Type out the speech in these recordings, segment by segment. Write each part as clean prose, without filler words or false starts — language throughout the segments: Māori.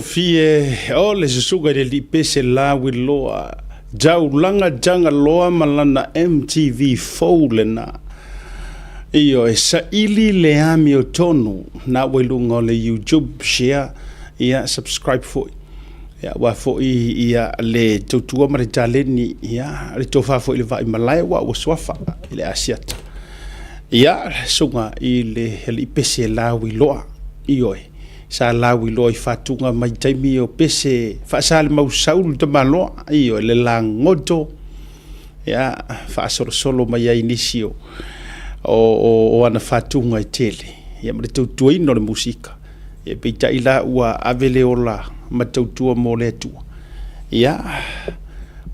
Fie o le susuga le li pese la wi loa jau langa janga loa malana MTV Fowlena iyo e sa ili le ami o tonu na welunga le YouTube share ia subscribe for ia wa fo ia le tutua maritaleni ia le tofa fo ile vai malai wa swafa ile asiata ia sunga ile li pese la wi loa iyo sa lawi loi fatunga mai taimi o pese fa sal mau saul te malo io le langoto ya fa solo mai inisio o ana fatunga i tele ya me tu ino le musika e pita ila ua avele ola matautua mo le tu ya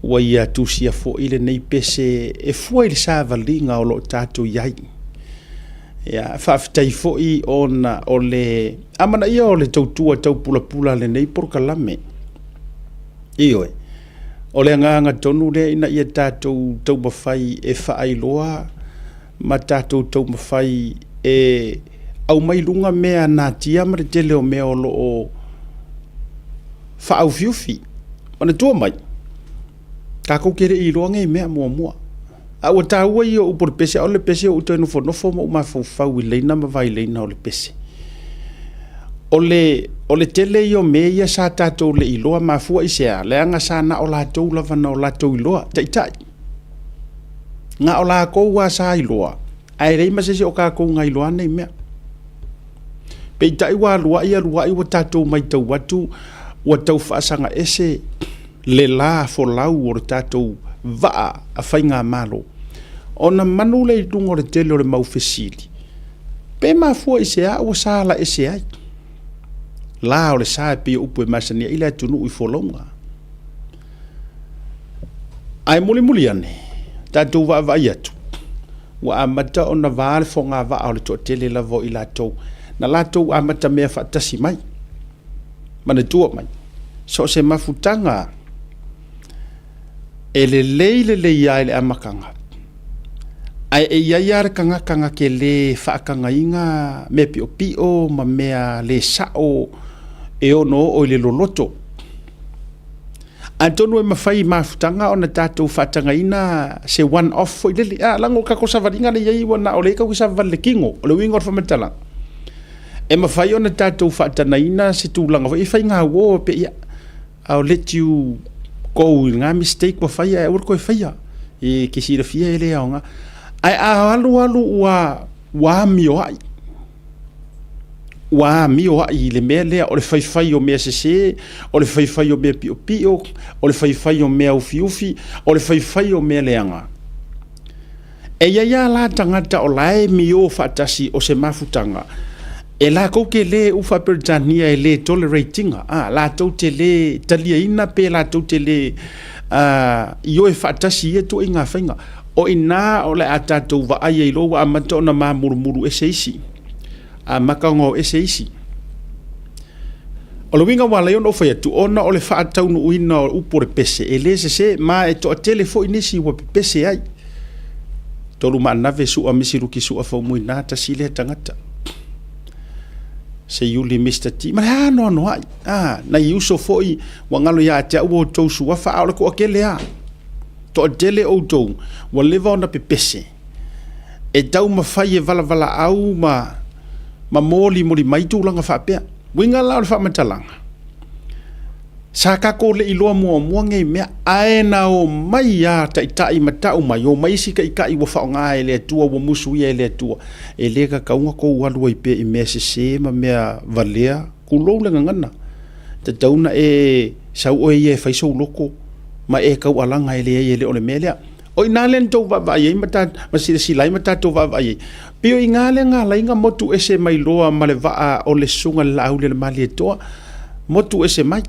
wa ia tu sia fo ile nei pese e foi le sa valinga o lo tatu yai ya faftai foi ona ole amana ia ole tautua tau pula le nei por kalame io ole nganga tonu le ina ia tatu tau mafai e faailoa ma tatu tau mafai e au mai lunga mea na tia ma te leo mea o lo fa au fiufi ona tua mai ka ko kere I lo ngai mea mua a o taua ia o por pese o le pese o tonu fo no fo ma fo fa wi le na ma vai le na o le pese o le tele yo me ia sa tatou le iloa ma fu ise a le anga sa na o la tou la vana o la tou iloa tai nga o la ko wa sa iloa ai rei ma se o ka ko nga iloa nei me pe tai wa lua ia lua I wa tatou mai tau watu wa tau fa sanga ese le la fo lau o tatou va a fainga malo ona manule I dungo le tele o le mau fesili pe ma fu ise a o sa la ese ai la o le sa pe upu e masania ila tunu I folonga ai muli ane tatu va atu wa amata ona va fonga va o le to tele la vo ila to na la to amata me fa tasi mai mana tu mai so se mafutanga ele le ia ele amakanga ai e ia kanga ke le fa kanga inga me pio ma mea le sao e ono o le loloto antonu e mafai mafutanga ona tatou fatanga ina se one off foi le lango ka ko savaringa le ia wana o le ka ko saval le kingo o le wingo fa metala e mafai ona tatou fatana ina se tulanga foi fai nga wo pe ia I'll let you go nga mistake wa fai e urko fai e ke sira fia ele nga ai alu wa mio ai le mele o le fai o me se o le fai o me pio o le fai o me ufi o le fai o me leanga e ia la tangata o lai mio fatasi o se mafutanga e la ko ke le ufa pertania e le tolerating la to te le talia ina pe la to te le io e fatasi e to inga fainga o ina o le ata to va ai lo wa mato na ma murmuru eseisi a makango eseisi o lo winga wala yo no fa tu ona o le fa tau no ina o por pese e le se ma e to telefo inisi wa pese ai to lu ma na ve su a misiru ki su a fo mu na ta sile tangata se yuli Mr. T ma no ai na yuso foi wangalo ya te o to su wa fa o ko kele a to dele o to wa leva ona pepese e tau ma fai e vala au ma moli mai tu langa fa pe winga la fa matalanga saka ko le ilo mo ngai me aena o mai ya tai mata o mai o mai sika I wa fa nga ele tua wo musu ele tua ele ka kaunga ko walu I pe I message ma mea valea ku lo le ngana te tauna e sau o ye fa so loko ma e ka walanga ele o le melea o inalen to va ye mata ma si lai mata to va ye pio ingale nga la inga motu ese mai loa ma le va o le sunga la le mali to motu ese mai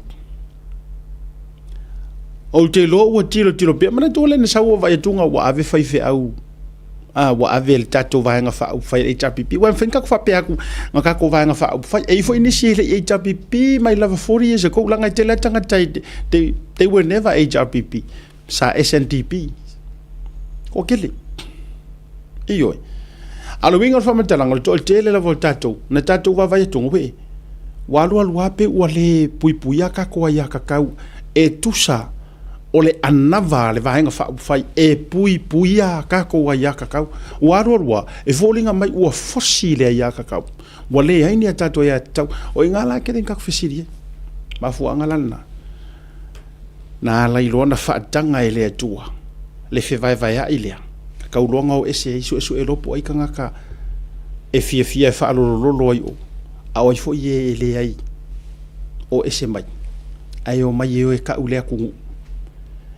o te lo o tiro pe mana to le sa o vai tunga wa ave fai fe au wa ave le tato vai nga fa fai HRPP wa finka fa pe aku nga ko vai nga fa fai e fo initiate HRPP mai lava 40 years ago langa te la tanga they were never HRPP sa SNDP ko kele iyo alo winga fa mata langa to te le la voltato na tato va vai tunga we Walu ape ua le puipuia kako ia kakau e tusa o le anava le vaenga fai e puipuia kako ia kakau. Walu e volinga mai ua fosi le ia kakau. Wale haini a tato ia tau o ingala keren kako fesirie. Mafu angalana. Na lailoa whaatanga e lea tua. Le vai a ilea. Kakau longa o ese isu e lopo ai kangaka e fia e whaalololo ai o. A oi fo ye le ai o ese mai. Ai o mai e ka ulea kungu.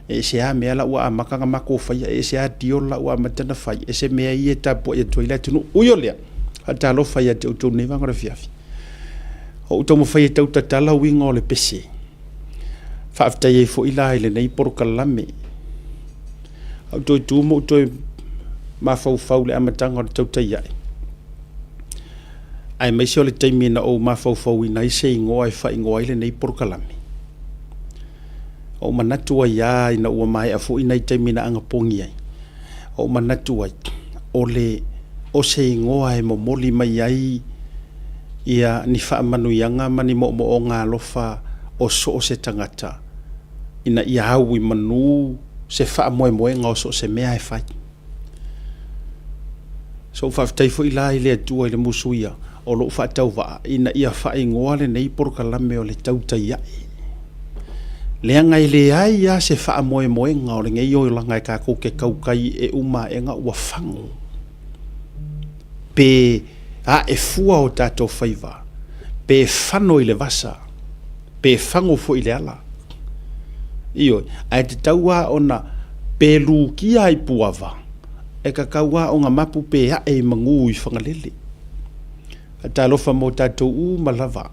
E se a mea la ua a makanga mako fai. E se a dio la ua matana fai. E se mea i e tapo e toila tunu uyo lea. Hata alo fai a te utou nevangara fiafi. O utou mo fai e tau tatala winga o le pese. Whaaftai e fo ila ele nei poroka lame. Au toi tumo toi mafau le amatanga o le tau tai ai. Ai mai se o le taimi na o mafau ina i se ingoa e wha ingoa ele nei poroka lame. O manatua ia ina ua mai a fo ina i taimi na anga pongi ai. O manatua o le o se ingoa e momoli mai ai ia ni wha manu ianga mani mo o ngā lofa o so o se tangata. Ina ia haui manu se wha moe ngā o so se mea e whai. So whaftai fo ila i lea tua i le musuia o lo wha tau waa. Ina ia wha ingoa le nei poroka lame o le tautai ai. Lea ngai le ai ia se wha moe ngā o le ngei o langa e ka koke kaukai e uma e ngā ua whangu. Pe a e fua o tato whaiva. Pe whano i le vasa. Pe whango fo i le ala. Iyo, ai te taua o na pelu kia i puava. E ka kaua o ngā mapu pe a e mangu i whangalele. A ta lofa mo tato u malava.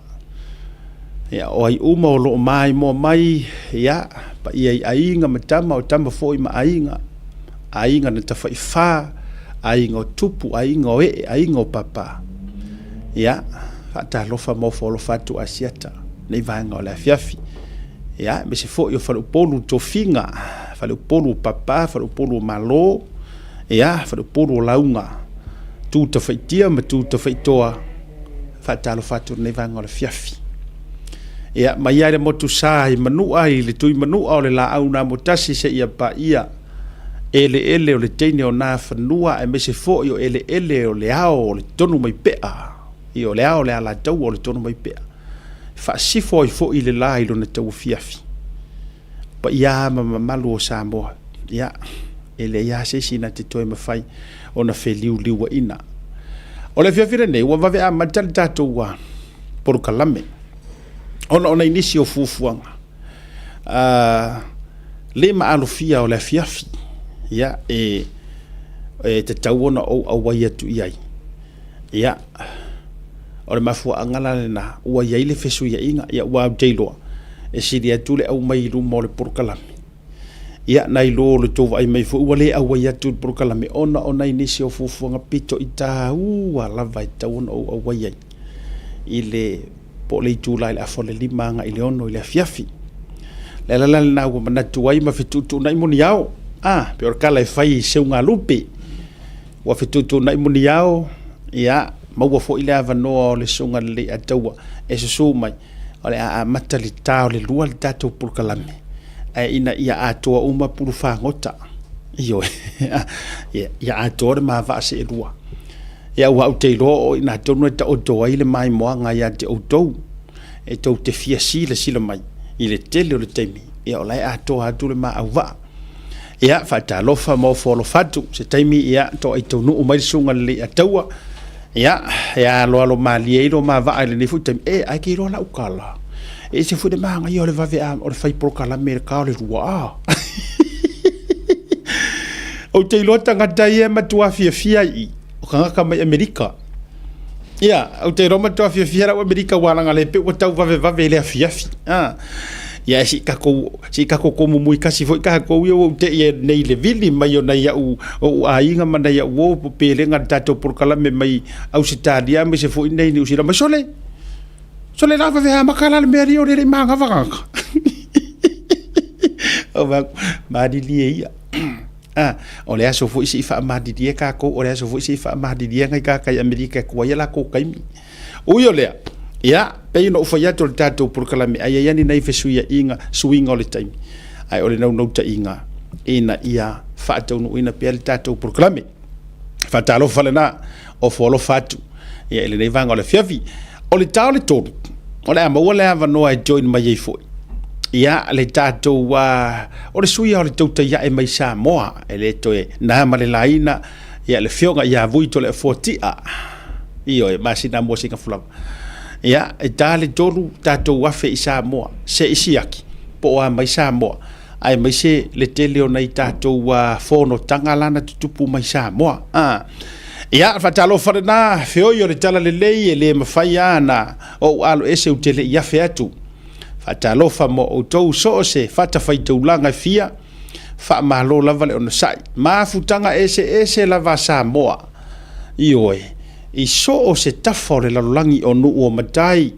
Ia, o ai uma o lo mai mo mai, ia, pa ia i ainga matama o tama fo i ma ainga. Ainga na tawhai wha, ainga o tupu, ainga o ainga o papa. Ia, a ta lofa mo fo lo fatu asiata. Nei vaenga o le fiafi. Ya, me se fo yo falu polu tofinga, falu polu papa, falu polu malo, ya, falu polu launga. Tu te faitia, ma tu te faitoa, fatalo fatu ne vanga le fiafi. Ya, ma ia le motu sai manu ai le tui manu o le la au na motasi se ia pa ia. Ele o le teine o na fanua e me se fo yo ele o le ao le tonu mai pea. Io le ao le ala tau o le tonu mai pea. Fa sifo i fo i le lai lo na tau fiafi. Pa ia malu o Samoa. Ia, ele ia se sina te toi mawhai o na wheliu liua ina. O le fiafi rene, ua wawe a matali tātou wa porukalame. Ona inisi o fufuanga. Le maalofia o le fiafi. Ia, te tau ona o awai atu iai. Ia, o le mafua angala le na ua iai le fesu ia inga ia ua au teiloa e siri atu le au mai ilu mo le porukalame ia na ilo le tova ai mai fu ua le au ai atu le porukalame ona inisi o fufuanga pito i tā ua lava i tau ona o au ai i le po le itu lai le afo le limanga i le ono i le afiafi le lala le na ua manatu ai ma fetutu na imuni au pe orkala e fai seunga lupe ua fetutu na imuni au ia maua fo ile avanoa o le sunga le ataua e susu mai o le a matali tau le lua le tatou porukalame e ina ia atoa uma pulu whangota iyo ia atoa le mawaa se e lua ia ua au te iloa o ina tonu e ta otoa i le mai moanga ia te outou e tau te fia sila mai i le tele o le teimi ia o lai atoa atu le maa au waa ia whata lofa mo folo fatu se teimi ia to ai tau nuu mai sunga le ataua ya lo mali e lo ma va le fu tem ai ki lo la ukala e se fu de manga yo le va ve o le fai pro kala mercado le wa o te lo tanga dai e ma tua fia i o kanga ka mai america ya o te ro ma tua fia o america wala ngale pe o tau va ve le fia ya si kako ko mu kasi foi ka ko yo te e nei le vili mai o nei o ainga ma nei o pele nga tato por kala me mai au sitalia me se foi nei ni usira ma sole la va ve makala le meri o le manga va o va ma di li o le aso foi si fa ma di ka ko o le aso foi si fa ma di ngai ka amerika ko ya la ko kai mi o yo le ya pe no fa ya to tato proklame ai yani nei fe suinga le time ai ole no ta inga ina ia fa to no ina pe tato proklame fa talo falena o folo fatu ia ele nei vanga le fiafi o le tau le tolu o le ama wale ava noa e join mai ei foi ia le tatou o le sui o le tauta ia e mai Samoa e le toe na ma le laina ia le fionga ia vui to le fortia io e masina mo singa fulava ia e tale tolu tatou afe i Samoa se isiaki po a mai Samoa ai mai se le tele o nei tatou fono tanga lana tutupu mai Samoa ia fatalo farena feo yo le tala le lei e le mafai ana o alo ese utele ia fe atu fatalo fa mo o tou so se fata fai taulanga fia fa malo lava le ona sai ma futanga ese lava Samoa ioe i so o se tafo le lalangi o nu o matai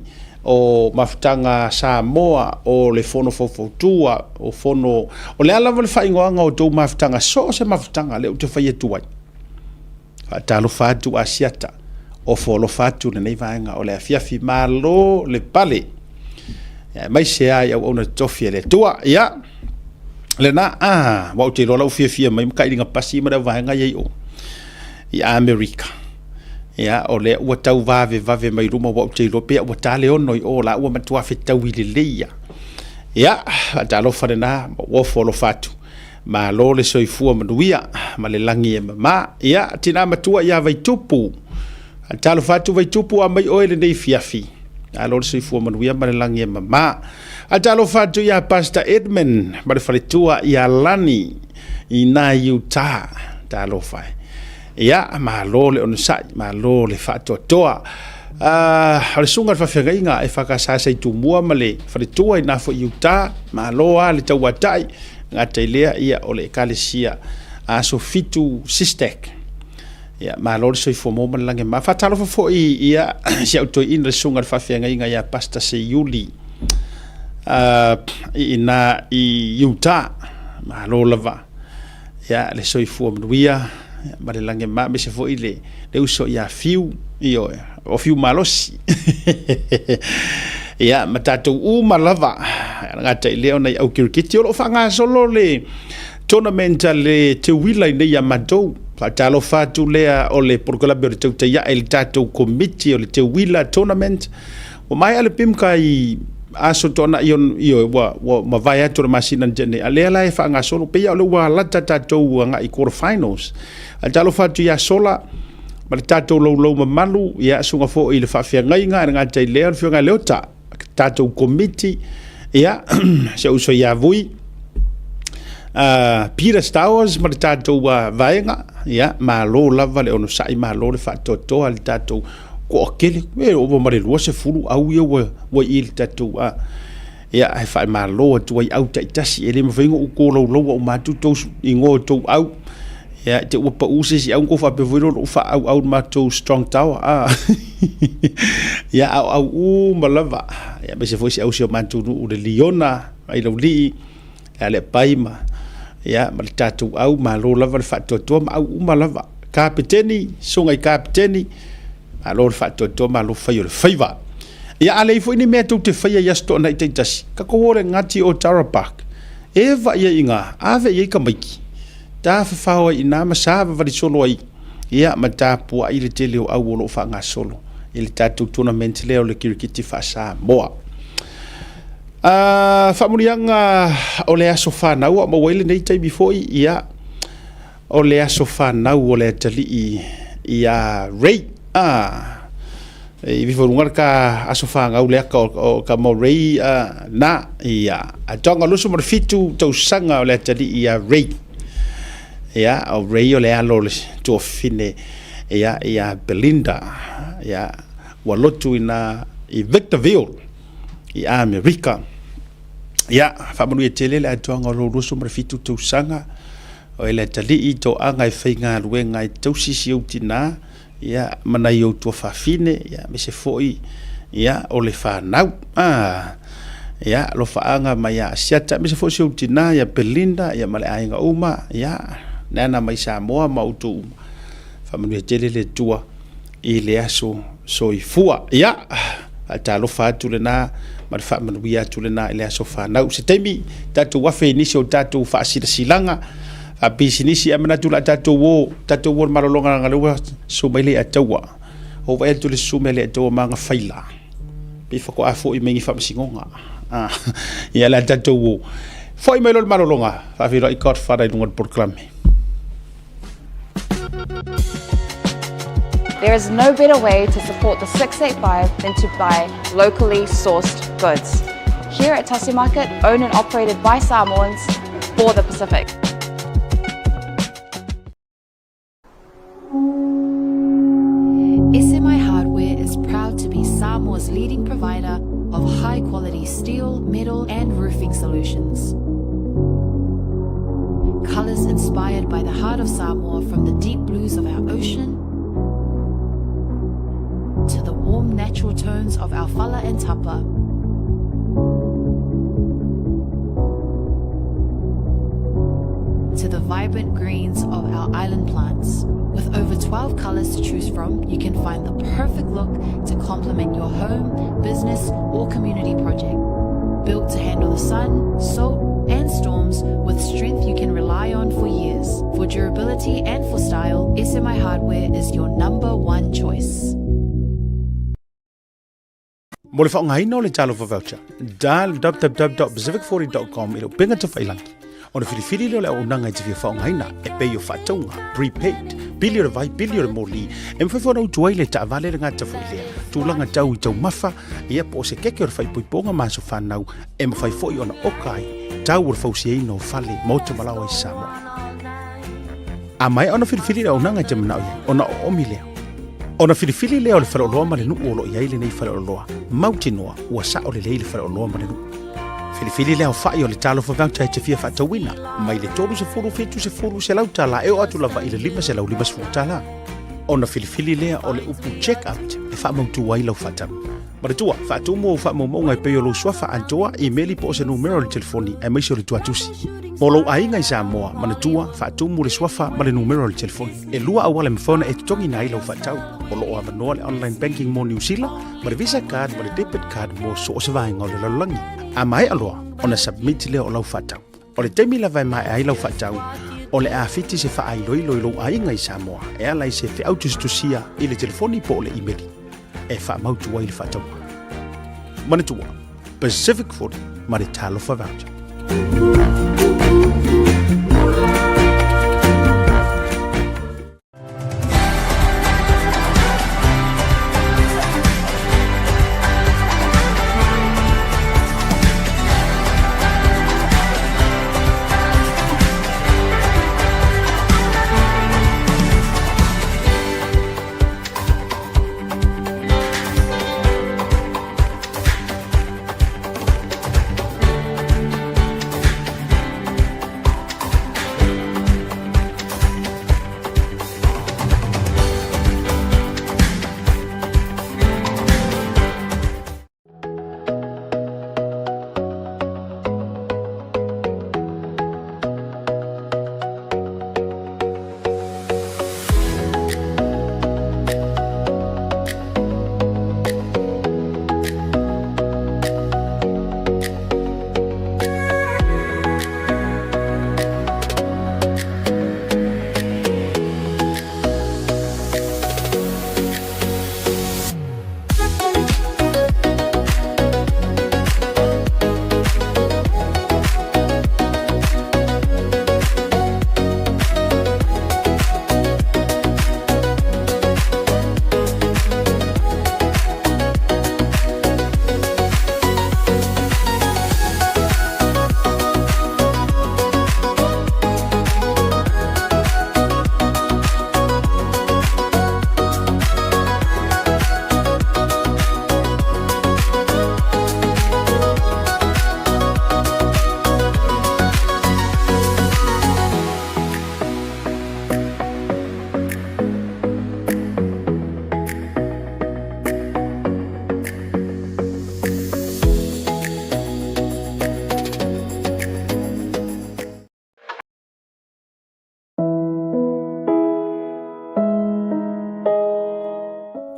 o mafutanga Samoa o le fono fofotua o fono o le lava le fai ngoanga o tou mafutanga so se mafutanga le te fai tuai talo fatu asiata o folo fatu le nei vaenga o le afiafi malo le pale mai se ai au ona tofi le tua ia le na wa te lo la fia mai ka inga pasi ma vaenga ye o ia America ia o le ua tau vave mai ruma wa te lo pe wa tale ono o la ua matua fe tau ile leia ia talo farena o folo fatu ma lo le soifua manuia ma le langi e mama ia tina matua ia vai tupu talo fatu vai tupu a mai oile nei fiafi a lo le soifua manuia ma le langi e mama a talo fatu ia Pastor Edmund ma le faletua ia lani i na Utah talo fai ia ma lo le onusai ma lo le fatu toa le sunga fa fenga e fa ka sa sai tumua ma le faletua i na fo Utah ma lo a le tawatai ngata ilea ia ole kalesia a so fitu sistek ia ma lor so fo mo lange ma fatalo fo ia si auto in le sunga fa fenga inga ia pasta se yuli ina i Utah ma lo lava ia le so fo mnuia ma le lange ma me se fo ile le uso ia fiu io o fiu malosi ia matatou malava ngata ile ona au kirikiti o fanga solo le tournament le te wila nei ya madou fatalo fatu lea o le porkolabio te tauta ia el tatou committee o le te wila tournament o mai ale pimka i aso tona io wa mavai atu masina jene ale ala e fanga solo pe ya le wa lata tatou nga i quarter finals atalo fatu ya sola ma le tatou lo malu ia sunga fo i le faafeagai ngata i lea fionga leota tatou committee ia se uso ia vui Peter Stowers ma le tatou vaenga ia ma lo lava le ono sai ma lo le fatoto al tatou ko akele e o ma le lua se fulu au ia wa il tatou ia ai fa ma lo tu ai au tai tasi ele ma vengo ko lo o ma tu to ingo to au ia te upa usi si au ko fa pe voiro fa au ma to strong tower ia au ma lava ia be se foi si au si ma tu u le liona ai lo li ale paima ia ma tatu au ma lo lava le fatoto ma au ma lava kapiteni songa kapiteni ma lo le fatoto ma lo fai le faiva ia ale foi ni me tu te fai ia sto na itasi ka ko ore ngati o Tara Park eva ia inga ave ia kamiki ta fa ina ma sa va di solo ai ia ma ta pu ai le tele o au lo fa nga solo il tatu tournament le o le kirikiti fa sa moa famurianga o le aso whanau ma waile nei tai before ia o le aso whanau o le tali ia rei i viforungar ka aso whanau le aka o ka mo rei na ia a tonga luso marfitu tau sanga o le tali ia rei ia o rei o le alo le to fine ia Belinda ia walotu ina i Victorville i America ia fa manu tele le tonga lo ruso marfitu to sanga o ele tali i to anga i feinga luenga i to sisi utina ia mana i o to fa fine ia me se foi ia o le fa nau ia lo fa anga mai ia siata me se foi si utina ia Belinda ia male ainga uma ia nana mai Samoa mautu fa manu tele le tua i le aso so i fua ia talo fatu le na ma fa manuia tu le na ile so fa na se temi tatu wa fe ni so tatu fa silanga a bisinisi amana tu la tatu wo malolonga ngalo so mele atawa o va tu le sumele to manga faila pe fa ko afo i mengi fa singonga ia la tatu wo foi melo malolonga fa viro I got fa dai ngot proclame. There is no better way to support the 685 than to buy locally sourced goods. Here at Tasi Market, owned and operated by Samoans for the Pacific. SMI Hardware is proud to be Samoa's leading provider of high-quality steel, metal and roofing solutions. Colours inspired by the heart of Samoa, from the deep blues of our ocean to the warm natural tones of our fala and tapa. To the vibrant greens of our island plants. With over 12 colours to choose from, you can find the perfect look to complement your home, business or community project. Built to handle the sun, salt and storms with strength you can rely on for years. For durability and for style, SMI Hardware is your #1 choice. Mo le whaongaina o le talo for voucher. Dial www.pacific40.com ilo pinga te whailangi. O le whiriwhiri leo le au nanga I te whia whaongaina e pei o whatonga, prepaid, bili o le vai, bili o le moli, e mwhaiwhana u tuai le ta avale le ngata whailea. Tūlanga tau I tau mafa, ia po se keke o le whaipoiponga maso whanau, e mwhaiwhoi ona okai, tau o le whausiaino o whale, mauta malawa I Samoa. A mai ona whiriwhiri le au nanga I te manao ia, ona o omi leo. Ona whiriwhiri leo le whaleoloa ma le nuu o lo iai le nei whaleoloa. Mautinoa ua sa o le lei le whaleoloa ma le nuu. Whiriwhiri leo whai o le talo for voucher te fia whatawina. Mai le tolu se furu fitu se furu se lau tala. Eo atu lava I le lima se lau lima se tala. Ona whiriwhiri leo o le upu check out. E wha mautu wai lau whatamu. Maratua, whatu mo wha mo ngai peo lo swafa antoa I meli po se numero le telefoni e maisi o le tuatusi. Molo ainga I Samoa, manatua, whatu mo le swafa ma le numero le telefoni. E lua awale mfona e tongi nai lau whatau. Molo o avanoa le online banking mo New Zealand, ma le visa card, ma le debit card mo so se vainga o le lalangi. A mai aloa, ona submit leo o lau whatau. O le temi la vai mai ai lau whatau, o le awhiti se wha ai loi ainga I Samoa, e alai se whi autustusia I le telefoni po o le imeli. E wha mautu wai le whatau. Manatua, Pacific 40, ma le talo for voucher.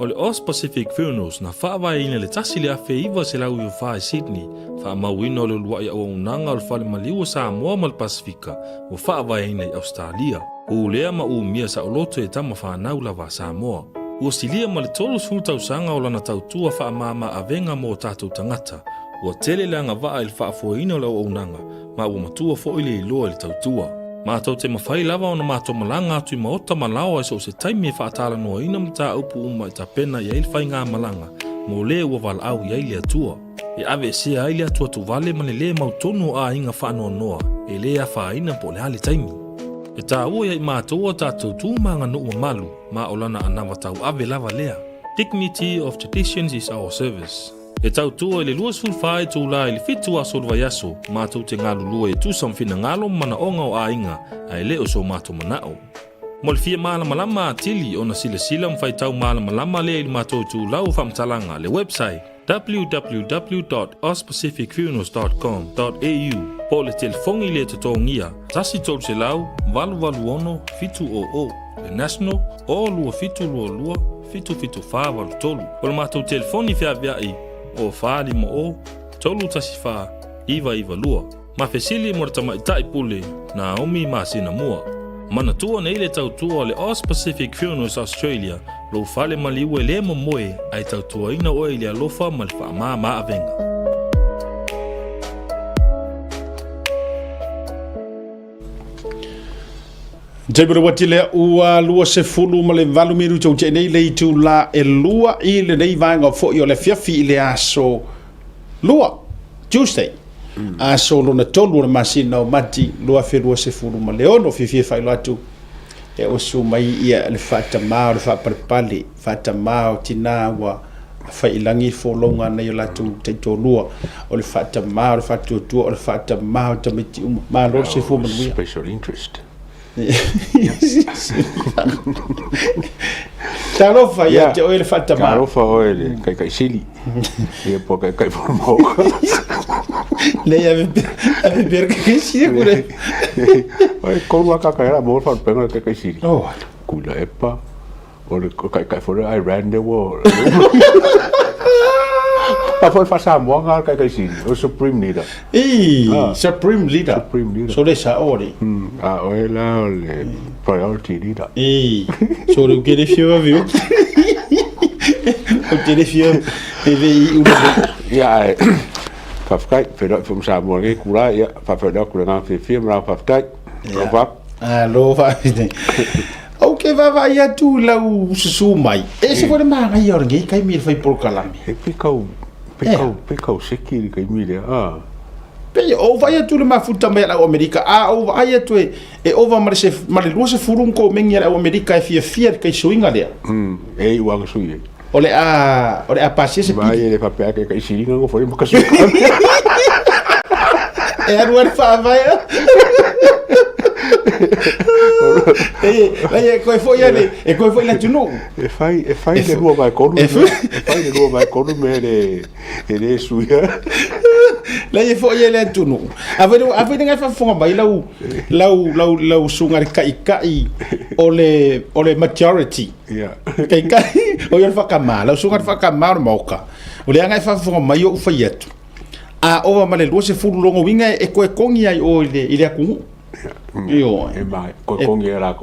o le Oz Pacific Funerals na whaavaina le tasi le afe iwa se lau i wha i Sydney. Whaamauina o le lua i au unanga o le whale maliwa Samoa ma le Pasifika o whaavaina i Australia. O lea ma u mia sa oloto e tama whanau lava Samoa. Ua silia ma le tolu sultausanga o lana tautua whaamama avenga mo tātou tangata. Ua tele leanga waa i le whaafoina o le au unanga, ma ua matua fo ile i loa le tautua. Mātou te mawhai lava o na mātou malanga atu i maota malawa e so se taimi e whaatala noa ina mta upu uma i ta pena i eil whai ngā malanga, mo le ua wala au i eili atua. E ave se eili atua tu vale mane le mautonu a inga whaanoa noa, e le a whaina po le hali taimi. E tā ua i mātou o tātou tūmanga no ua malu, ma o lana anawa tau ave lava lea. Dignity of traditions is our service. E tau tua i le lua sulwhae tū la i le fitu a solwa yaso, mātou te ngālu lua e tūsam whina ngalo mana onga o a inga, a e leo so mātou manao. Mo le fia māla malama a tili o na sila sila mwhai tau māla malama le i mātou tū lau whamtalanga le website www.ozpacificfunerals.com.au po le telefongi le tatongia, tasi tolu se lau, walu ono, fitu o, le national, o lua fitu lua, fitu wha walu tolu. O le mātou telefoni fia viai, o whaari mo o, tolu tasi wha, iwa lua. Ma fesili mo rata i pule, na omi ma sina mua. Mana tua nei le tautua o le Oz Pacific Funerals Australia, lo whale maliu e le mo moe, ai tautua ina o e le alofa ma le wha ma avenga. Jaibere wati le ua lua se fulu ma le valu miru tau te nei le i tu la e lua i le nei vanga fo i o le fiafi i le aso lua, Tuesday. Aso lona tolu le masina o mati lua fe lua se fulu ma le ono fi fia whailo atu. E o su mai ia le whata mao le whaparipali, whata mao tina wa whailangi fo longa nei o latu te tolua o le whata mao le whatu tua o le whata mao tamiti uma. Ma lo se fulu ma luia. Special interest. Tarofa ia te oile whata mao. Tarofa oile, kai sili. Ia po kai formo. Lei ave per kai sili kure. Oi, koua kaka era mo fa penga kai sili. Oh, kula epa. Ole kai for Iran the war. Pa foi fa mo nga kai sili, o supreme leader. Supreme leader. So le sa ori. Oila ole priority leader. So le que fio viu. O te fio PVI ja, Fafkai, pero fum sa mo ngi kula ya fa fa da kula nga fi mra Fafkai. Lo fa. Okay, va ia tu la su mai. E se pode manga ia ngi kai mi fai por kalami. E picau sekiri kai mi le. Pe o vai tu le mafuta mai la Amerika. O vai tu e over mare lo se furun ko mengi la Amerika e fia kai suinga le. E wa ga sui. Ole a passe se vai ele papel que kai siringa go foi mo ka su. E a ruar fa vai. E coi foi ali, e coi foi la tunu. E fai de rua vai con. E fai de rua vai con me ele suia. Lei foi ele tunu. A ver nga fa fonga mai lau sunga kai ole majority. Yeah. Kai o ia fa kama, lau sunga fa kama moka. O le nga fa fonga mai o fa yetu. O ma le lo se fulu longo winga e ko kongi ai o ile aku. Io e mai ko kongi ala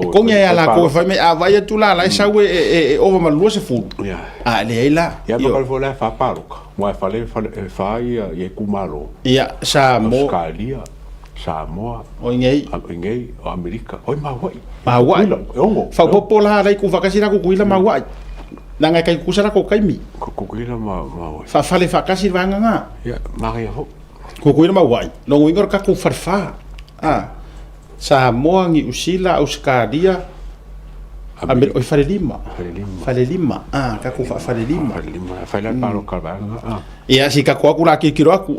ko fa me a vai tu la sa e o ma lo se fulu. Le ila. Ya ma ko la fa paruka. Mo fa le fa ia kumalo. Ia sa mo Australia. Samoa. O ngei o Amerika. O ma wai. Fa popola lai ku vakasira ku kuila ma wai. Nanga kai kusara ko kaimi. Ko kuila ma fa fale fakasi vanga nga. Ya, ma ia ho. Ko kuila ma wai. No ngor ka ku farfa. Samoa ngi usila Australia. Amir o fale lima. Ka ku fale lima. Fa la paro kalvanga. Ia si ka ko la ki kiro aku.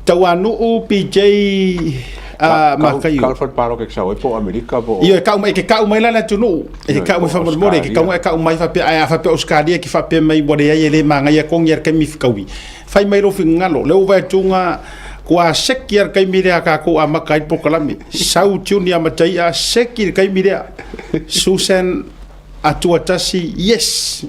Tawanu o PJ makai. Kalford paro ke sa po Amerika po. Ia ka mai la tunu. E ka mai fa mo ka mai fa pe Australia ki fa pe mai bode ia le manga ia kong ia ka mi fikawi. Fai mai ro fingalo le o vai tunga kwa sekir kai mirea ka ko amakai po kalami. Sau tuni amatai a sekir kai mirea. Susan atua tasi yes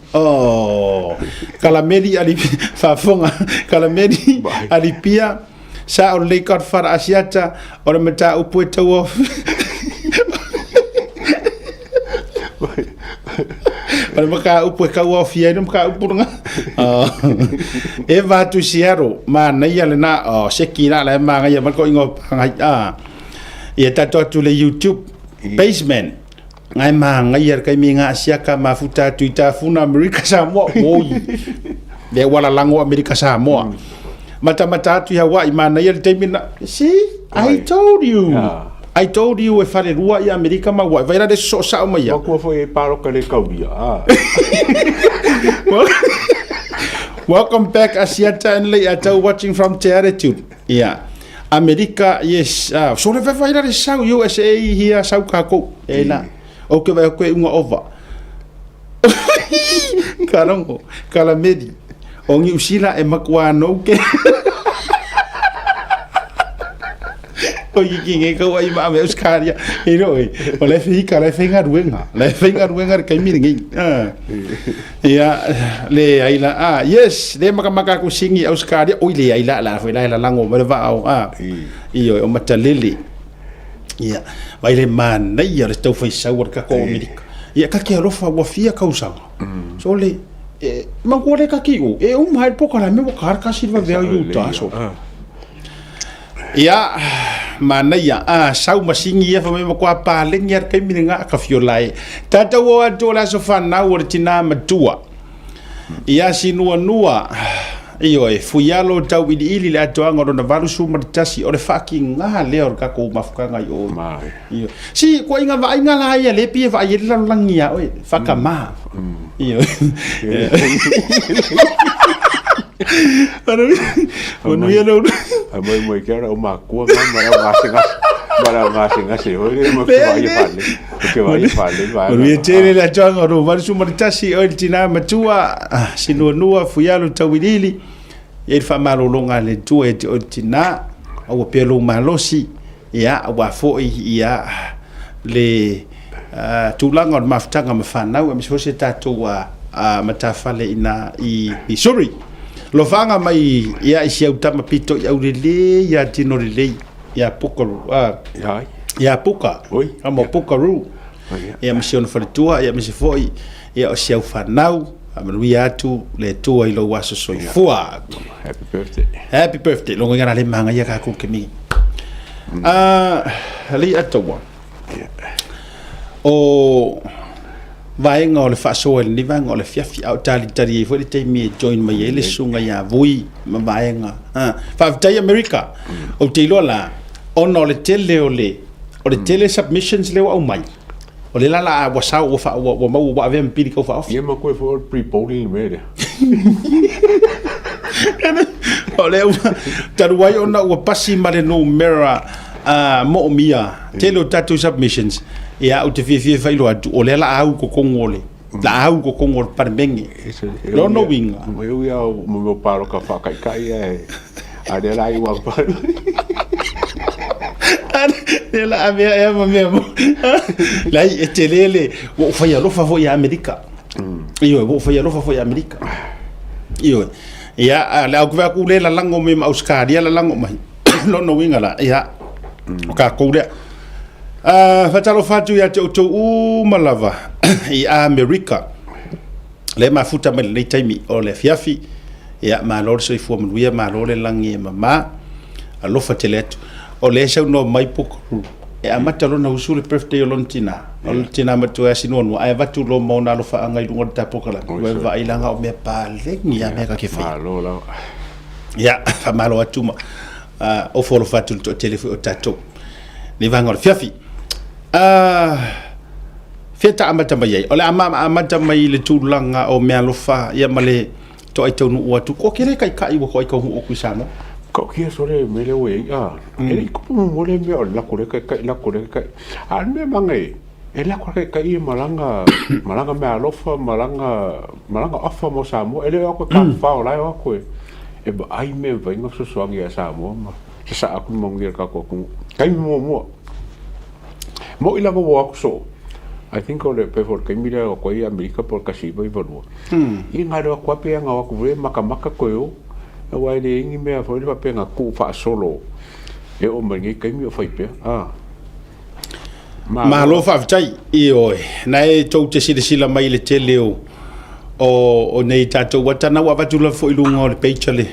kalameli ali fafonga kalameli ali pia sa o le ka fara asiata o le mata upu tau Para maka upu ka wa fia no maka upu nga e va tu siaro ma na ia le na sekina la ma nga ia ma ko ingo ngai ia tato tu le YouTube basement ngai ma ngai ia kai mi nga siaka mafuta tuita funa America Samoa oi le wala lango America Samoa mata tu ya wa ma na ia te mina see I told you I told you if I rua I America ma wa vai de so sa ma ya ko foi paro ka le kaubia Welcome back Asiata and late at watching from the attitude yeah America yes so le vai de sa USA here sa ka ko ela okay vai ko unga over karongo kala medi ongi usila e makwa no ke o yiki ko ai ma me uskaria iro o le fi kala finga ruenga kai mi ngi ya le aila yes le maka ku singi uskaria o le aila la foi la lango me va io o matalili ya vai le man nei ya sto foi saur ka ko America ya ka ke rofa wa fia kausa so le ma ko le ka ki o mai poka la me ko ka silva ve yu ta so ya mana ya sau masingi ya fa me ko pa le ngar kai mi nga ka fiolai tata wo to la so fa na wo tina matua ya sinua nua io e fuyalo tau ili le atoanga ro na valu su matasi o le fucking nga le or ka ko mafuka nga yo io si ko inga va inga la ya le pie va ye la langia oi faka ma io Ono ia lo. Mai kera o makua mara ngasinga se hore mo ke vai fale vai. Ono ia tere la tonga ro valu su matasi o tina matua sinua fuyalo tawilili e fa malo longa le tu e o tina o pelo malosi ia wa fo ia le tulanga o maftanga mafana o mi se tatu matafale ina I sorry lo fanga mai ia isi au tama pito ia urele ia tino rele ia puka ia puka amo puka ru ia mission for tua ia misi foi ia o sia fanau amanu atu le tua I lo waso so fua happy birthday lo ngana le manga ia ka ku kemi ali atwa o vai ngol fa so el ni vai ngol fiafi au tali fo le temi join mai ele sunga ya vui ma vai nga fa tai America o te lo la ono le tele o le tele submissions le o mai o le la wa sa o fa o ma wa ve mpiri ko fa ye ma ko fo pre polling me o le taru wai ona o pasi mare no mera mo mia tele tattoo submissions ia o te fie fai lo atu o le la au ko kongole la au ko kongol parmengi lo no winga mo eu ia mo paro ka fa kai a de la i wa pa de la avea mo la e telele o fai lo fa foi America io o fai lo fa foi America io ia la ku va ku le la lango me Australia la lango mai lo no winga la ia ka ko le fatalo fatu ya to malava I America le mafuta me le taimi o le fiafi ya malor so fu mo ya malor le langi mama alo fatelet o le sa no mai poko e amatalo na usule birthday lontina matu ya sinu ai vatu lo mo na lo fa ngai lungo ta pokola we va ilanga o me pale ni ya me ka ke fa ya fa malo atuma o folo fatu to telefone o tato ni vangor fiafi feta amata mai ole amata mai le tulanga o me alofa ia male to ai tonu o tu ko kere kai kai wo ko o kusamo ko kia sore me le we ele ko mo le me la kore kai al me mangai ele ko kai malanga me alofa malanga afa mo samo ele ko ka fa ola ko e ba ai me vai no so so ngia samo ma sa aku mo ngia ka ko kai mo ila mo wa so I think o le pe for ke mira o koi Amerika por kasi ba ivalua I nga ro kwa pe nga ku ve maka ko yo wa le ingi me fo le pa pe nga ku fa solo e o mangi ke mi o fai pe malo fa tai I oi na e tau te sila mai le tele o nei tatou watana wa vatula fo I lunga o le peichale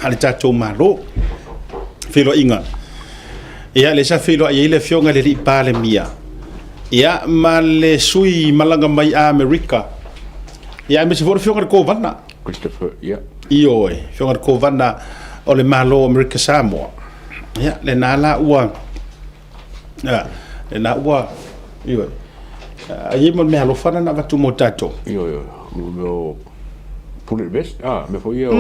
ale tatou malo filo inga ia le sa filo ia le fionga le ri pale mia ia ma le sui malanga mai a Amerika ia me se for fionga ko vana Christopher ia io fionga ko vana o le malo Amerika Samoa ia le nala ua le na ua io ai mo me alo fana na vatu mo tato io no pule best me foi o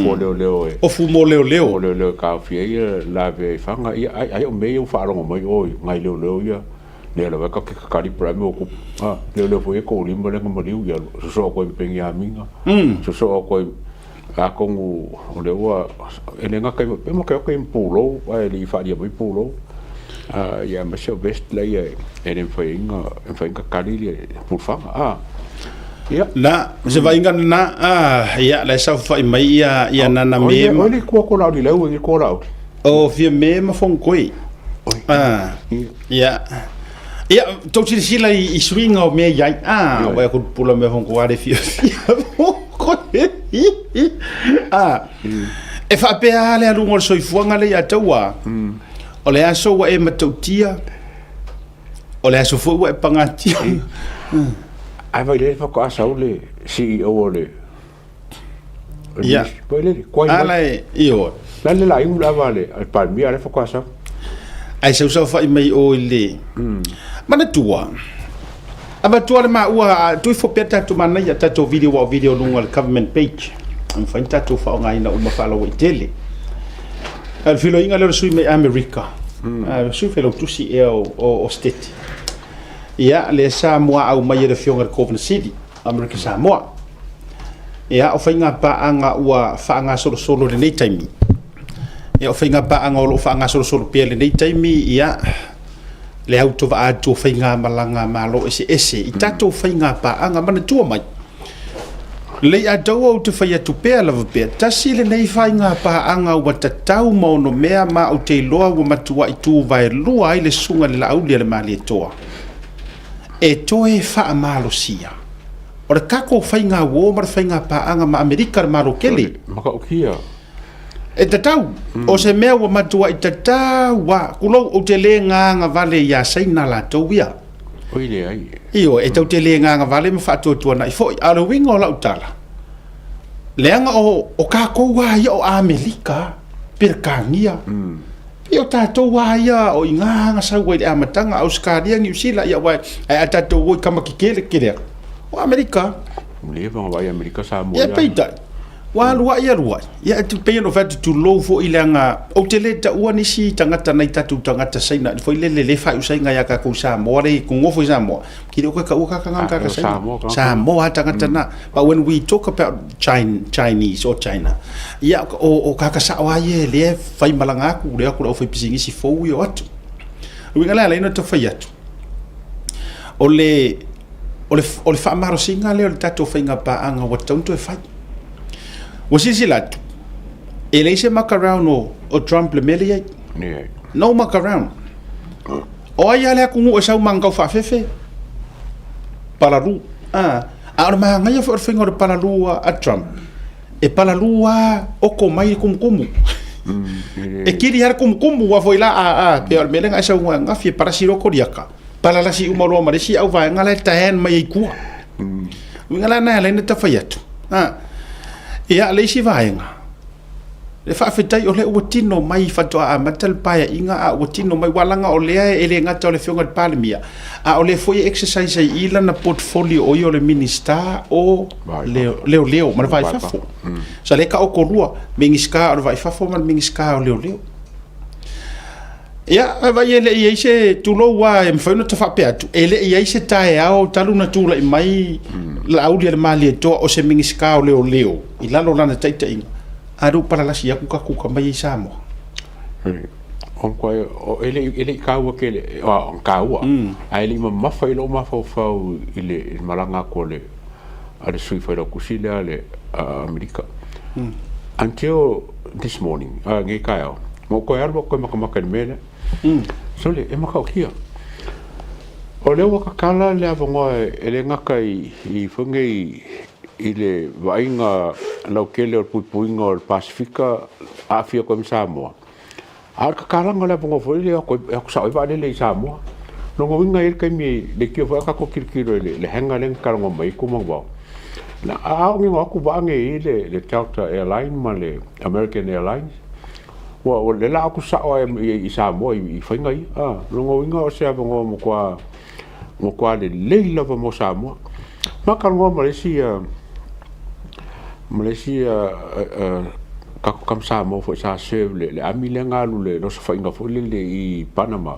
fo leo o fu mo leo ka fie la ve fanga ai o me o faro mo oi ngai leo ia le la ka ka di prime o le foi ko limbo le mo liu ia so ko pe ngia minga so ko ka ko o le wa ele nga ka pe mo ka ko impulo ai li fa dia mo impulo ia me so best la ia ele foi nga ka li por fanga ia na se vai ngana na ia la sa fa mai ia nana me o le ko la di leu ko la o fia me ma fon koi ia to ti sila I swing o me ia wa ko pula me fon ko ale fia ko e fa pe ale alu ngol soi fuanga le ya tawa o le aso wa e matautia o le aso fu wa pangatia ai vai le fa ko asau le CEO o le ia vai le ko ai io la le la I la vale al palmia le fa ko asau ai se fa mai o le mana tua aba tua le ma ua tu fo peta tu mana ya tato video lunga government page am fa tato fa ngai na uma falo I tele al filo inga le sui me America sui felo tu si o state ia le Samoa au mai le fionga Coven City America Samoa ia o fainga pa anga ua fa anga solo le nei time ia o fainga pa anga o fa anga solo pe le nei time ia le auto va atu fainga malanga malo ese I tato fainga pa anga mana tua mai le a dau o te fai atu pe lava pe tasi le nei fainga pa anga ua tatau mo no mea ma o te loa ua matua I tu vai lua I le sunga le lauli le mali toa e toe fa malo sia o le kako fainga wo mar fainga pa anga ma Amerika malo kele maka ukia e tatau o se mea wa matua I tatau wa kulo o te le nga vale ya saina la tauia oile ai io e tau te le nga vale ma fatu tu na I foi ala wingo la utala le anga o kako wa ia o Amerika per kangia io tato wa ia o inga sa wa ia matanga Australia New Zealand ia wa ai tato wo kama kikele kile o Amerika le va vai Amerika Samoa ia peita wa lua ia tu pe no fat tu lo fo ilanga o te le ta ua nisi tangata nei tatu tangata saina fo le fa usainga ia ka ko Samoa le ko ngofo Samoa ki ro ka ka Samoa tangata na but when we talk about Chinese or China ia o ka sa wa ye le fai malanga ku le ku fo pisingi si fo yo atu winga la ina to fai atu o le fa maro singa le tatu fainga pa anga wa tonto e fai Wasisilat. Elise macarano o Trump le melia. No macarano. O ai ale ku o sau manga fa fefe. Palaru. A ma nga ia for fingo de palaru a Trump. E palaru o ko mai kumkumu. E kiri har kumkumu wa foi la pe al melenga sa nga fi para siro koriaka. Pala la si umaro marisi au va nga la tahen mai ku. Ngala na le neta fayatu. Ia le si vaenga le fa fetai o le utino mai fatoa a matal paia inga a utino mai walanga o le ele ngata o le fionga palmia a o le foi exercise I ila na portfolio o yo le minister o leo ma vai fafo sa le ka o korua mingiska o vai fafo man mingiska o leo ia vai ele ia se tulo wa em foi no te fa peatu ele ia se tae ao taluna tula I mai la aulia le mali to o se mingiska o leo I lalo lana taita inga aru para la sia kuka mai Samoa on ko ele kaua ke le on kaua ai le mafa ilo mafa fau ile malanga ko le ale sui fa ku sila le America until this morning nge kaio mo ko albo ko maka mele so le e maka kia o le waka kala le avongo ele ngaka I fungi ile vainga laukele o puipuinga o Pasifika a fia ko Samoa a ka kala ngala bongo foi le ko sa va le Samoa no ngo winga ir kai mi le ki fa ka ko kirkiro le hanga le ka ngo mai ko mo ba na a ngi ngo ku ba nge le Delta Airline ma le American Airlines wa o le la ku sa o I Samoa I fainga no ngo winga o se bongo mo kwa le leila va mo Samoa ma ka ngo Malaysia kako kam Samoa fo sa serve le amile ngalu le no so fainga fo le I Panama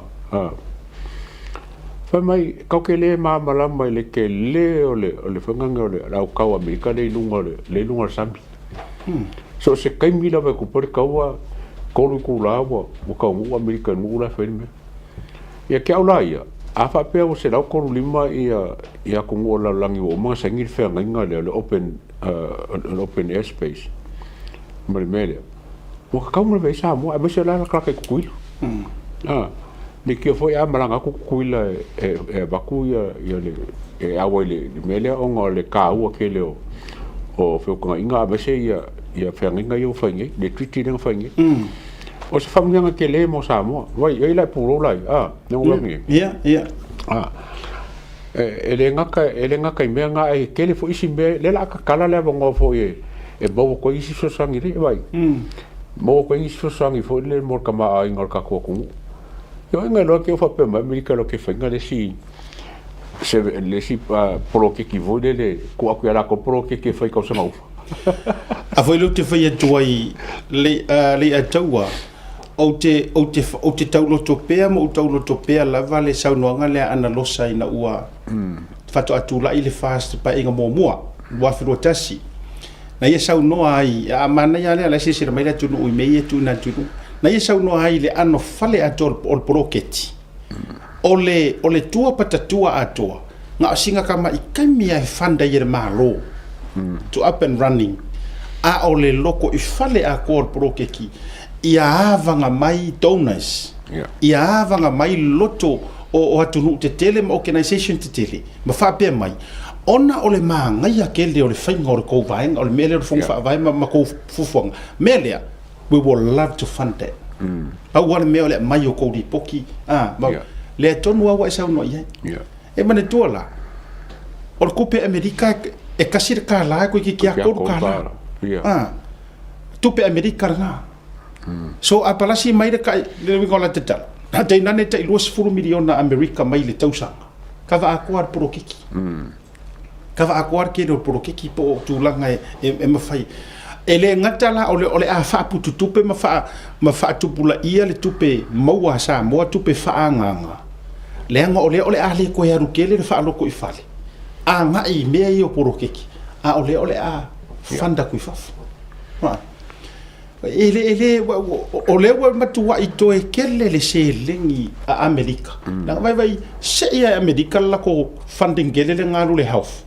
fa mai ka ke le mala mai le ke le o le fanganga le au ka Amerika le lunga sambi so se kai mila va ku por ka wa ko lu ku la wa mo ka mu Amerika mu la fe me ya ke au la ia a fa pe o se la ko lima ia ko mo la langi o ma sangir fe nga le open airspace mele mo ka mo ve sa mo a se la ka ke ku le ke foi a malanga ku kuila ba ku ya le a wa le mele o ngole ka u ke le o fe ko inga ba se ia fe nga yo fa nge le triti nga fa nge o se fa nga ke le mo sa mo wai e la puro lai no ngi ele nga me nga e ke le fo isi me le la ka kala le bongo fo e bo ko isi so sangi le vai mo ko isi so sangi fo le mo ka ma ngor ka ko ku yo nga lo ke fa pe ma Amerika lo ke fa nga le si se le si pro ke ki vole le ko aku ala ko pro ke fa ka so mau a foi lo te fai tuai le ataua o te taulo topea mo taulo topea lava le saunoanga le ana losa ina ua fato atula I le fast pa inga momoa wa firo tasi na ia saunoa ai a mana ia le se se mai le tunu o mei tu na tunu na ia saunoa ai le ano fale atol ol proketi ole tua patatua atoa nga singa kama ikami ai fanda ia malo to up and running a ole loko I fale a kor prokeki ia avanga mai donors ia avanga mai loto o atunu te tele organization te tele ma fa pe mai ona ole manga ia kele ole fainga ole ko vai ole mele ole fonga vai ma ko fufonga mele we will love to fund that au wala me ole mai o ko di poki le tonu wa sa no ia e mane tola ole kupe Amerika e kasir ka la ko ki kia ko ka la tupe Amerika na so a palasi mai le wingola te tal na te nane te 2 miliona Amerika mai le tausanga kava akuar prokiki kava akuar ke do prokiki po tulanga e mafai ele ngatala ole a fa putu tupe mafa tupula ia le tupe maua sa mo tupe fa nganga le nga ole a le ko ya rukele le fa lo ko ifale a nga I me yo prokiki a ole a fanda ku ifafu ele ole wa matua I to e kele le se lengi a Amerika na vai se ia Amerika la ko funding gele le ngalu le health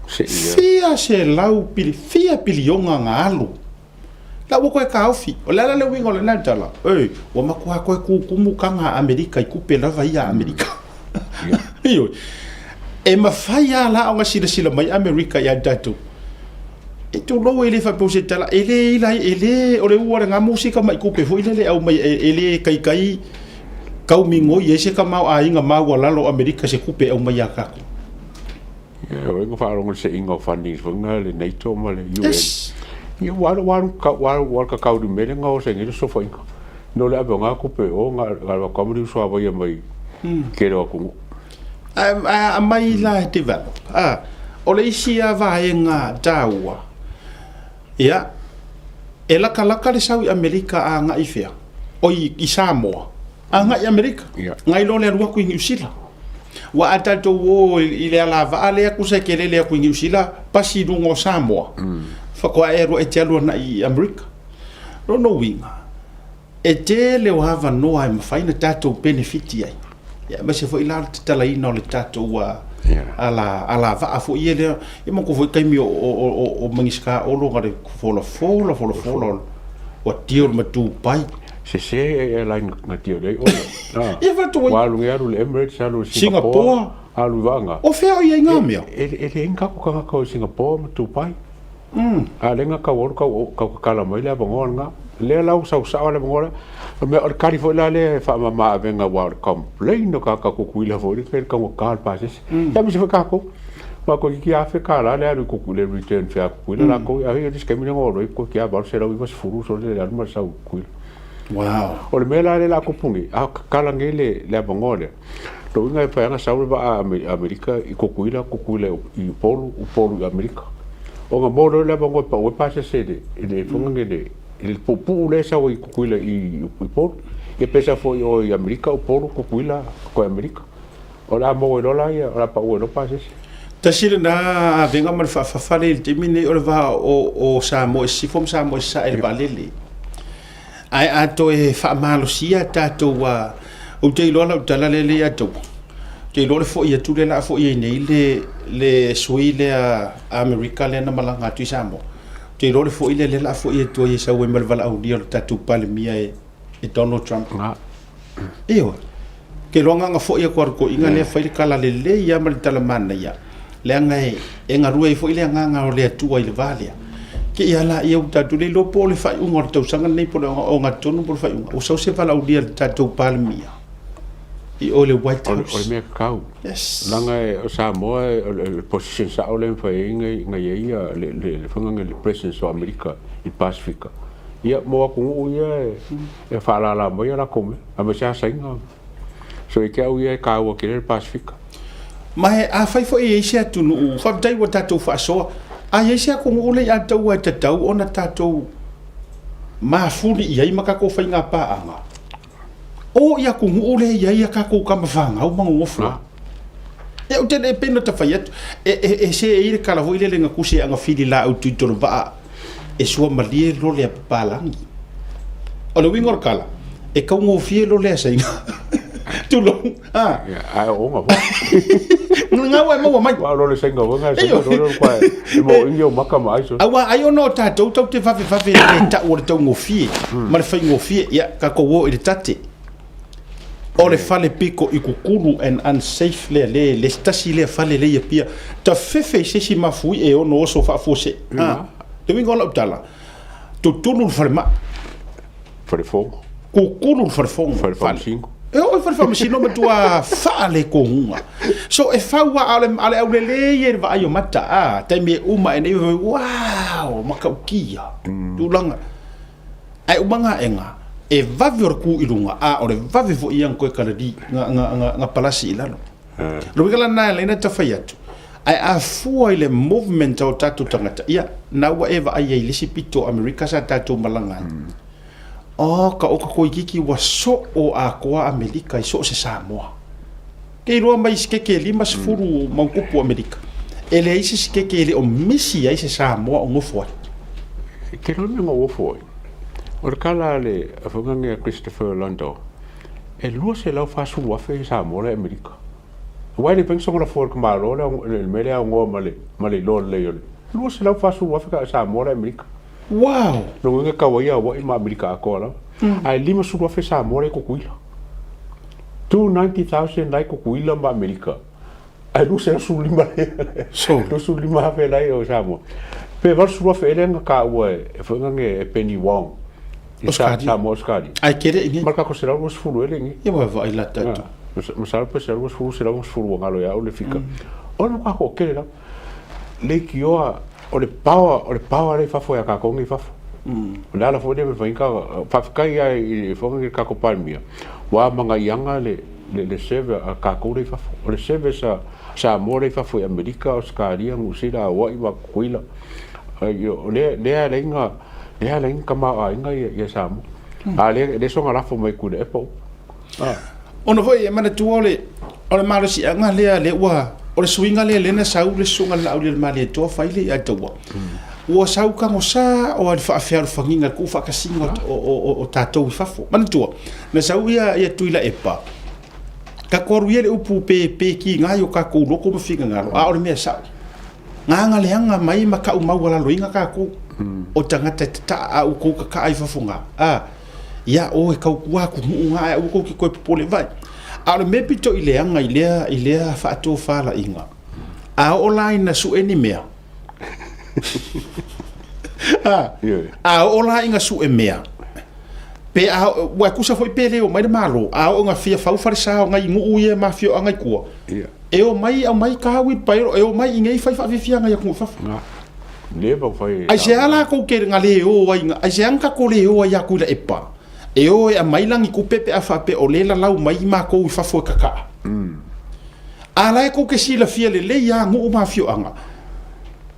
se lau fia pilionga ngalu la wo ko ka ofi ola le wingo le nantala wa makwa ko ku kanga Amerika I kupe la vai a Amerika iyo e mafaya la nga sila mai Amerika ya datu itu lo ele fa pose tala ele ole ua nga musika mai kupe foi le au mai ele kai kau mingo yese ka mau a inga mau lalo Amerika se kupe au mai aka o ngo fa rongo se ingo funding funga le NATO ma le UN you war ka kau du mele nga o se ngi so foi no le abo nga kupe o nga ka mu so abo ye mai kero ku a mai la develop ole isia va nga dawa ia e laka le sau I Amerika a nga I fea o I Samoa a nga I Amerika ngai lo le rua ku New Zealand wa atato wo I le ala va ale ku se kele le ku New Zealand pasi du ngo Samoa fa ko aero e telo na I Amerika no winga e te le o hava noa e mawhaina tātou benefiti ai. Ia, ma se fo i lau te talaina o le tātou ala vaa fo i e lea, e mo ko fo i kaimi o mangiska olo ngare fola o tio le matu pai. Se airline nga tio dei ola. Ia watu wai. Walu ngia le Emirates, alu Singapore. Alu vanga. O fea o ia inga mea. E inga kukanga kau Singapore matu pai. A lenga ka wor ka kala mai le bango nga le lau sa le bango me or kari fo la le fa ma venga war complain no ka kuila fo le ka ka pases ya mi se ka ko ma ko ki a fe ka la le ku le return fa kuila la ko a dis que mi no ro ko ki a bar se la vi furu so le ma sa kuila wow o le me la ko pungi a kala ngele le bango le to nga fa nga sa ba America i kuila i polu America o nga modo le bango pa o pase sede ele fonga ngede ele popu le sa o kuila i polu e pesa foi o i America o polu kuila ko America o la mo lo la ia la pa o no pase tasile na venga mal fa le te mine o va o sa mo si fom sa mo sa el balele ai ato e fa malo sia tato wa o te lo la tala le ato ke lo le fo ia tu le la fo ia nei le sui le a America le na malanga tu samo ke lo le fo ia le la fo ia tu ia sa we mal vala au dia tatu pale mia e Donald Trump nga io ke lo nga fo ia ko inga le fa kala le ia mal tala mana ia le nga e nga rua fo ia nga o le tu ai le valia ke ia la ia tatu le lo po le fa un or tau sanga nei po o nga tonu po fa o so se vala au dia tatu pale mia i ole White House. Ole me kau. Yes. Langa o sa mo le position sa ole fa nga ia le fanga le president of America i Pacifica. Ia mo ku ia e fa la mo ia la come. A me sa singa. So e ka ia ka o ke le Pacifica. Mai a fai fo e sia tu no fa dai wa tatu fa so. A ia sia ku ole a tau a tau ona tatu ma fuli ia i maka ko fa nga pa anga. O ia ku ole ia ka ko ka mafanga o mango fla e o te le pena ta faiat e se e kala ho ile nga kusi anga fili la o tuto ba e sua malie lo le palangi o le wingor kala e ka ngo fie lo le sai tu lo a o nga nga wa mo mai wa lo le sai nga nga sai lo kwa mo ingo maka mai so awa ai no ta to te fa le ta o te ngo fie ma le fa ngo fie ia ka ko wo ile tate o le fale piko i kukuru and unsafe le stasi le fale le pia ta fefe se si mafui e ono so fa fose te wingo la utala tu tunu fale ma fale fo kukuru fale fo fale cinco e o fale fo sino ma tua fale ko hunga so e fa wa ale au le ye va ayo mata te me uma e wow makaukia tu langa ai umanga enga e vavi or ku ilunga a ore vavi fo iang ko kaladi nga palasi ilalo lo bigala na le na tafayatu ai a fu ile movement o tatu tangata ia na wa eva ai ile sipito America sa tatu malanga o ka ko kiki wa so o a ko America so se Samoa ke ro mai skeke lima sfuru mankupu America ele isi skeke ele o misi ai se Samoa o ngofo ke ro me ngofo o kala le afonga Christopher Lando e lua se lau fa su fe sa mo le America wai le penso la for ma lo le mele a ngo male lo le lua se lau fa su fe sa mo le America wow no nga ka wa ma America ko la ai lima su fe sa mo le ko kuila 290,000 like ko kuila ma America ai lu se su lima so lu su lima fe lai o sa mo pe va su fe le nga ka wa e fonga nge Penny Wong sa moskadi ai kere ngi marka ko sera was fulu elengi ia wa vai la tatu masal pe sera was fulu ngalo ya o le fika on ka ko kere la le kioa o le power le fa fo ya ka ko ngi fa la fo de me fa inka fa ka ya i fo ngi ka ko palmia wa manga yanga le seve ka ko le fa o le seve sa mo le fa fo America o skaria ngusira wa i wa kuila yo le alenga ya la inga ma inga ya samu ale de so ngala fo mai ku de po ono foi mana tuole ole malo si anga le wa ole swinga le na sau le sunga la ole ma le to faile ya to ua sau kagosa o ale faafealufagiga le kuu faakasiga o tatou i fafo manatua na sau ia tuila epa kakoaru ia le upu pe kigai o kakou loko ma figagalo a o le mea sau gagaleaga mai ma kaʻumau alaloiga kakou o tagata tataa au kou kakaa i fafoga ia o e kaukua kuguuga e au kou ke koe popole vai a o le mea pitoʻileaga i lea faatofalaʻiga a o la ina suʻeni mea a o la inga su e mea pe a wa kusa foi pele o mai de malo a o nga fia fau farisa nga ingu uie ma fio nga kua e o mai ka wi pa e o mai ingai fai fa fia nga ku fa le ba fai ai se ala ko ke nga le o wa inga ai se anka ko le o ya ku la epa e o e mai langi ku pepe a fa pe o le la lau mai ma ko fa fo kaka ala ko ke si la fia le ya ngu ma fio anga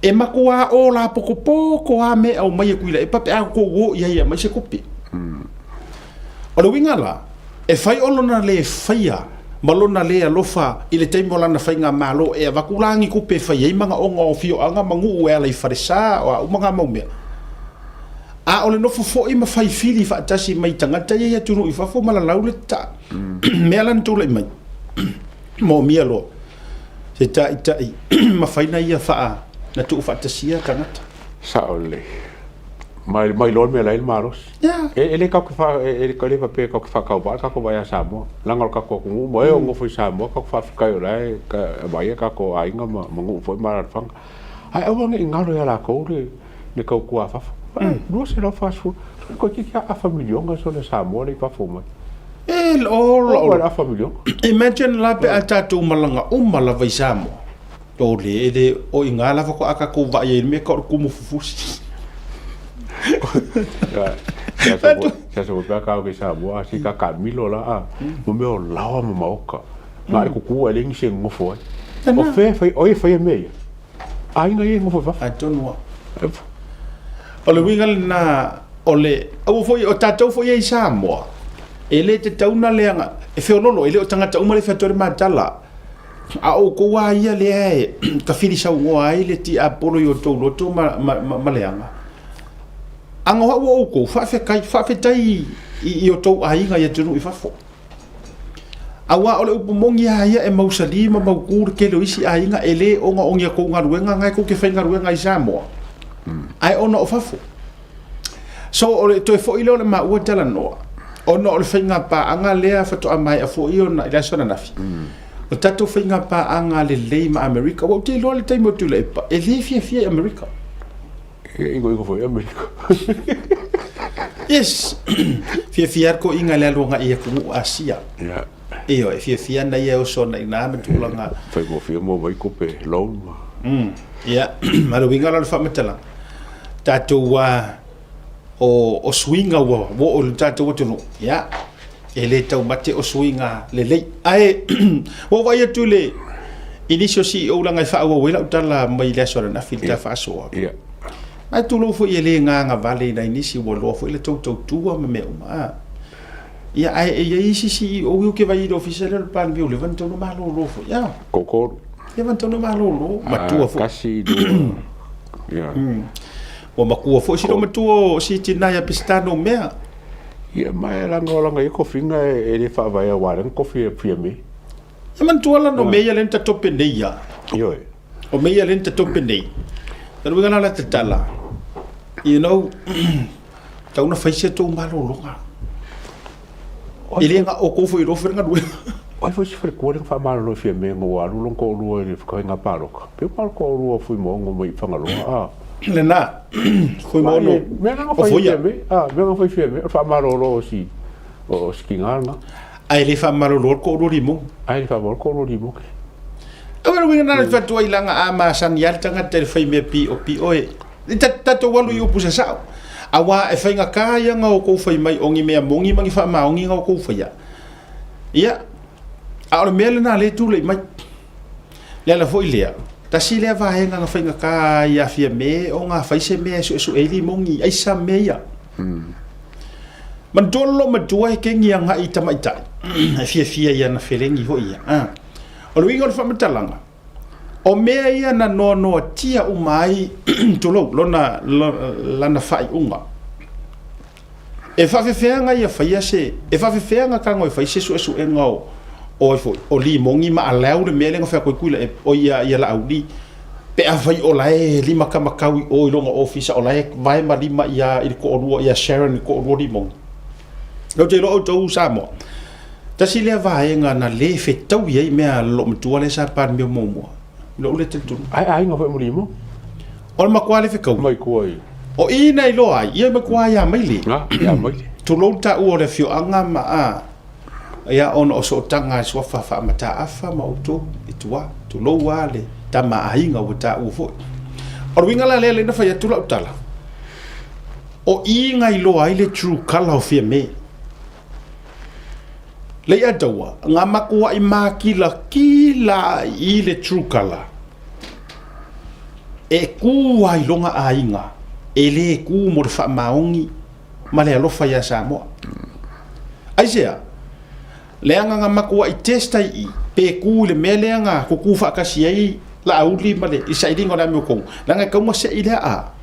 e makua o la poko a me au mai kuila e pape a ko wo ia mai se kopi o le winga la e fai olona le faia malona le alofa i le taimo lana fainga malo e vakulangi kupe fai e manga onga o fio anga mangu e ala i faresa o manga mau mea a ole no fofo i ma fai fili fa tasi mai tangata ia tunu i fafo mala laule ta mea lan tula i mai mo mia lo se ta ma faina ia faa na tu fantasia tangata saole mai lor me lai maros ele ka fa ele ka le pape ka fa ka ba ka ko ba sa mo langal ka ko mo e ngo foi sa mo ka fa ka yo lai ka ba ye ka ko ai nga ma ngo foi mar fang ai o ngi ngalo ya la ko le ka ko fa no se lo fa su ko ki ka a familio nga so le sa mo le pa fo mo el all la familio imagine la pe atatu malanga umala vai sa mo to le o ingala ko aka ko va ye me ko mu fufusi ya se volpe ka ke sa bo asi ka Camilo la mo me o lawa mo maoka ma ko ku ele ngi se ngofo o fe me ai nga ye ngofo fa I don't know o le wingal na ole o foi o tatou foi e sa mo ele te tauna leanga e fe lolo ele o tangata umale fe tore matala a o ko wa ia le ka fili sa ngo ai le ti apolo yo to loto ma leanga anga o ko fa fe tai i o to ai nga ia tunu i fa fo awa ole upu mongi ia e mausalima mau kur ke lo isi ai nga ele o nga ongia ko nga ruenga ngai ko ke fenga ruenga i samo ai ono o fa fo so ole to fo ile ole ma o tala no ono ole fenga pa anga lea fa to mai a fo io na ila sona nafi o tato whainga pa anga le leima Amerika wa te loa le taimo tu le epa e le fia Amerika ingo foi Amerika yes fia ko inga le alonga ia kumu Asia eo e fia na ia o sona ina me tulanga fai mo fia mo mai ko pe long ya maro winga la fa metala tato wa o swinga wa o tato tu ya ele tau mate o swinga le ai o vai tu le inicio si o langa fa o wela utala mai le sora na filta fa so ai tu lo fo ele nga vale na inicio o lo fo ele tu me ia ai si o que vai do oficial pan bio levanto no malo lo fo ya kokoro levanto no malo lo matua fo kasi do ya o makua fo si do matua si tina ya pistano mea ia mai langa i kofinga e le fa vai a waran kofi fia me ia man tuala no meia lenta tope nei ya yo o meia lenta tope nei pero ngana la tala you know tau na faise to malo longa ele nga o ko foi ro frenga do ai foi se frequente fa malo fia me ngo alu long ko lu e fa nga paroka pe mal ko lu foi mo ngo mai fa ngalo Lena, foi mono. O foi me foi fia fa malo si o skinganga ai le fa malo ko ro limo ai fa malo ko ro limo agora winga na fa to ilanga ama san yal tanga te fai me pi oe tato walu yo pusa sa awa e fainga kaya nga o ko fai mai ongi mea mongi mangi fa ma ongi nga o ko fai ia a o mele na le tu le mai le la foi le ta si le va henga nga fainga kaya fia me o nga fai se me so eli mongi ai sa me ia man dolo ma tua ke ngia nga i tamaita fia ia na felengi ho ia o lo ingo fa matalanga o mea ia na no tia umai tolo lana fai unga e whawhewhenga ia whaia se e whawhewhenga ka ngoi whai se su e ngau o li mongi ma alau le mea lenga whea koe kuila e o ia la auli pe a whai o lae lima ka makaui o ilonga ofisa o lae vai ma lima ia ili ko onua ia Sharon ko onua li mongi lau te lo o tau Samoa tasi lea vaenga na le whetau iei mea lo mtua le sa pan mea momua lo ule te tunu ai ngā whai murimo o le makua le whekau mai kua i o ina i loa ai ia makua ia maili ia mai tu lo ta u o le fio anga ma a ia ono o so tanga i swafa fa mata afa ma uto i tua tu lo wale ta ma ainga o ta u fo o winga la le na fa ia tu la utala o inga i loa i le true color of me le ia dawa nga makua i kila i le true color e ku ai longa ainga e le ku mo fa maongi ma le alofa ia Samoa ai sea le nga makua i testa i pe ku le melenga ko ku fa kasi ai la auli ma le i sai dingo na me ko la nga ka mo se ile a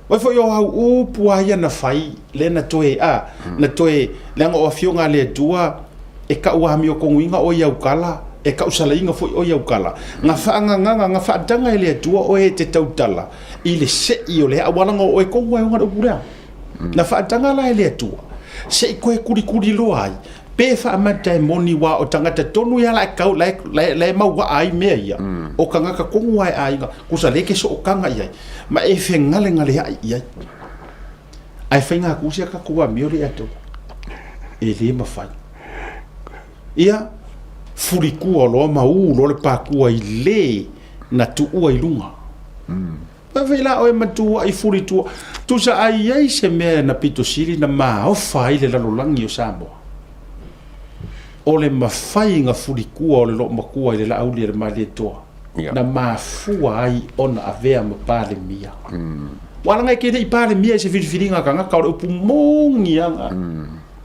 Wai fo yo au pua ia na fai le na toe na toe le nga o fionga le tua e ka ua mi o konguinga o ia ukala e ka usala inga fo o ia ukala nga fa nga fa danga le tua o e te tautala i le se i o le awala nga o e kongu ai nga o pura na fa danga la le tua se i koe kuri lo ai pe fa amata moni wa o tangata tonu ia la kau le mau wa ai mea ia o kanga ka kongu ai nga kusa leke so o kanga ia ma e fengale ngale ia ai fenga kusia ka kuwa miori ato e le ma fai ia furiku o lo ma u lo le pa kuwa i le na tu ua i lunga pa vela o e matu ai furitu tu sa ai se me na pito siri na ma o fai le lalolangi o Samoa o le mawhai nga furikua o le lo makua i le la auli le mali toa na mafua ai ona avea ma pale mia wala ngai kete i pale mia se filifilinga ka ngaka o le upumongi anga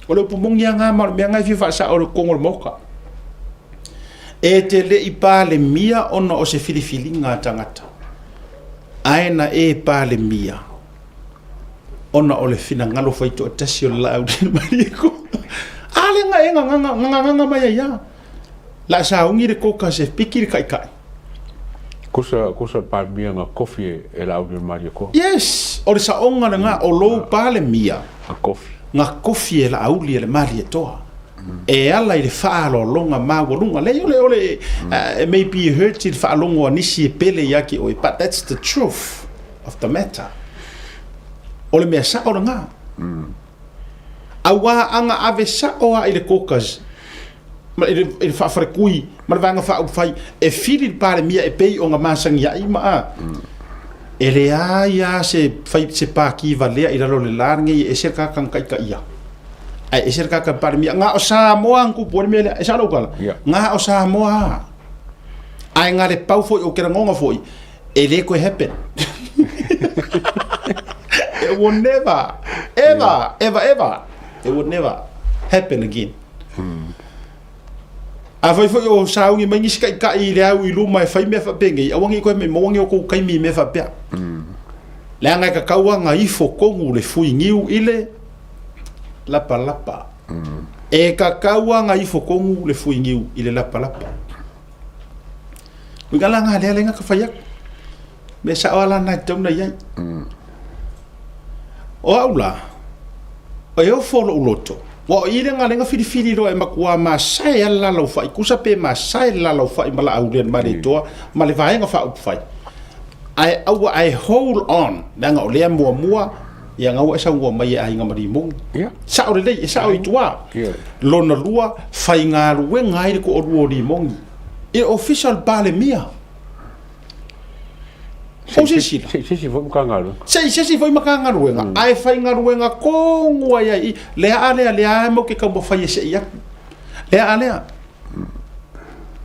o le upumongi anga ma me ngai fifa sa o le kongo le moka e te le i pale mia ona o se filifilinga tangata aena e pale mia ona o le fina ngalo faito tasi o la auli le mali ko ale nga mai ya la sa ungi de koka se pikir kai kusa pa mia nga kofi e la audio mario ko yes o sa onga nga o lo pale mia a kofi nga kofi e la audio le mario toa e ala i le fa lo longa ma wo longa le ole maybe you heard it fa longa nisi pele yaki o but that's the truth of the matter ole me sa o nga awa anga ave sa o i le kokas ma il fa frekui ma vanga fa fai e fili pare mia e pei o nga masangi ai ma e le ya se fai se pa ki valea i lo le larngi e se ka kan kai ka ia ai e se ka ka pare mia nga o Samoa ku por me e sa lo kala nga o Samoa ai nga le pau foi o que ngonga foi e le ko happen it will never ever it would never happen again. A foi o saungi mai nisi kai i le au i luma e fai me fa pengi awangi ko me mongi o ko kai mi me fa pe. Le anga ka kauanga i fo kongu le fui ngiu ile lapa. E ka kauanga i fo kongu le fui ngiu ile lapa. Ngala nga le nga ka fai me sa ala na tona yai. O aula o eu folo uloto wa ile nga lenga fili do e makua ma sai ala lo fai kusa pe ma sai la lo fai mala aulen mari to male vai nga fa up fai I hold on nga ole mua ya nga wa sa ngo mai ai nga mari mong sa o le sa o itua lo na lua fai nga ruwe ngai ko o ri mong e official bale mia o se foi makangaro se foi makangaro nga ai fai ngaro nga kongo ai le ale mo ke ka mo fai se ia le ale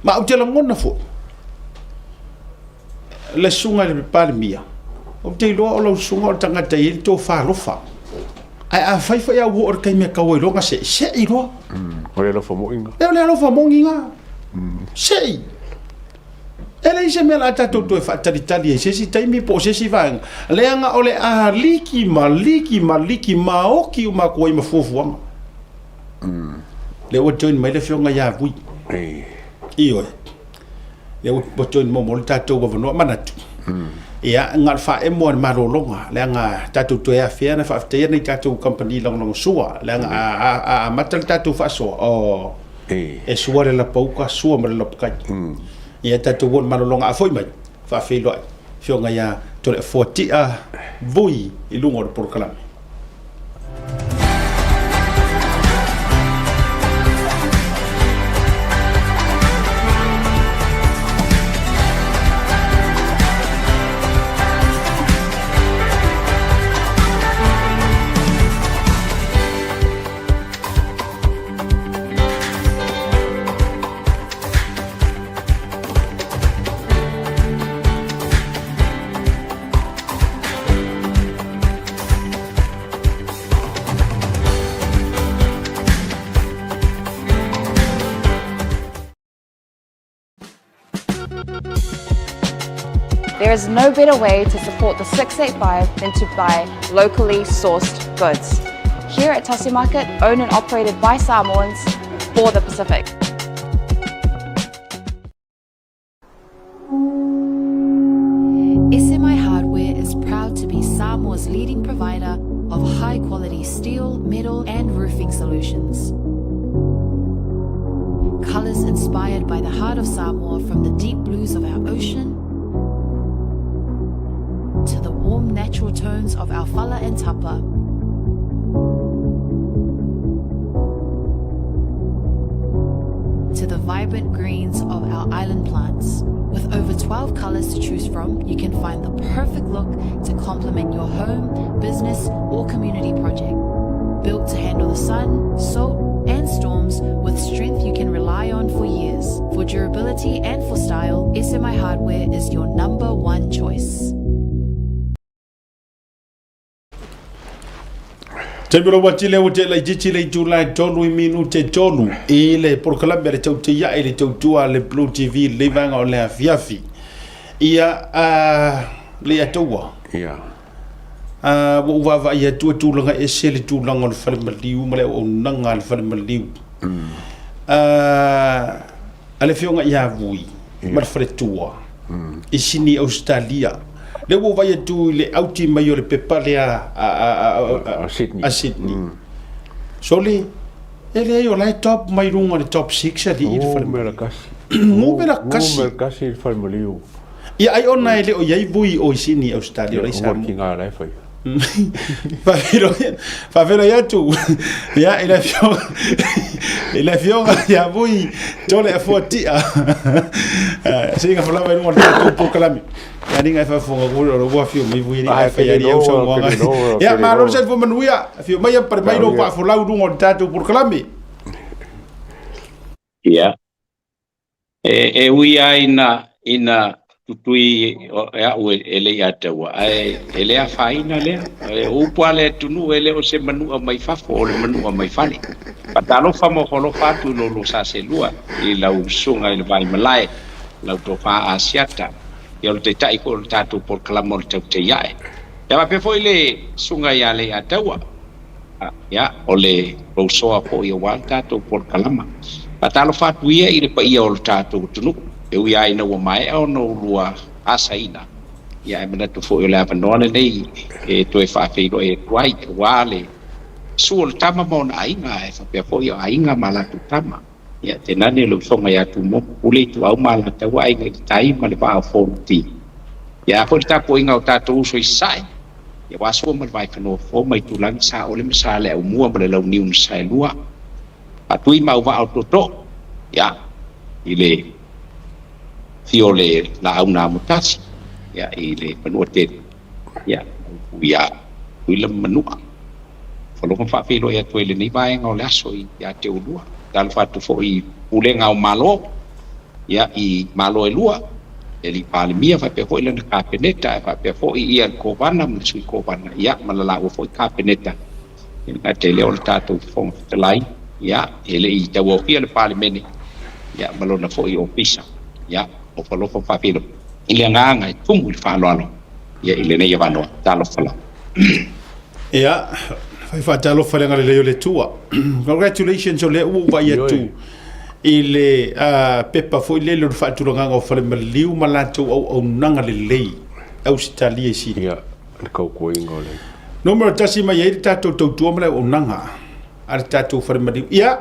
ma o te ngona fo le sunga le palmia o te lo sunga o tanga te il to fa lofa ai a fai ya wo or kai me ka wo lo nga se i lo o le lo fo mo inga le lo fo mo inga se Ele se mela tatou to fa tali e se si taimi po se si vang. Leanga ole a liki ma oki ma ko ma fofu. Le o join mai le fionga ya vui. Io. Le o join mo mo tatou go no manatu. Ia ngal fa e mo ma rolonga. Leanga tatou to ya fia na fa te ni tatou company long sua. Leanga a matal tatou fa so. O e suare la pauka sua ma la kai. Ia tatou won malolonga a foi mai fa felo fionga ia tole 40 a vui I lungo de porkalame. There is no better way to support the 685 than to buy locally sourced goods. Here at Tasi Market, owned and operated by Samoans for the Pacific. SMI Hardware is proud to be Samoa's leading provider of high-quality steel, metal and roofing solutions. Colours inspired by the heart of Samoa, from the deep blues of our ocean to the warm natural tones of our fala and tapa. To the vibrant greens of our island plants. With over 12 colours to choose from, you can find the perfect look to complement your home, business or community project. Built to handle the sun, salt and storms with strength you can rely on for years. For durability and for style, SMI Hardware is your number one choice. Te biro wati le wote la jichi le July tolu I minu te tolu I le porkalame le tau te ia I le tau tua le Blue TV le vanga o le afiafi ia le atua Ia. Wa uwawa ia tua tūlanga e se le tūlanga o le whale maliu ma le o nanga le whale maliu ale whionga ia vui ma le whale tua I sini Australia le wo vai tu le auti mai o le pepale a Sydney. So le ele yo lai top mai runga le top 6 ali I le Mera kasi. Mera kasi. Mera kasi I maliu. Ia ai ona ele o iai vui o Sydney Australia le sa. Kinga lai fai. Fa vero ia tu. Ia ele fiona ia vui tole a 40. Singa fala vai runga le top kalami. Ani ngai fa fonga ko ro wa fio mai vui ni fa ia ni so nga ya ma ro se fo manuia fio mai per mai ro pa fo lau dungo tatu por klami ya ui ina tutui ya o ele ya tawa ele a faina le o pale tunu ele o se manu mai fa fo le manu mai fali patalo fa mo holo fa tu lo sa se lua I lau sunga I vai malai lau to fa asiata ia o te tai ko tātou por kalamo te te iae. Ia mape foi le sunga ia le ataua. Ia o le rosoa po ia wal tātou por kalama. Patalo fatu ia I le pa ia o tātou tunu. E ui ai na ua mai au no lua asaina. Ia e manatu fo i le apanone nei e toe whawhiro e tuai ke wale. Su o le tama mauna ainga e whapea fo ia ainga malatu tama. Ya te nane lo songa ya tu mo ule tu au mala te wai ngai tai ma le pa forti ya ko ta ko inga o ta tu so sai ya wa so ma vai kano fo mai tu lang sa ole ma sa le mua ma le lo niu sai lua a tu I ma wa au to ya ile fiole la au na mutasi ya ile panote ya ile manua fo lo fa fi lo ya tu ile ni vai ngau la so ya te lua dal fatu fo I ulenga o malo ya I malo e lua eli palimia fa pe fo ile ka peneta fa pe fo I ia ko vana mo sui ko vana ya malala o fo ka peneta ina te le o tatu fo te lai ya ele I te wo ia le palimene ya malona fo I ofisa ya o falofo fa'afilo i le agaga e tumu i le fa'aloalo ia i lenei avanoa talofa la ia fai fa'atalofa le galelei o le tua congratulations o le ua vai atu i le pepa fo'i le le fa'atulagaga o falemaliliu ma latou auaunaga lelei ausitalia isili ia le kaukuaiga o le numero tasi mai ai le tatou tautua ma le auaunaga a le tatou falemaliu ia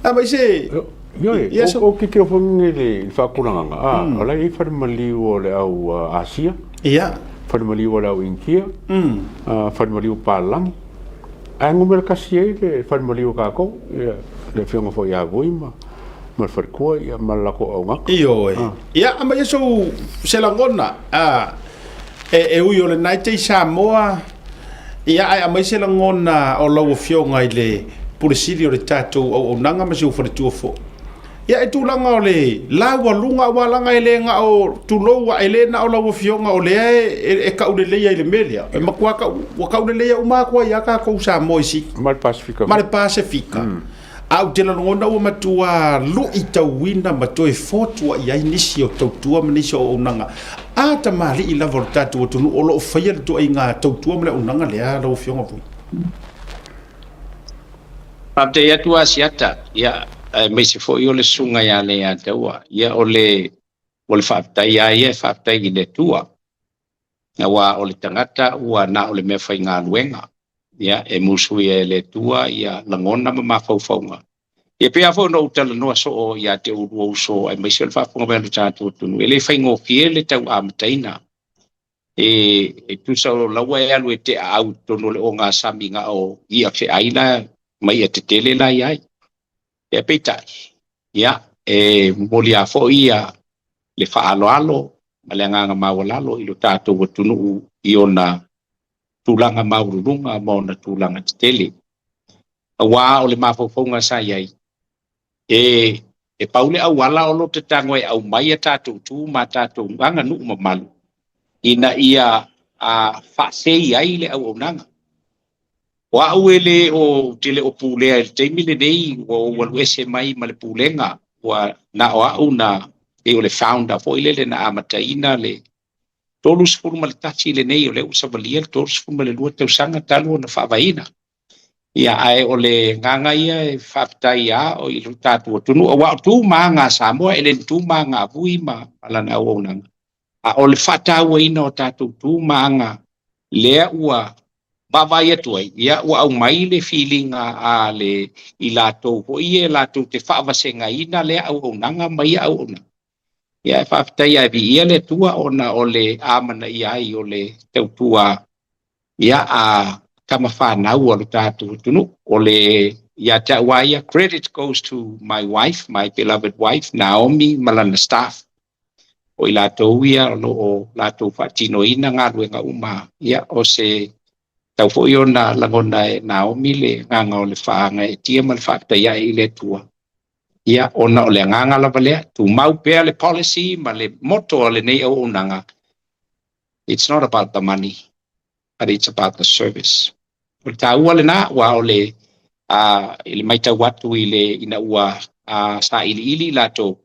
a mai se ia o kike o fongi le whakulanganga o lai wharimaliu o le au Asia ia wharimaliu o le au Inkia wharimaliu Pālangi a ngumera kasi e le wharimaliu kako le whionga fo ia voima ma le wharikua ia malako au ngaka iyo ia a mai so selangona e ui o le naitei Samoa ia ai a mai selangona o lau whionga i le pulisili o le tatou au nanga ma se u wharitua fo ia e tūlanga o le laua lunga walanga ele nga o tūloua ele na o lau fionga o le e kauleleia i le melia e makuaka wa kauleleia umakua ia ka kou Samoa isi ma le Pasifika ma le Pasifika au te lanongona ua matua lu i tauina ma toe fotua i ai nisi o tautua ma nisi o unanga a ta mali i lava o tatou tunu o lo whaia le tua i ngā tautua ma le unanga lea lau fionga vui Pabte ia tua siata ia mai se fo i o le sunga ia le ia taua ia o le whaftai ia whaftai i le tua na wa o le tangata ua na o le mea whai ngā luenga ia e musu ia le tua ia langona ma mawhauwhaunga ia pia fo no utala noa so o ia te urua uso ai mai se le whafunga mea le tātua tunu e le whai ngokie le tau amataina e tusa o laua e alu e te au tono le o ngā sami ngā o ia whi aina mai e te tele la iai e peitai ia e moli a fo ia le whaaloalo ma le nganga mawalalo i lo tātou wa tunu i ona tūlanga maururunga ma ona tūlanga te tele a wā o le mawhauwhaunga sa iai e paule au wala o lo te tango e au mai a tātou tū ma tātou nganga nuu mamalu ina ia a whasei ai le au nanga wa uele o tele o pulea el teimile nei o walu ese mai ma le pulenga wa na o au na e o le founder fo ile le na amataina le tolus fulu ma le tachi le nei o le usavalia le tolus fulu ma le lua tausanga talo na whaavaina ia ai o le nganga ia e whaftai a o ilu tātua tunu o wa tu ma ngā Samoa ele tu ma ngā vui ma alana au nanga a o le whataua ina o tātou tu ma ngā lea ua Bavai atu ai, ia ua au mai le feeling a le i lātou ho i e lātou te whaawasenga ina le au nanga mai au nanga. Ia e whaafitai ai vi ia le tua ona o le amana i ai o le tautua ia a kama whanau o le tātou tunu o le ia te awaia. Credit goes to my wife, my beloved wife, Naomi Malana staff. O i lātou ia o lātou whaatino ina ngā ruenga uma ia o se tau fo i ona langona e Naomi le nganga o le whaanga e tia ma le whaafitai ai i le tua. Ia ona o le nganga lava lea, tu mau pea le policy ma le motto o le nei au unanga. It's not about the money, but it's about the service. O le tāua le nā, wa o le maitau watu i le ina ua sa ili lato.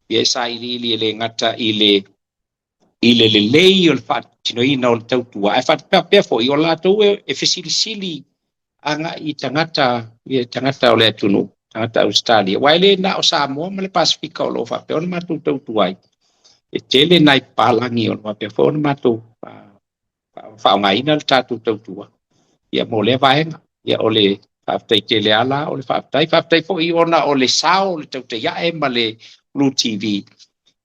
Ia sa ili le ngata i le lei o le whaatino ina o le tautua. E whaatapea fo i o lato e whesilisili anga i tangata o le atunu. Tangata Australia. Waile na o Samoa ma le Pasifika o lo whapea o na matu tautuai. E tele nai palangi o na whapea fo o na matu whaonga ina le tatu tautua. Ia mo le vaenga. Ia o le whaafitai tele ala o le whaafitai fo i ona o le sao le tautai e ma le Blue TV.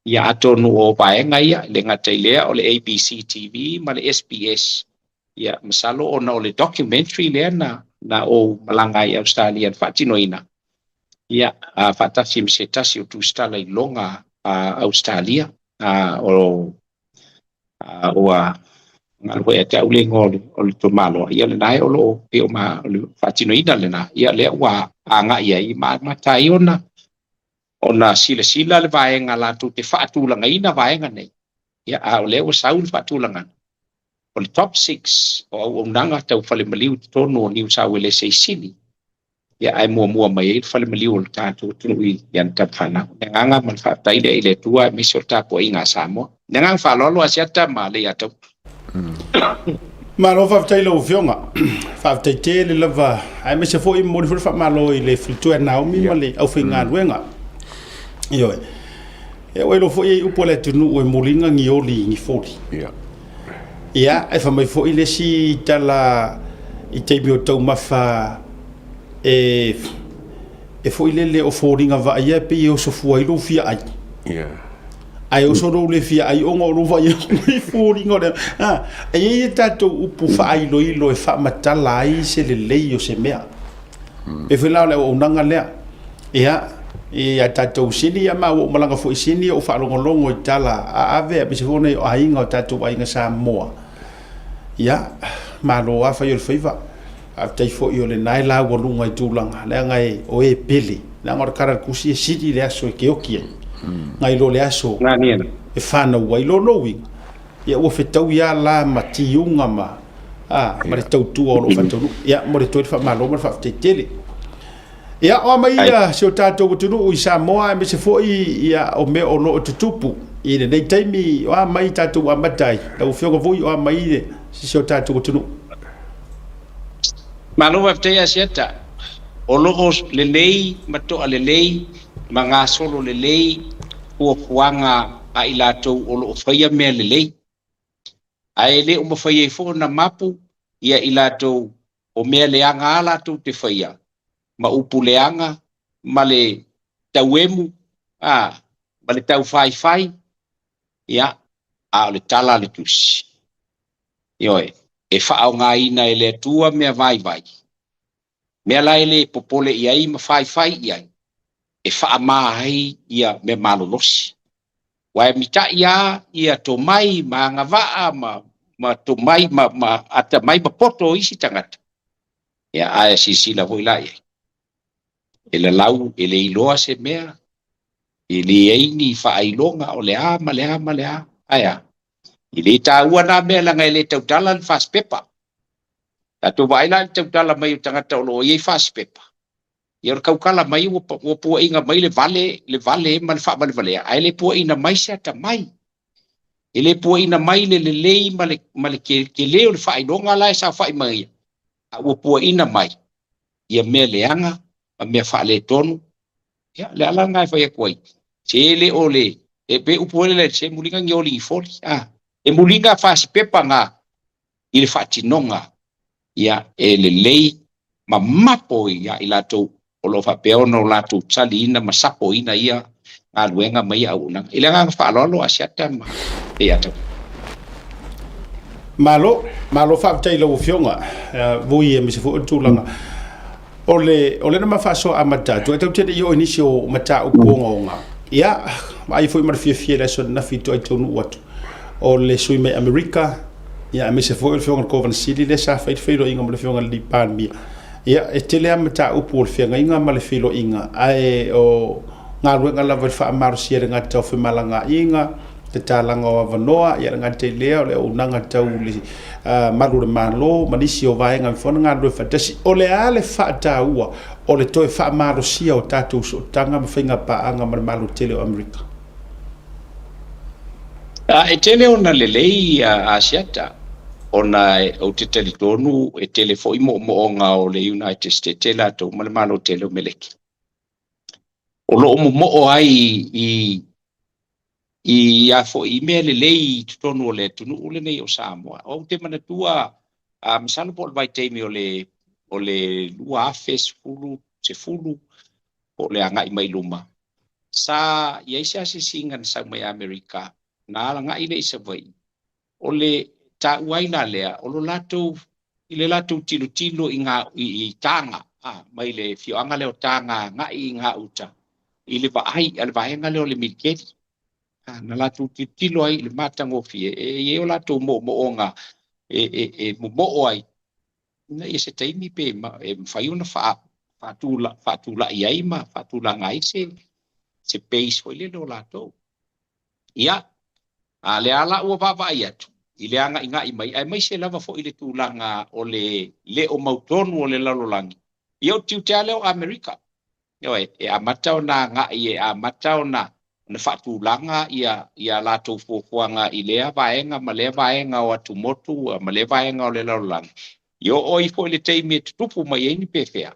Ia atonu o vaenga ia le ngatai lea o le ABC TV ma le SBS. Ia masalo ona o le documentary lea na o malanga i Australia whaatino ina. Ia whaatasi mse tasi o tūstala i longa Australia o ngalwe e te aulengo o le tomalo. Ia le nai o lo e o ma whaatino ina le na. Ia lea ua anga ia i matai ona sila le vaenga la tu te whaatulanga ina vaenga nei. Ia o lea ua saul whaatulanga. O le top 6 o unanga tau whale maliu tono o New South Wales e sili. ia ai mua mai fale maliu o tātou tunu i yan tapana nganga man fa tai le ile tua mi so tapo inga samo ngang fa lolo asiata ma le ata malo fa tai lo fionga fa tai te le lava ai me se fo i mo fa malo i le flitu na o mi male au finga wenga yo e o lo fo i upo le tunu o molinga ngi oli ngi foli ia e fa mai fo i le si tala i te mi o tau mafa e fo i le o foringa va ia pe o so fu ai lo fia ai ai o so ro le fia ai o ngo ro va ia foringa le e tato upu fa ai lo i lo e fa matala ai se le lei o se mea e fe la o nanga le ia e tato sini ya ma o malanga fo sini o fa longo i tala ave be se fo nei ai nga tato ai nga sa moa ia ma lo a fa yo feiva a tai fo yo le nai la wo lunga i tulanga le ngai o e pele na ngor kara kusi sidi le aso ke okie ngai lo le aso e fa na wai lo no wi ia o fe tau ya la matiunga ma ma le tau tu o lo fa tu ia mo le to fa ma lo mo fa te tele ia o mai ia se o tato o tunu i Samoa me se fo ia o me o lo tutupu i le nei taimi o mai tato wa matai o fio voi o mai le se o tato o tunu malo wa te asiata o lo le lei mato ale lei manga solo le lei o puanga a ilato o lo faia me le lei ai le o mo faia fo na mapu ia ilato o me le anga ala tu te faia ma upuleanga ma le tauemu ma le tau fai ia a le tala le tusi ioe e whao ngā ina e le tua mea vai mea lai le popole iai ma fai iai e wha mai ia me malolosi wae mita ia to mai ma ngawaa ma to mai ma ata mai ma poto isi tangata ia aia sisila hoi lai e le lau e le iloa se mea e le eini whailonga o le ama aia i le tāua nā mea langa e le tautala le fast paper tato waila le tautala mai o tangata o lo iei fast paper i or kaukala mai o pua inga mai le vale ma le wha vale ai le pua ina mai se ata mai e le pua ina mai le lei ma le ke leo le whailonga la e sa whai mai a ua pua ina mai ia mea leanga a mea wha le tonu ia le ala ngai whai akuai se le o le e pe upuele le se mulinga ngioli i foli e mulinga fast paper nga i le whatinonga ia e le lei ma mapo ia i lato o lo whapeona o lato tali ina ma sapo ina ia ngā luenga mai au unanga i le ngā whaalolo asiata ma e ata malo whaaptai lau fionga vui e misi fu utulanga ole na mafaso amata tu tau tete yo inisi o mata uponga onga ia ai foi mar fie la so na fito ai tonu watu o le sui me America ia me se foi le fionga Coven City le sa fai filo inga mo le fionga li pan mi ia e tele amata upo le fionga inga ma le filo inga ai o nga ruenga la fa mar sia nga tau fe malanga inga te talanga o vanoa ia nga te leo le unanga tau le maru le malo manisi o vaenga fona nga do fatasi o le ale fa taua o le toe fa maro sia o tatu so tanga mfinga pa anga malu tele o America e tele ona le lei asiata ona o te telitonu e tele foi mo nga o le United States tela to malu tele o meleki o lo mo ai i a fo email lei tonu o le tunu le nei o Samoa o te mana tua misalo po vai temi o le lua afes fulu se fulu o le anga i mai luma sa ia sia singan sa mai Amerika na langa i nei sa vai o le ta uaina lea o lo lato i le lato tilo i tanga mai le fio anga leo tanga nga i nga uta i le vai al vai nga leo le milketi na latu tilo ai le matango fie e o latu mo nga mo ai na ese taimi pe fai una fatula ai ma fatula ngai se base foi le do latu ia ale ala o baba ia i le anga i mai se lava fo i le tulanga o le o mautonu o le lalolangi Ia o tiu te leo Amerika. E a matau na nga i a matau na whaatulanga ia lātou fōfuanga i lea vaenga, ma lea vaenga o atu motu, ma lea vaenga o le laulang. Io o i fo le teimi e tutupu mai eini pefea.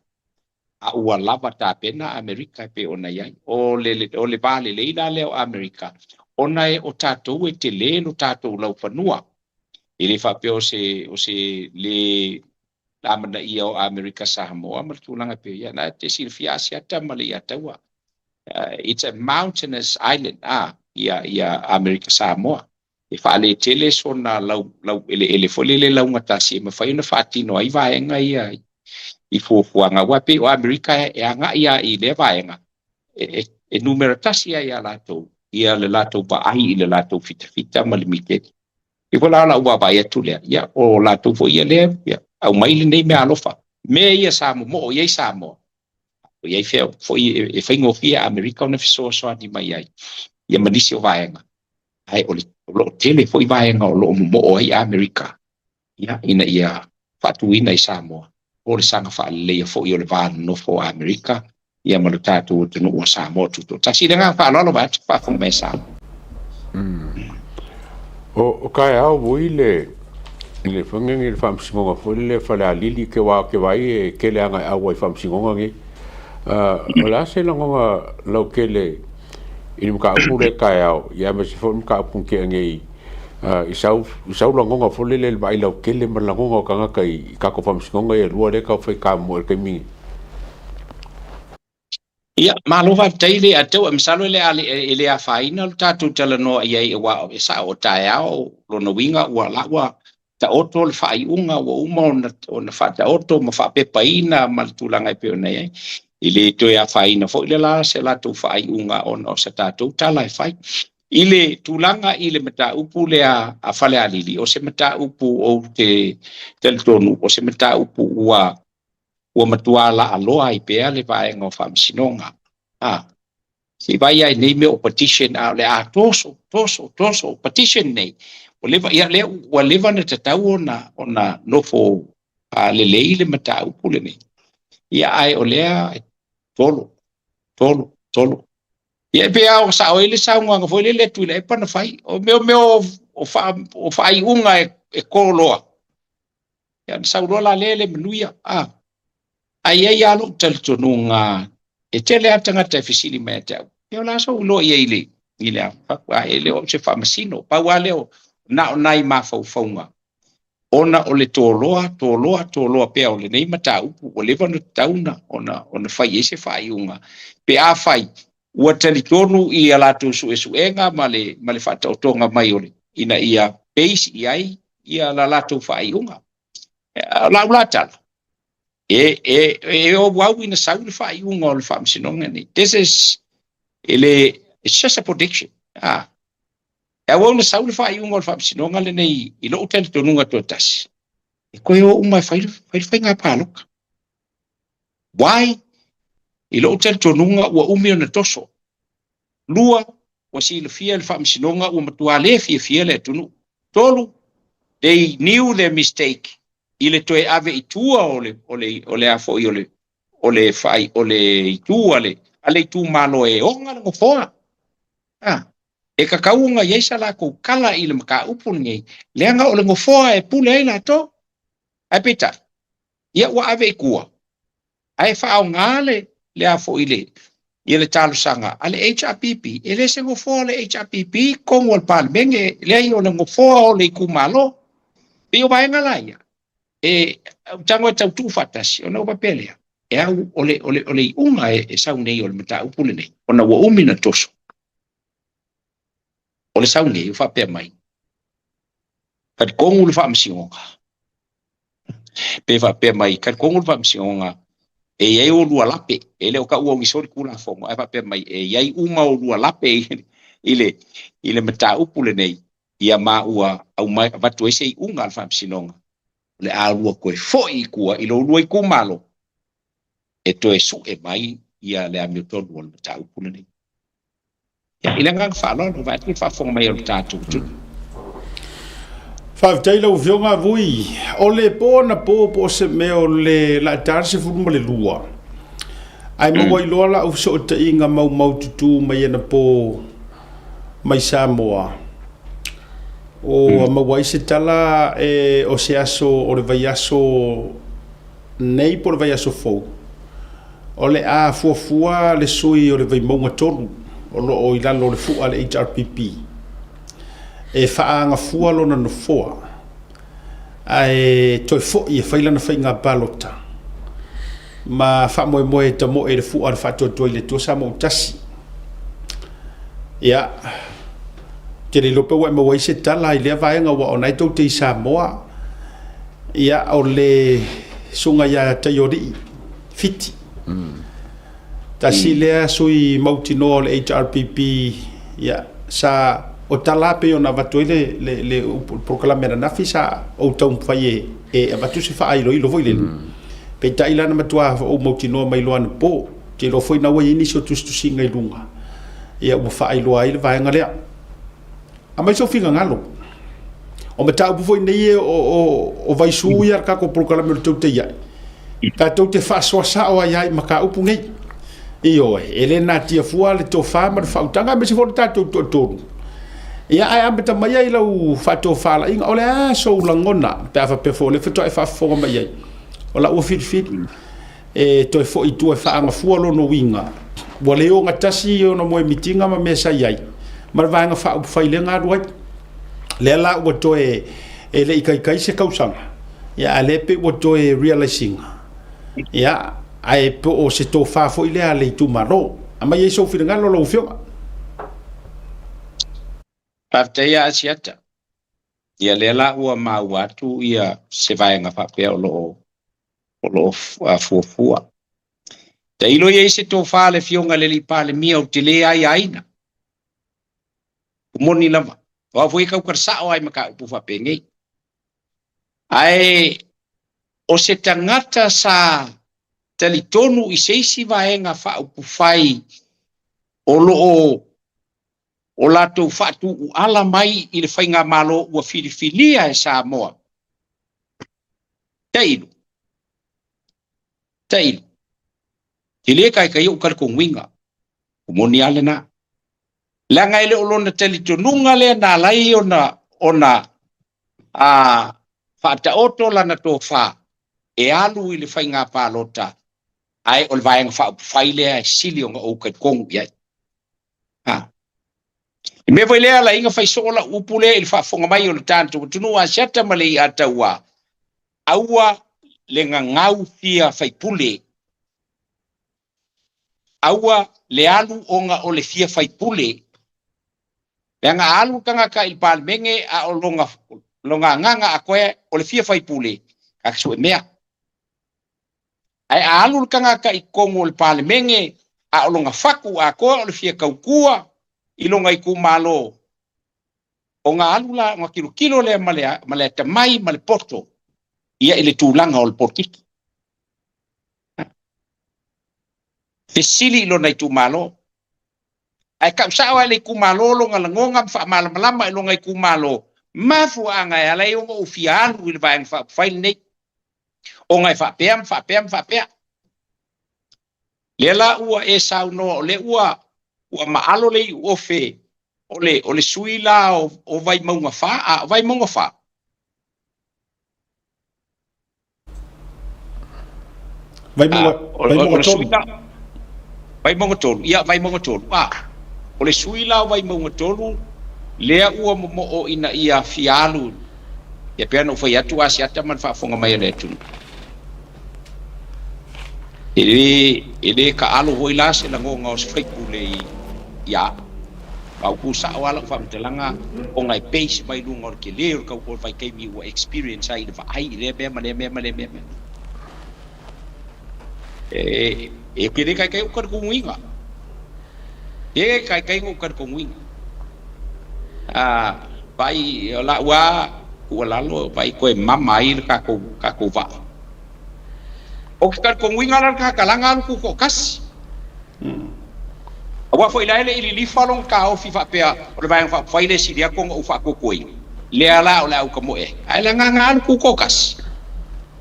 A ua lava tā pena Amerika pe ona iai. O le vale leila leo Amerika. Ona e o tātou e te le no tātou lau whanua. I le whape o se le amana ia o Amerika Samoa, ma tūlanga pe ia. Na te silfiasi ata ma le ia taua. It's a mountainous island, ia Amerika Samoa. E whaale tele so na lau ele fole le lau ngatasi, ma whai na whaatino ai vaenga ia i fuafuanga wape o Amerika e anga ia i le vaenga. E numero tasi ia lātou, ia le lātou pa ahi i le lātou fita ma le mite. I wala ala ua vai atu lea, ia o lātou fo ia lea, ia au maile nei mea alofa. Mea ia Samoa, mo o iei Samoa. O iei fea, fo e whaingofia Amerika o na fisoa soa di mai ai. Ia manisi o vaenga. Ai o lo tele fo i vaenga o lo mo o ai Amerika. Ia ina ia whatuina i Samoa. O le sanga whaalelea fo i o le vāna no fo Amerika. Ia manu tātou o tunu o Samoa tuto. Tasi le ngā whaalolo mai atu whaafonga mai Samoa. O kai au vui le whangengi le whamsingonga fo le whale a lili ke wai e kele anga au ai whamsingonga ngi. O la se langonga lau kele ini muka apu le kai au. Ia me se fo muka apu ke ngi i sau langonga fo le vai lau kele ma langonga o kanga kai kako whamsingonga e lua le kau whai ka mo e kai mingi. Ia, malova teile a tau amsalo le ele a faina tatu tala no ia i wa e sa o tae ao lo no winga ua lawa ta oto le fai unga wa uma ona fata oto ma fa pepaina ma tulanga i peona ia ile to ia faina fo ile la se la tu fai unga ona o sa tatu tala i fai ile tulanga ile mata upu le a fale alili o se mata upu o te tonu o se mata upu ua matuala aloa i pea le vaenga o whamsinonga. Si vai ai nei me o petition a le a toso, petition nei. O leva, ia lea, ua leva na tatau ona nofo le leile mata upule nei. Ia ai o lea tolo. Ia pea o sa oile sa unga foi le tu le pa na fai. O meo o fai unga e koloa. Ia sa urola lele menuia. Ai alo taltonunga e tele atanga te fisili meta. Yo la so lo ile ele o se famasino pa wale o na nai ma fonga. Ona o le toloa pe o le nei mata upu o le vanu tauna ona fai ese fai unga. Pe a fai ua talitonu i ala tu suenga ma le fata o tonga mai ole. Ina ia base iai ia la latu fai unga. La tala. O wau ina sauli fai unga o le whamsinonga ni. It's just a prediction. E wau na sauli fai unga o le whamsinonga le nei i lo utele tonunga tuatasi. E koe o umai fai ngā pāloka. Wai i lo utele tonunga ua umio na toso. Lua wa si le fia le whamsinonga ua matua le fia le tunu. Tolu, they knew their mistake. Ile toe ave i tua ole afo i ole fai ole i tua ale i tu malo e onga ngo foa. E kakaunga yesa la ko kala ile maka upun ngai. Leanga ole ngo foa e pule ila to. Ai pita. Ia wa ave i kua. Ai fa au ngale le afo ile talo sanga ale HRPP ele se ngo foa le HRPP kongo al palmenge le ai ole ngo foa ole i ku malo. Pio vai ngalaia. E tango tau tu fatasi ona o papelea e au ole unga e sau nei ole mata upule nei ona wa umina toso ole sau nei fa pe mai kat kongu le fa msionga pe fa pe mai kat kongu le fa msionga e ye o lua lape ele o ka u ngi sori kula fongo e fa pe mai e ye uma o lua lape ile mata upule nei ia ma ua au mai vatu ese unga le fa msionga le alua koe foi kua i lo lua i kumalo e toe su e mai ia le amiotonu o le mata upule nei. Ia ilangang whaalono vai ati whaafonga mai o le tātou tu. Whawtai lau whionga vui. O le po na po se me o le la tar se furu mo le lua. Ai mo wai loa la au so ta inga mau tutu mai ena po mai Samoa. O ma wai se tala o se aso o le vai aso nei po le vai aso fou. O le a fuafua le sui o le vai maunga tonu. O lo o ilalo le fua le HRPP. E whaanga fua lona no foa. Ai toi fo i e whailana whainga balota. Ma wha moe ta moe le fua le whato toi le tosa mo tasi. Ia. Te le lope wa mawai se tala i lea vaenga wa o naito te Samoa. Ia o le sunga ia taiori. Fiti. Tasi lea sui mautino le HRPP. Ia. Sa o talape o na vatoile le proclame na fisa o tau fai e avatu se fa ilo ilo voile pe taila na matua o motino mai loan po te lo foi na wa ini so tu singa ilunga ia o fa ilo ai vai ngale a mai so finga ngalo o mata o foi nei o vai suia ka ko proclame to te ia ka to te fa so sa o ai maka upu nei io elena tia fua le to fa ma fa utanga me se fo tato to ia ai ambeta mai ai lau fato fala inga ole a so langona pe fa pe fo le fato e fa fo mai ai ola o fit e to fo i tu e fa anga fualo no winga wale o ngatasi o no mo mitinga ma mesa ai mar va nga fa fa ile nga ruai le la o to e le kai se kausanga ia ale pe o to e realizing ia ai po o se to fa fo ile ale tu maro ama ye so filinga lo fio Partea asiata. Ia lela ua mau atu ia se vaenga whapea o lo fuafua. Te ilo ia se tō whale fionga le li pale mia o te lea ai aina. Umoni lama. Wa fui kau karsao ai maka upu whapengei. Ai o se tangata sa talitonu i seisi vaenga wha upu whai o lo o lato fatu u ala mai i le whainga malo ua Filifilia e Samoa. Teilu. Te le kai o kar kongwinga. Umoni ale na. Langa ele olona telitonunga le na lai ona fata oto lana to fa e alu i le whainga palota ai o le vaenga whaile sili o nga o kar kongwia. I me vai lea la inga fai sola upule il fa fonga mai o le tanto tunu a seta male ata wa aua le ngau fia fai pule aua le alu onga o le fia fai pule le nga alu kanga ka il palmenge a o longa nganga a koe o le fia fai pule ka so mea ai alu kanga ka i kongo il palmenge a o longa faku a koe o le fia kaukua ilonga i kumalo o ngā alula ngā kilo le male tamai male porto ia ile tūlanga o le portiki te sili ilona i tūmalo ai kapsawa ile kumalo longa langonga mfa malama ilonga i kumalo mafu anga ya lai onga ufia alu ili vaeng fail nei o ngai fa pea lela ua e sauno le ua maalo le ofe ole suila o vai maunga fa vai maunga fa vai maunga tolu ia vai maunga tolu ole suila o vai maunga tolu lea ua mo o ina ia fialu ia pea no fai atu asiata man fa fonga mai le tu ele ka alo hoila se la ngonga o fai pule ia au ku sa wala fa mtelanga o ngai pace mai lunga o ke le ka o vai kai mi o experience ai fa ai le me e ke kai o kar kuinga kai o kar kuinga vai la wa lo vai ko mama ai ka ko va o kar kuinga la ka kalanga ku ko kas wa foi la ele ili falon ka o fifa pea o le vai fa ile si dia ko o fa ko koi le ala o la au kamo ai la nga al ku kokas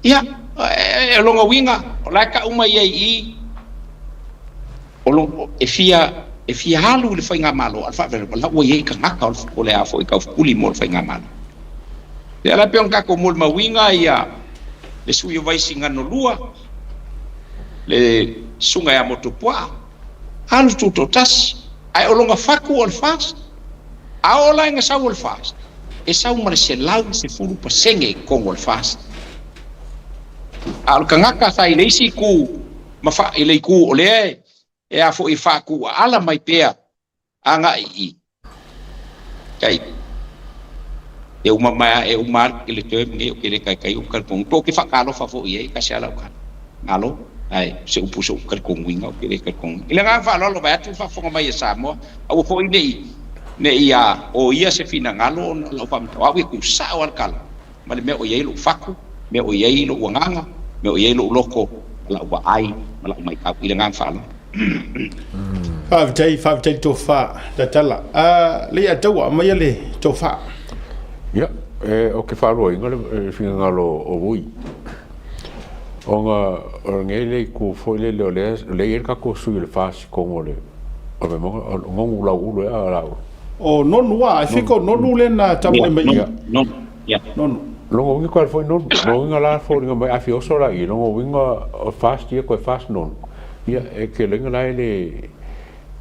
ia e longa winga o la ka uma i o lo e fia halu le fainga malo al fa vele la o ye ka ngaka o le afo i ka kuli mo fainga malo le ala pe on ka ko mol ma winga ia le sui vai singa no lua le sunga ya motopua alu tuto tas ai o longa faku o fast a ola nga sa o fast e sau mare se lau se fulu pasenge con o fast al kangaka sai leisi ku mafa ile ku ole e a fo i fa ku ala mai pea anga i kai e uma ile te nge ile kai u kal pong to ki fa kalo fa fo i ka sala ka alo ai se u puso kal kong winga ile kal kong ile nga fa lo ba tu fa fo mai sa mo au fo i ne ia o ia se fina ngalo lo pam wa wi ku sa wal kal mali me o ye lo faku me o ye lo wanganga me o ye lo loko la wa ai mala mai ka ile nga fa lo fa to fa da tala le atawa mai le to fa ya o ke fa ro inga le fina ngalo o bui onga ngele ku fo le le ka ko su le fa ko ngole o be mo ngongu la u le ala o non wa fiko non le na tamo mai no ya non longo winga ko foi non longo la fo nga mai afio so la i longo winga o fast ye ko fast non ia e ke lenga la ele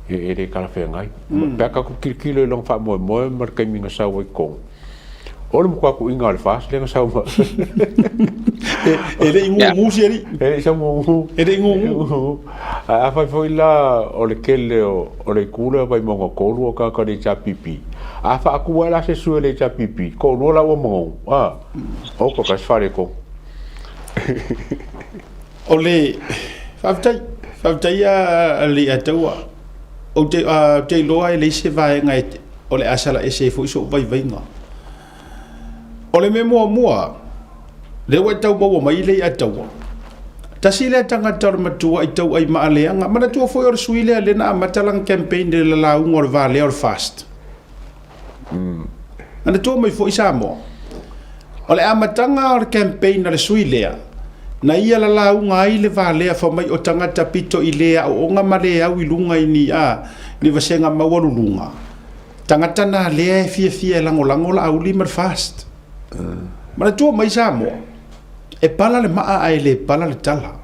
e kala fe ngai pe ka ku kilo long fa mo mar kai minga sa wo ko o mo ko inga al fast lenga sa mo ele ingu museri e sa mo ele ingu a fa foi la o le kele o le kula vai mo ko lu ka ka de cha pipi a fa ku wala se su le cha pipi ko no la wo mo o ko ka fare ko ole faftai ali atawa o te loa e leise vai ngai o le asala e se fu so vai vainga o le memo mua le wa tau mo mai le atawa tasile tanga tar matua i tau ai maaleanga mana tu foi or suile le na matalang campaign de la ungor vale or fast ana tu mai foi samo o le amatanga or campaign na suile na ia la unga i le vale fa mai o tangata pito i le o nga male au i lunga i ni ni vasenga mawalulunga tangata na le fie lango la au limar fast mana tu mai samo e pala le maa ai le pala le tala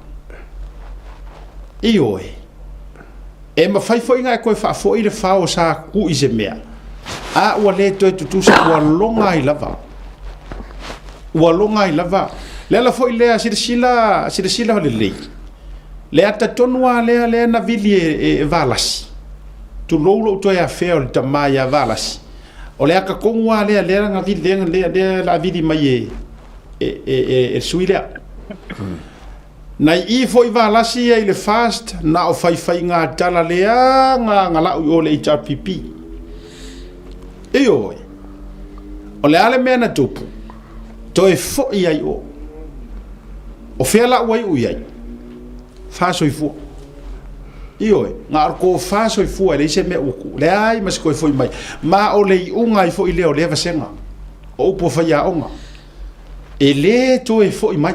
ioe e ma fai foi nga ko fa foi le fa o sa ku i se mea a ua le to tu sa ua longa i lava le la foi le sila le ata tonua le na vili e valasi tu lolo to ya feo ta maya valasi o le aka kongua le nga vili le la vili mai e suila na i foi valasi e le fast na o fai nga tala le nga la o le HRPP oi o le ale mena tupu to e fo ia o fela wai uiai fa so ifu oi nga ko fa so ifu le se me uku le ai mas ko foi mai ma o le unga i fo ile o le vasenga o po fa ya onga ele to e fo mai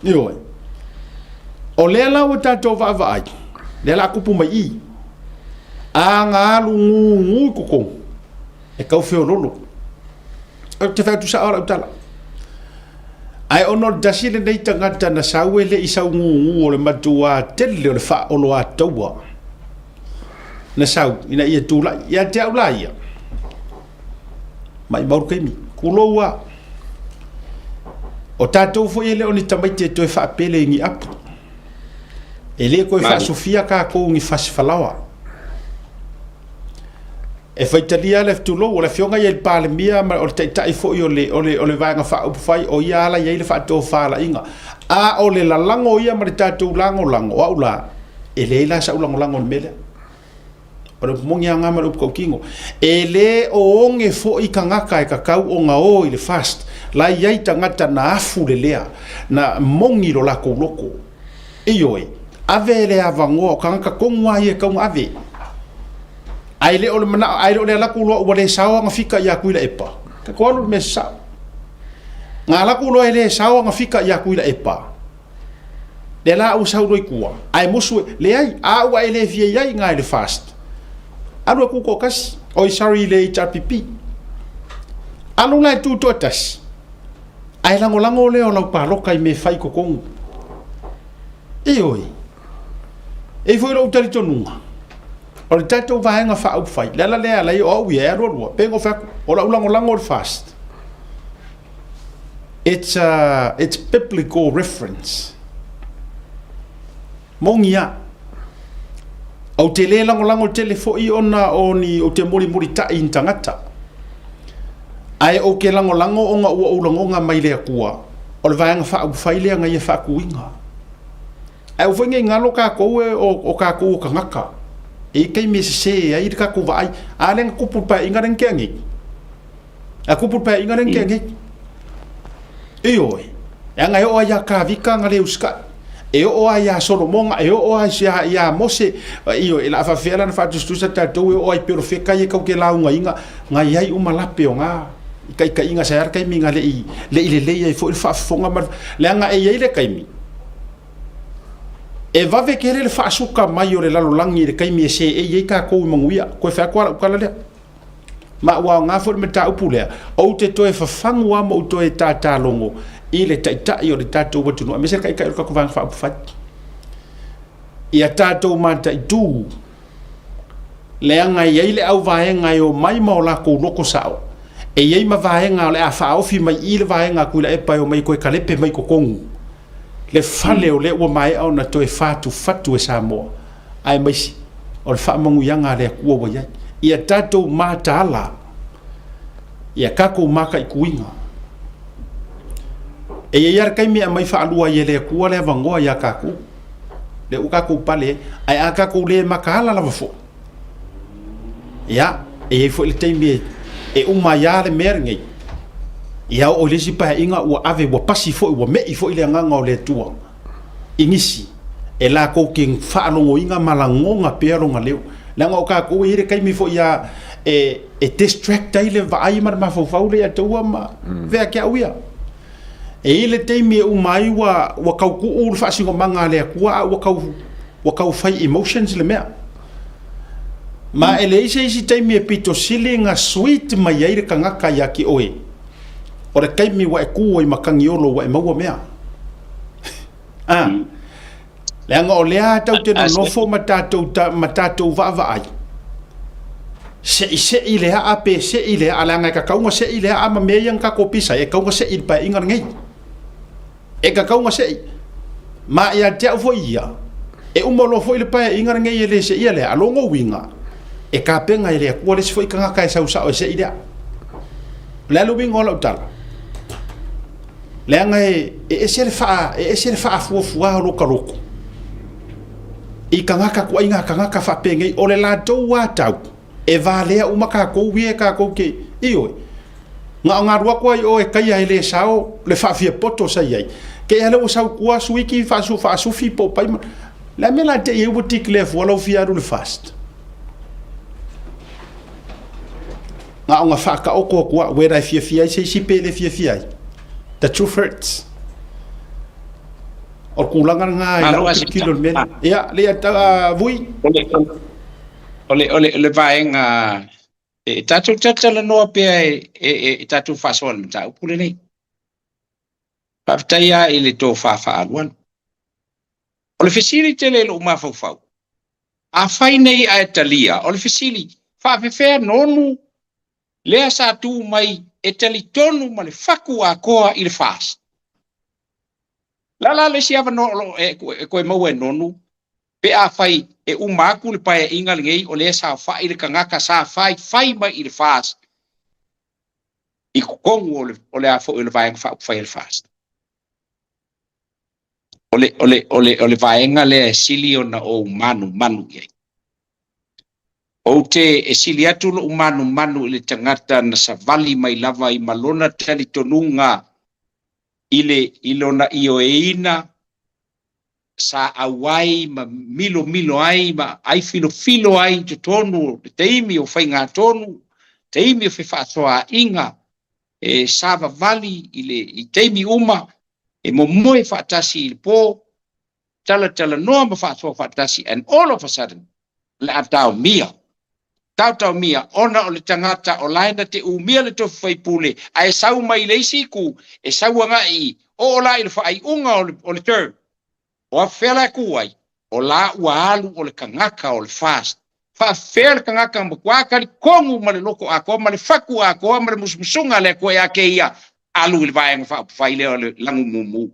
oi o le la o tato va vai le la kupu mai a nga lungu kuko e kau feo lolo te fa tu sa ora utala ai ono dasile nei tangata na sauele i sau ngu o le matua tele o le fa o lo ataua na sau ina ia tula ia te aula ia mai maur kemi kuloa o tatou fo ele oni tamaite to fa pele ngi apu ele ko fa sofia ka ko ngi fasfalawa e fai talia le tulo o le fionga ia pale mia ma o te tai fo o le vanga fa o fai o ia la ia le fa to fa la inga a o le lango ia ma tatu lango aula ele la sa lango mele o le mongia nga ma ko kingo ele o onge fo i kangaka e kakau o nga o i le fast la ia tangata na afu le lea na mongi lo la ko loko ioi ave le avango kangaka kongwa ia kong ave ai le o le mana ai le la kulo o le sawa nga fika ya kuila epa ka ko me sa nga la ku lo ele sa nga fika ya ku ila epa le la u sa roi ku ai musu le ai a wa ele vie ai nga le fast alo ku ko kas oi sorry le HRPP alo la tu totas ai lango le o la pa lo kai me fai ko kong e oi e foi lo tali tonunga o le tato vai nga fa u fai la le o wi e ro pengo fa o la lango fast. It's biblical reference. Mongia. Au te le lango telefo I ona o ni o te muri ta I tangata. Ai o ke lango o nga ua ulangonga mai le kua. O le vaenga wha fai lea ngai e wha kuinga. Ai o whainga ngalo ka koe o ka koe ka ngaka. E kei me se ai ka koe vai. A lenga kupu pa inga ren kengi. A kupu pa inga ren kengi. E oi. E ngai o ya ka vika ngale uska. E o ya Solomonga e o ya Mose io e la fa fela na fa justusa ta to o ai perfeka ye ka ke la unga inga ngai ai uma lape o nga ka inga sa kai minga le ai fo fa fonga ma le nga e le kai mi e va ve ke le fa suka mai o le la langi le kai mi se e ka ko manguia ko fa kwa kala le ma wa nga fo me ta upule o te to e fa fangwa mo to e ta longo ile ta yo le tato watu no me se kai ka ko van fa fa ia tato mata tu le anga ile au vaenga yo mai mo la ko loko sao e ye ma vaenga le a fa ofi mai ile vaenga ku le e pa yo mai ko kalepe mai ko kongu le fale o le o mai au na to e fatu e samo ai mai o le fa mangu yanga le ku o ya ia tato mata ala ia kako maka ikuinga e yar kai mi mai fa alua ye le ku le vangoa ya kaku le u kaku pale ai aka ku le makala la fo ya e fo le tembe e uma ya le mernge ya o le sipa inga u ave wa pasi fo wa me fo ile nga o le tua inisi e la ko king fa no inga malangonga pero nga leo la nga o kaku ire kai mi fo ya e distract ile va ai ma fo fa le ya tua ma ve ka uia e ile teimi u mai wa kau ku ul fa singo manga le kua wa kau fai emotions le mea ma ele isi teimi e pito silinga sweet mai ai ka ngaka ya ki oe ore kaimi wa ku o makangi olo wa maua mea le anga o lea tau te no fo matatou va ai se ile a pe se ile ala nga ka kaunga se ile a ma me yang ka kopisa e kaunga se il pa inga ngai e ka kaunga sei ma ia te fo ia e umolo fo ile pa inga ngai le se ia le alongo winga e ka penga ile ko le foi ka ka sa usa o se ile la lu winga lo tal le ngai e se le fa fu lo ka loko i ka ngaka ko inga ka ngaka fa penga o le la do wa tau e vale o maka ko wie ka ko ke io nga rua ko o e kai ai le sao le fa fie poto sai ai ke ale o sau kwa suiki fa su fi po pai la me la te e o tik le fo lo fia le fast nga fa ka o ko kwa we ra fie fie sai si pe le fie ai the truth hurts o kulanga nga la kilo me ya le ta vui ole vaenga e tatu la no pe e tatu fasol ta upule nei paftaia ile to fa alwan ole fisili tele lo ma fau a fai nei a italia ole fisili fa fe nonu le sa tu mai etali tonu ma le faku a koa il fas la le siava no ko mo nonu pe a fai e umaku le pae inga ngei o le sa fa ile kangaka sa fai mai il fast i kongo o le afo ile vai fa il fast ole vai ngale silio na o manu ye o te e siliatu lo manu ile tangata na savali mai lava I malona tali tonunga ile ilona ioeina sa awai ma milo ai ma ai filo ai te tonu te imi o fai ngā tonu te imi o fa soa inga e sava vali i teimi uma e momoe whaatasi i le pō tala noa ma whaatasi and all of a sudden le atao mia tau mia ona o le tangata o laina te umia le tofu whaipule a e sau mai leisi ku e sau anga i o la i le whaai unga o le term o a whela kuai o la ua alu o le kangaka o le fast whawhela kangaka ma kuaka li kongu ma le loko ako ma le whaku ako ma le musmusunga le koe ake ia alu i le vaenga whaile o le langu mumu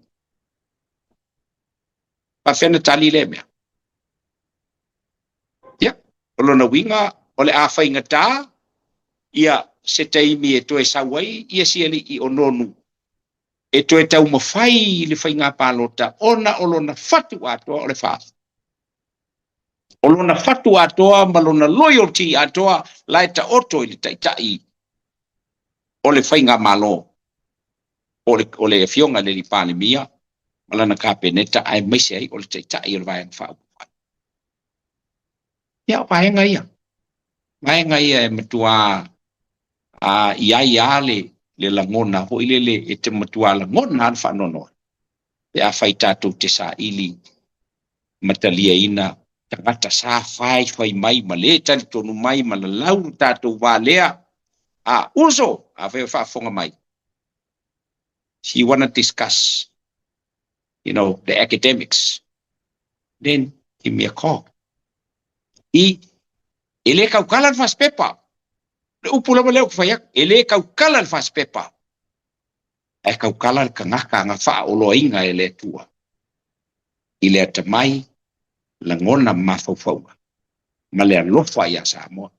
whawhena tali le mea ia o lona winga o le a whaingata ia se teimi e toe sawai ia siali i ononu e toe tau mawhai le whainga pālota ona o lona whatu atoa o le fast o lona whatu atoa ma lona loyalty atoa lai ta oto i le taitai o le whainga malo o le fionga le li pāle mia ma lana kāpeneta ai maise ai o le taitai o le vaiang whau ia o pahenga ia vaenga ia e matua ia le langona ho ilele e te matua langona al whanono e a whai tātou te sa ili matalia ina tangata sa whai mai ma le tali tonu mai ma la lau tātou wālea a uso a whai whafonga mai so you want to discuss the academics then give me a call ele kaukala al fast pepa le upula leo kufaiak ele kaukala al fast pepa e kaukala al kangaka nga fa olo inga ele tua ile atamai langona mafofau male alofa ya Samoa.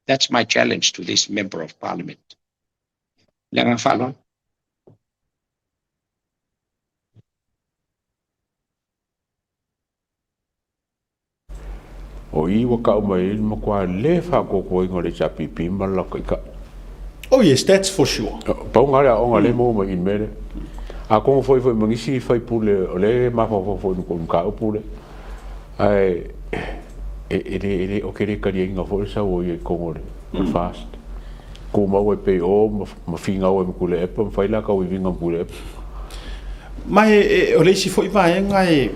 That's my challenge to this member of parliament. Lenga falo o i waka o mai ma kwa le fa ko ko ngore chapi pi ma la ka. Oh yes, that's for sure. Pa ngara o ngale mo ma in mere. A ko foi mangisi foi pule o le ma fo ko ka o pule. Ai ele o kere ka ringa fo sa o i ko ngore. Fast. Ko ma o pe o ma finga o mo kule pa fai la ka o vinga pule. Mai o le si foi vai ngai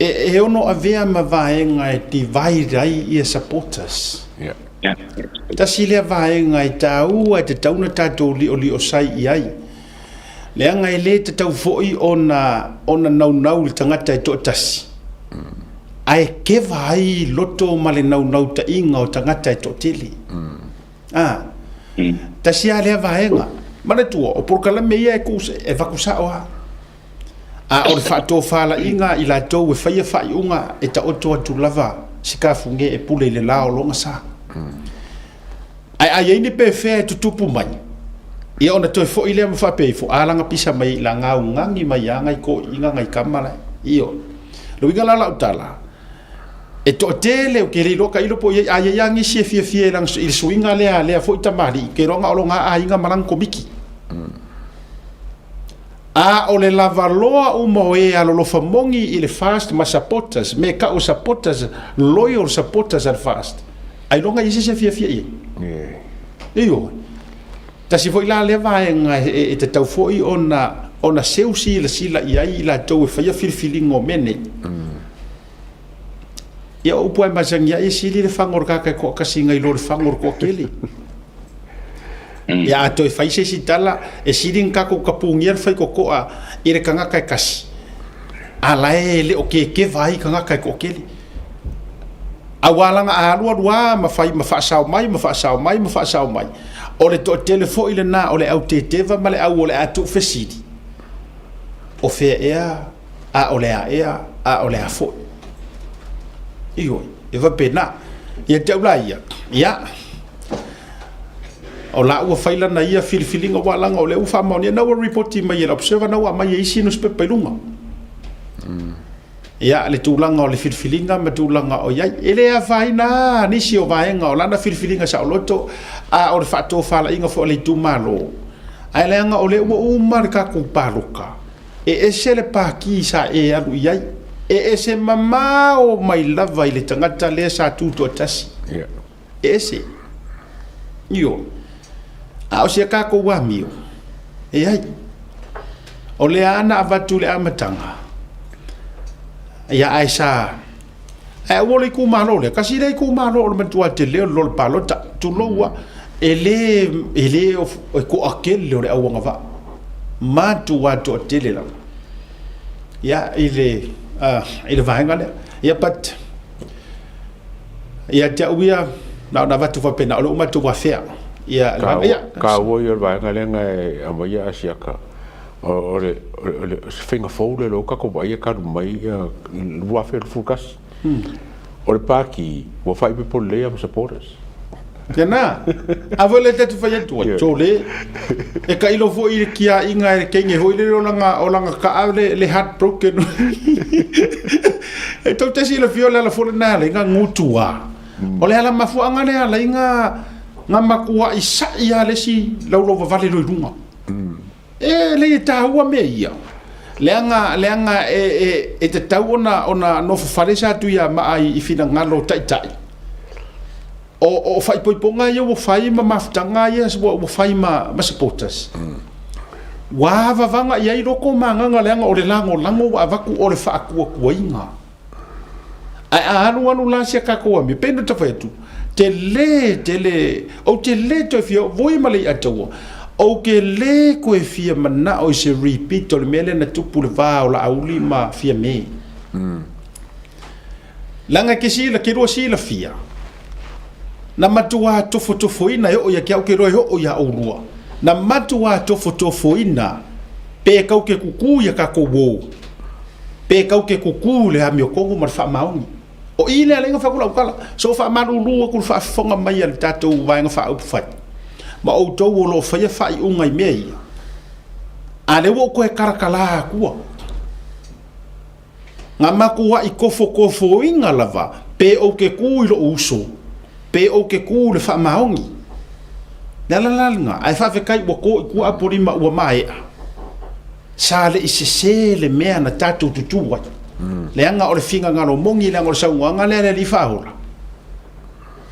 e ono avea ma vaenga e ti vai rai i supporters. Yeah. Ta sile vaenga e tau e te tauna tātou li o sai i ai. Le anga e le te tau foi ona nau le tangata e toa tasi. Ai ke vai loto ma le nau ta inga o tangata e toa tele. Ta sia le vaenga. Mana tua, o porkala mea e vakusa oa. O le whaato whala inga i la tau e whaia whai unga e ta oto atu lava sika funge e pule i le lao longa sa. Ai eine pe whea e tutupu mai. Ia ona toi fo i lea mwhape fo alanga pisa mai la ngau ngangi mai anga i ko inga ngai kamala. Iyo. Lo inga lala utala. E to tele o ke le loka ilo po ia yangi sie fie lang il swinga lea fo i tamari ke ronga olonga a inga marang komiki. O le lavaloa umo e alolo famongi i le fast ma supporters me ka o supporters loyal supporters al fast ai longa isi se fia i iyo ta si foi la leva e te tau foi ona seusi la sila i ai la tau e fia filfilingo mene ia upo e mazangia i sili le fangor kaka ko kasinga i lo le fangor ko keli ya to fai se sitala e sidin ka ko kapungia fai ko a ire kanga kai kas ala ele o ke vai kanga kai ko keli awalanga alua ma fa sao mai o le to telefo ile na o le au teteva ma le au o le atu fesidi o fe a o le a o le afo iyo e va pena ia te ulaia ia o la ua faila na ia filifilinga walanga o le ufa maonia na ua reporti mai el observer na ua mai isi no spepe lunga ia le tūlanga o le filifilinga ma tūlanga o iai ele a vaina nisi o vaenga o lana filifilinga sa o loto a o le whaato whala inga fo le tūmalo a ele anga o le uma le kako pāluka ese le pāki sa e alu iai ese mamao mai lava i le tangata le sa tūtu atasi ese iyo a o sia ka ko wa mio e ai o le ana avatu le amatanga ia aisa e wole ku malo le kasi le ku malo o matua te le lo palo ta tu loa ele o ko akel le awanga va ma tu wa to te le la ia ile vaenga le ia pat ia te uia na vatu fa pena o ma tu wa fea ia ka wo yo vaenga le ngai amaya asiaka o le finga fole lo ka ko vai ka mai wa fe fukas o le paki wa fai pe po le am supporters Tena, avole te tu fai tu chole e ka ilo fo i kia inga e kenge ho ile o langa ka ave le heartbroken e to te si le fiola la fo na le nga ngutua o le ala mafu anga le ala inga nga makua isa ia le si lo vale lo lunga e le ta ua me ia le anga e te tau ona no fale sa tu ia ma ai i fina ngalo tai o fai poiponga ia o fai ma maftanga ia o fai ma supporters wa vanga ia i roko manga le anga o le lango wa vaku o le fa ku inga ai anu la sia ka ko mi pendo ta fetu te le to fio voi male atoa o ke le ko e fia mana o se repeat o le mele na tupu le va o la auli ma fia me langa ke si la kiro si la fia na matua tofo ina yo ya kia ke roi ho ya urua na matua tofo ina pe kau ke kuku ya ka ko wo pe kau ke kuku le ha mi ko ma fa mauni o ile ale nga fa kula kala so fa maru lu ko fa fonga mai al tato wa nga fa up fa ma o to wo lo fa ya fa i unga mei ale wo ko e karakala ku nga makuwa i kofo inga lava pe o ke ku ilo uso pe o ke ku le fa maungi la nga ai fa fe kai wo ko ku apori ma wa mai sale i se le mea na tatu tutu wa le anga o le finga ngalo mongi le anga o sa nga le li fa hola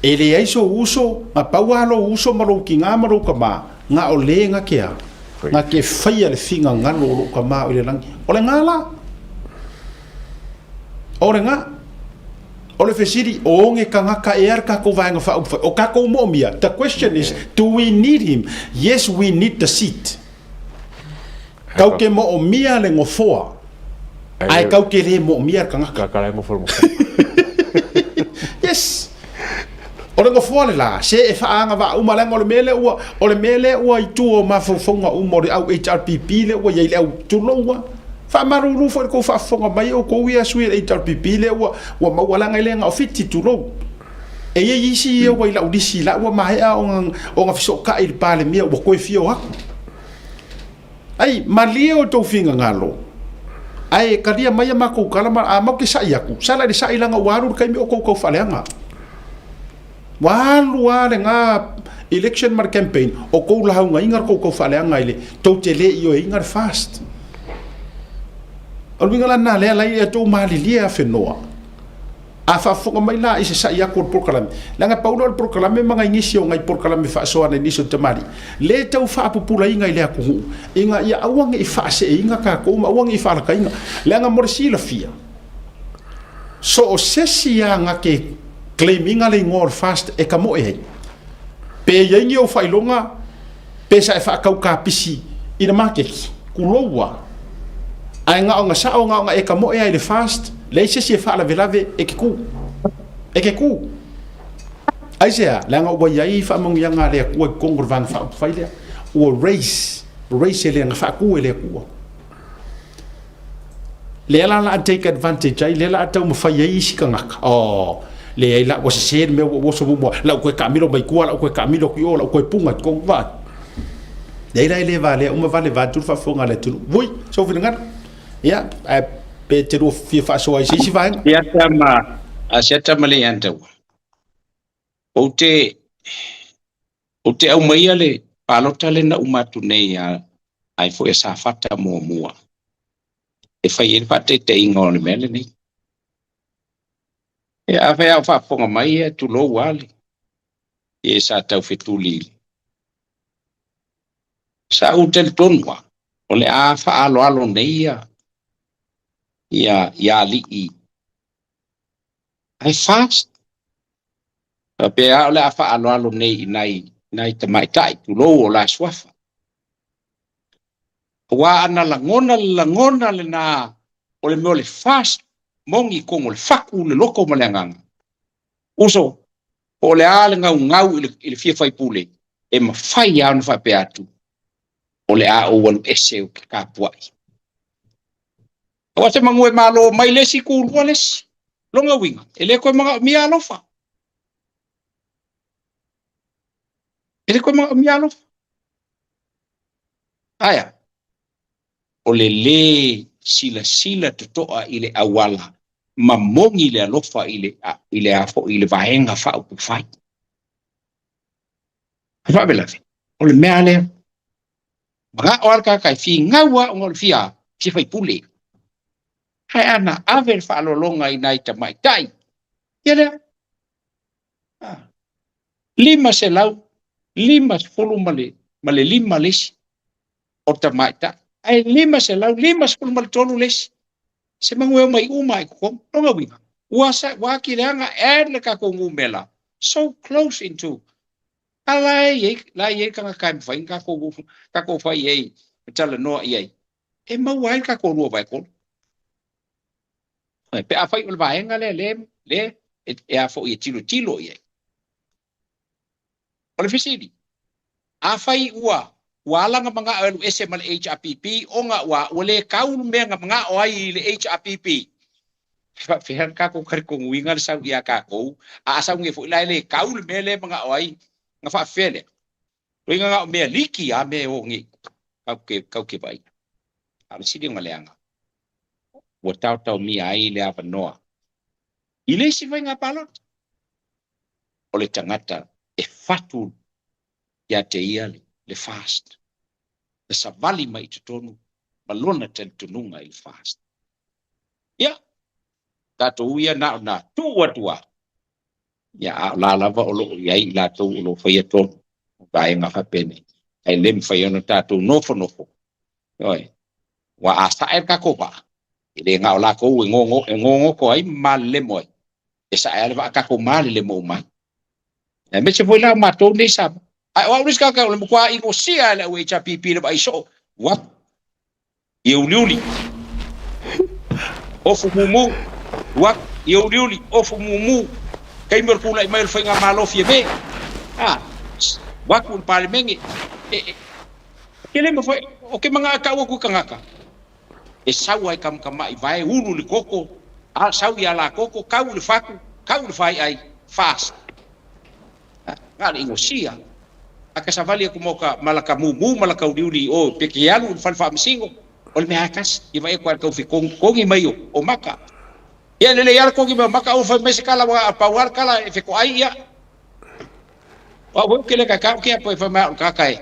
e le ai so uso ma paualo uso ma ro ki nga ma ro ka ma nga o le nga ke nga ke fai le finga ngalo ro ka ma o le langi o le ngala o le nga o le fesiri o nge kanga ka ka ko vanga fa o ka ko mo mia the question is do we need him yes we need the seat kau ke mo o mia le ngofoa ai kau ke le mo mia kanga ka le ngofoa yes o le ngofoa le la se e fa anga va uma le mele ua i tu o ma fonga uma le au HRPP le ua ye le au tu loa fa marulu fo ko fa fonga mai o ko ia sui e tar pipile wa ma wala ngai lenga ofiti tu lo e ye isi e wa ila udisi la wa mai a o nga fiso ka il pale mia wa ko fio ha ai malio to finga ngalo ai kadia mai ma ko kala ma a ma ke sa yaku sala de sa ilanga waru kai mi o ko fa lenga walu ale nga election mar campaign o ko la nga ingar ko fa lenga ile to tele io ingar fast Alwinga na le lai e tō mali lia whenua. A whafonga mai la i se sa ia kor porkalame. Langa paulo al porkalame mga ingisi o ngai porkalame whaasoa na niso te mari. Le tau whaapupura inga i lea kuhu. Inga ia awangi i whaase e inga ka kouma, awangi i whaalaka inga. Langa moresi la fia. So o sesi ia nga ke claim inga le ngor fast e ka mo e hei. Pe yengi o whailonga, pe sa e whaakau ka pisi ina makeki. Kuloua. Ai nga nga sa nga e ka mo e le fast le se se fa la velave e ke ku ai se la nga wa yai fa mo nga le ku ko ngor van fa le o race le nga fa ku le ku le la take advantage ai le la ta mo fa yai si ka nga oh le la wa se me wo so mo la ko kamilo mai ku la ko kamilo ku la ko punga ko va dei le vale uma vale va tu fa fonga le tu voi so vinga ya pe te ro fi fa so ai si vai ya tama a seta mali anta o te au mai ale palota le na umatu nei ya ai fo esa fata mo mua e fai el fate te ingone mele ni e a fa fonga mai e tu lo wali e sa tau fetuli sa u tel tonwa o le a fa alo nei ia li ai fast pe a le a fa alo nei nai te mai tai tu lo o la swafa wa ana la ngona le na o le mole fast mongi kongo le faku le loko malanganga uso o le ale ngau ile fia fai pule e ma fai ana fa pe atu o le a o wal ese o ka puai o te mangue malo mai le si ku wales longa winga ele ko mga mia lofa ele ko mga mia lofa aya o le sila totoa ile awala mamongi le alofa ile afo ile vaenga fa u fai fa bela o le meale mga orka kai fi ngawa ngol fia si fai pule hai ana aver fa lolonga inai ta mai tai yele lima selau lima fulu male lima lis o ta mai ta ai lima selau lima fulu male tolu lis se mangue mai umai ko longa winga wa kiranga le ka ko ngumela so close into alai ye ka kai fai ka ko fai ye tala no ye e mawai ka ko ro vai ko pe a fai ul vai ngale le e a fo ye tilo ye ole fisidi a fai wala nga mga SML HRPP o nga wale kaul me nga mga oai le HRPP fa fihan ka ko kar ko wingal sa ya ka ko asa ngi fu lai le kaul me le mga oai nga fa fele winga nga me liki a me o ngi ka ke bai a sidi ngaleanga wa tau mi ai le apa noa ile si vai nga palot ole tangata e fatu ya te ia le fast le savali mai te tonu malona te tununga i fast ya tato ia na tua ya la lava o lo ia la to lo foi to vai nga fa pene ai lem foi no tato nofo oi wa asa er ka ko ba ile nga la ko ngongo ko ai mal le moi esa er va ka ko mal le mo mai e me se foi la mato ni sa ai wa riska ka le kwa i ko sia la we cha pipi le bai so what eu liuli ofu mumu what eu liuli ofu mumu kai mer kula mai foi nga malo fie me wa kun pale mengi kele me foi o ke manga ka ku kangaka e sau ai kam mai vai ulu le koko a sau ya la koko kau le faku kau le fai ai fast ngale ingosia akasavali ko moka malaka mumu malaka uliuli o pekialu falfa msingo ol me akas i vai ko ka fi kongi mayo o maka ya le yar kongi maka o fa mesikala wa pawar kala e fi ko ai ya wa wo kele ka ke po fa ma ka kai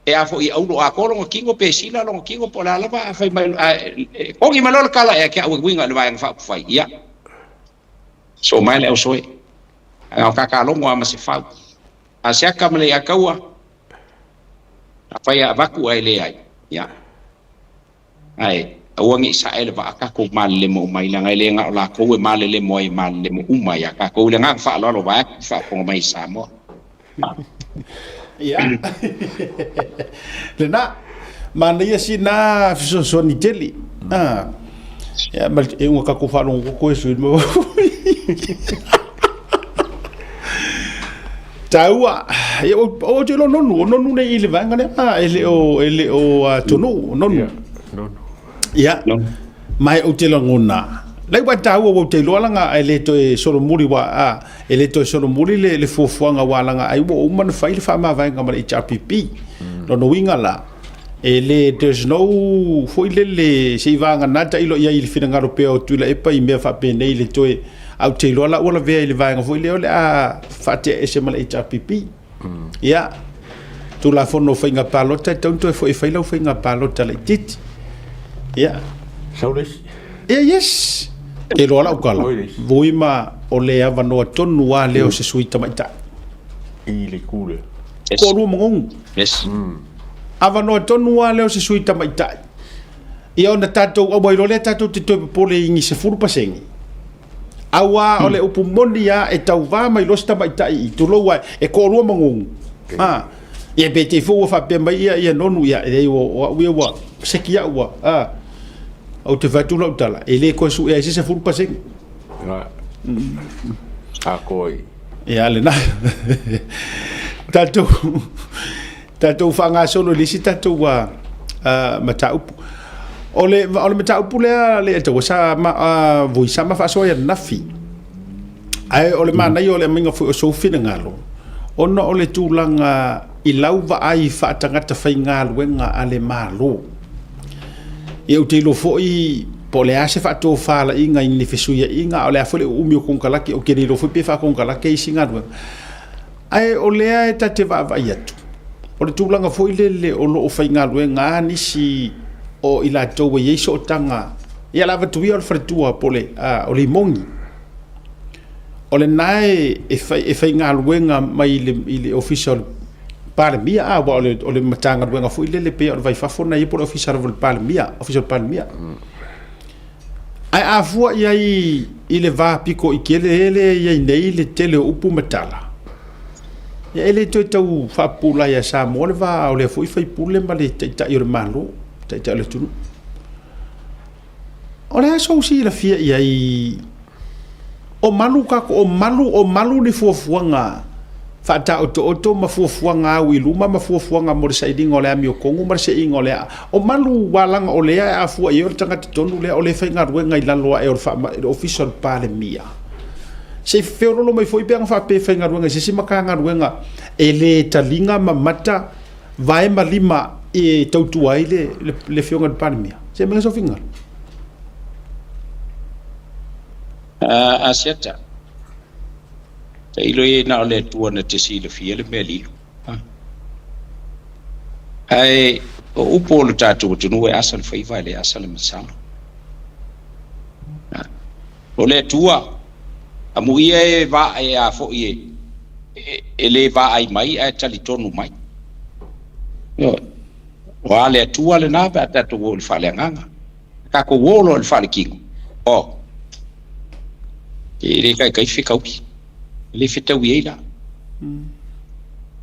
e afo i aulo a ko lo kingo pe sila lo kingo po la lava fa mai kongi malol kala e ke winga le vai fa fa ya so mai le o soe a ka lo mo ma se fa asia kamle akawa apa ya baku ai le ai ya ai awangi sa ele ba ka ko mal le mo mai la ngai le nga la ko e mal le mo ai mal le mo uma ya ka ko le nga fa lo ba fa ko mai sa mo ya le na mana ia sina so ni teli ya mal e un ka ko fa lo ko e su mo taua e o te lo nonu nei ile vanga ne ele o tonu nonu ya mai o te lo ngona lai wa taua o te lo langa ele to e solo muri wa ele to solo muri le fofuanga wa langa ai wo man fai le fa ma vanga ma HRPP no winga la ele there's no foi le se vanga nata ilo ia ile fina ngaro pe o tula e pa i me fa pe nei le to au te lola ola vea ile vaenga foi leo le a fatia SML HRPP ya tu la fono fainga palota tonto e foi faila fainga palota le tit ya saules yes e lola ukala voima o le ava no tonu wa leo se suita mai ta i le kule ko lu mong yes ava no tonu a leo se sui tamaitai ia ona tatou au mai le tatou te toi pole ingi se furu pasengi awa ole upu moni ya e tau va mai los tamaitai i tulo wa e ko ro mangu ia be te fo fa pe mai ia nonu ia e o wa sekia wa au te vai tula utala ele ko su e se furu pasengi akoi ia le na tatou whanga solo lisi tatou mataupu. Ole mataupu le tau sa voi sama whasoa nafi. Ai ole mana i ole minga fu o sofina ngalo. Ono ole tūlanga i lauwa ai whaatangata whai ngāluenga ale malo. I au te lo foi po le ase whaato whala inga i nifesuia inga ole afole umio kongkalaki o kere lo foi pe wha kongkalaki i si ngāluenga. Ai olea e tate vai atu. O le tūlanga fo le o lo o whainga lue ngā nisi o ila tau e eiso o tanga. Ia lava tuia o le wharitua pole o le mongi. O le nae e whainga lue ngā mai i le official palemia o le matanga lue ngā fo le pea o le vai fafona i pole official palemia. Ai a fua i le vā piko i kele ele i nei le tele o upu matala. Ya ele to tau fa pula ya sa mole va o le foi pule ma le ta ir malo ta le tunu o le so si la fia ya i o malu ka o malu ni fuanga fa ta o ma fuanga wi luma ma fuanga mo sa iding o le ami o kongu ma se ing o le o malu walang o le a fu yo tanga tonu le o le fa ngar ngai la loa e o fa official pale mia se feo lo mai foi bang fa pe fa ngaruenga se maka ngaruenga ele talinga mamata vai malima e tautu ai le feo ngar pandemia se me so finga asiata te ilo e na ole tua na te si le fia le meli ai o upo le tatu tunu e asal fai vai le asal masalo ole tua amu ia e va e a fo ie ele va ai mai a tali tonu mai yo wale tua le na ba ta to le fale nganga ka ko wolo le fale kingo ele kai fika uki le fita wiela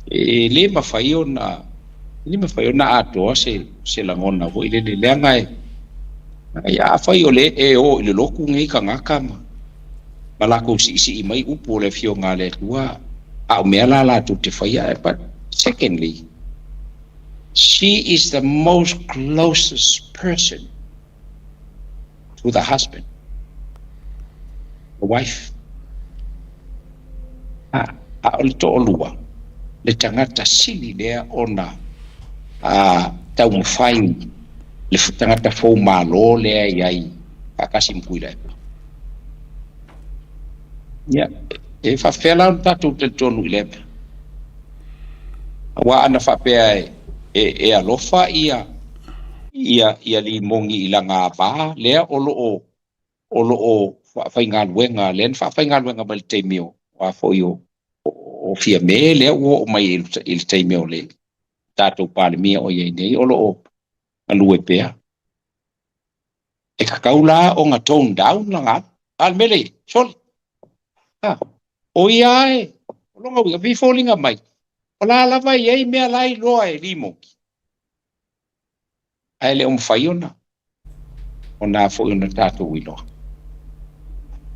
ele ma faiona ato se la ngona vo ile le ngai ya faiole o ile loku ngai ka ngaka malako si mai upo le fio ngale tua au mela la tu te faia but secondly she is the most closest person to the husband, the wife. O to olua le tangata sili lea ona tau mwhai le tangata fau malo lea iai kakasi mkuila e whawhela on tatu te tonu ilepe wa ana whapea e alofa ia li mongi ilanga ba lea olo o whainga luenga len whainga luenga mal te mio wa foio o fia me lea o mai il te mio le tatu pale mia o yei nei olo o alue pea e kakaula o nga tone down langa al mele sol o iae o longa wika vi falling mai o la lava yei mea lai loa e limo ai le umfaiona ona fo una tatu wilo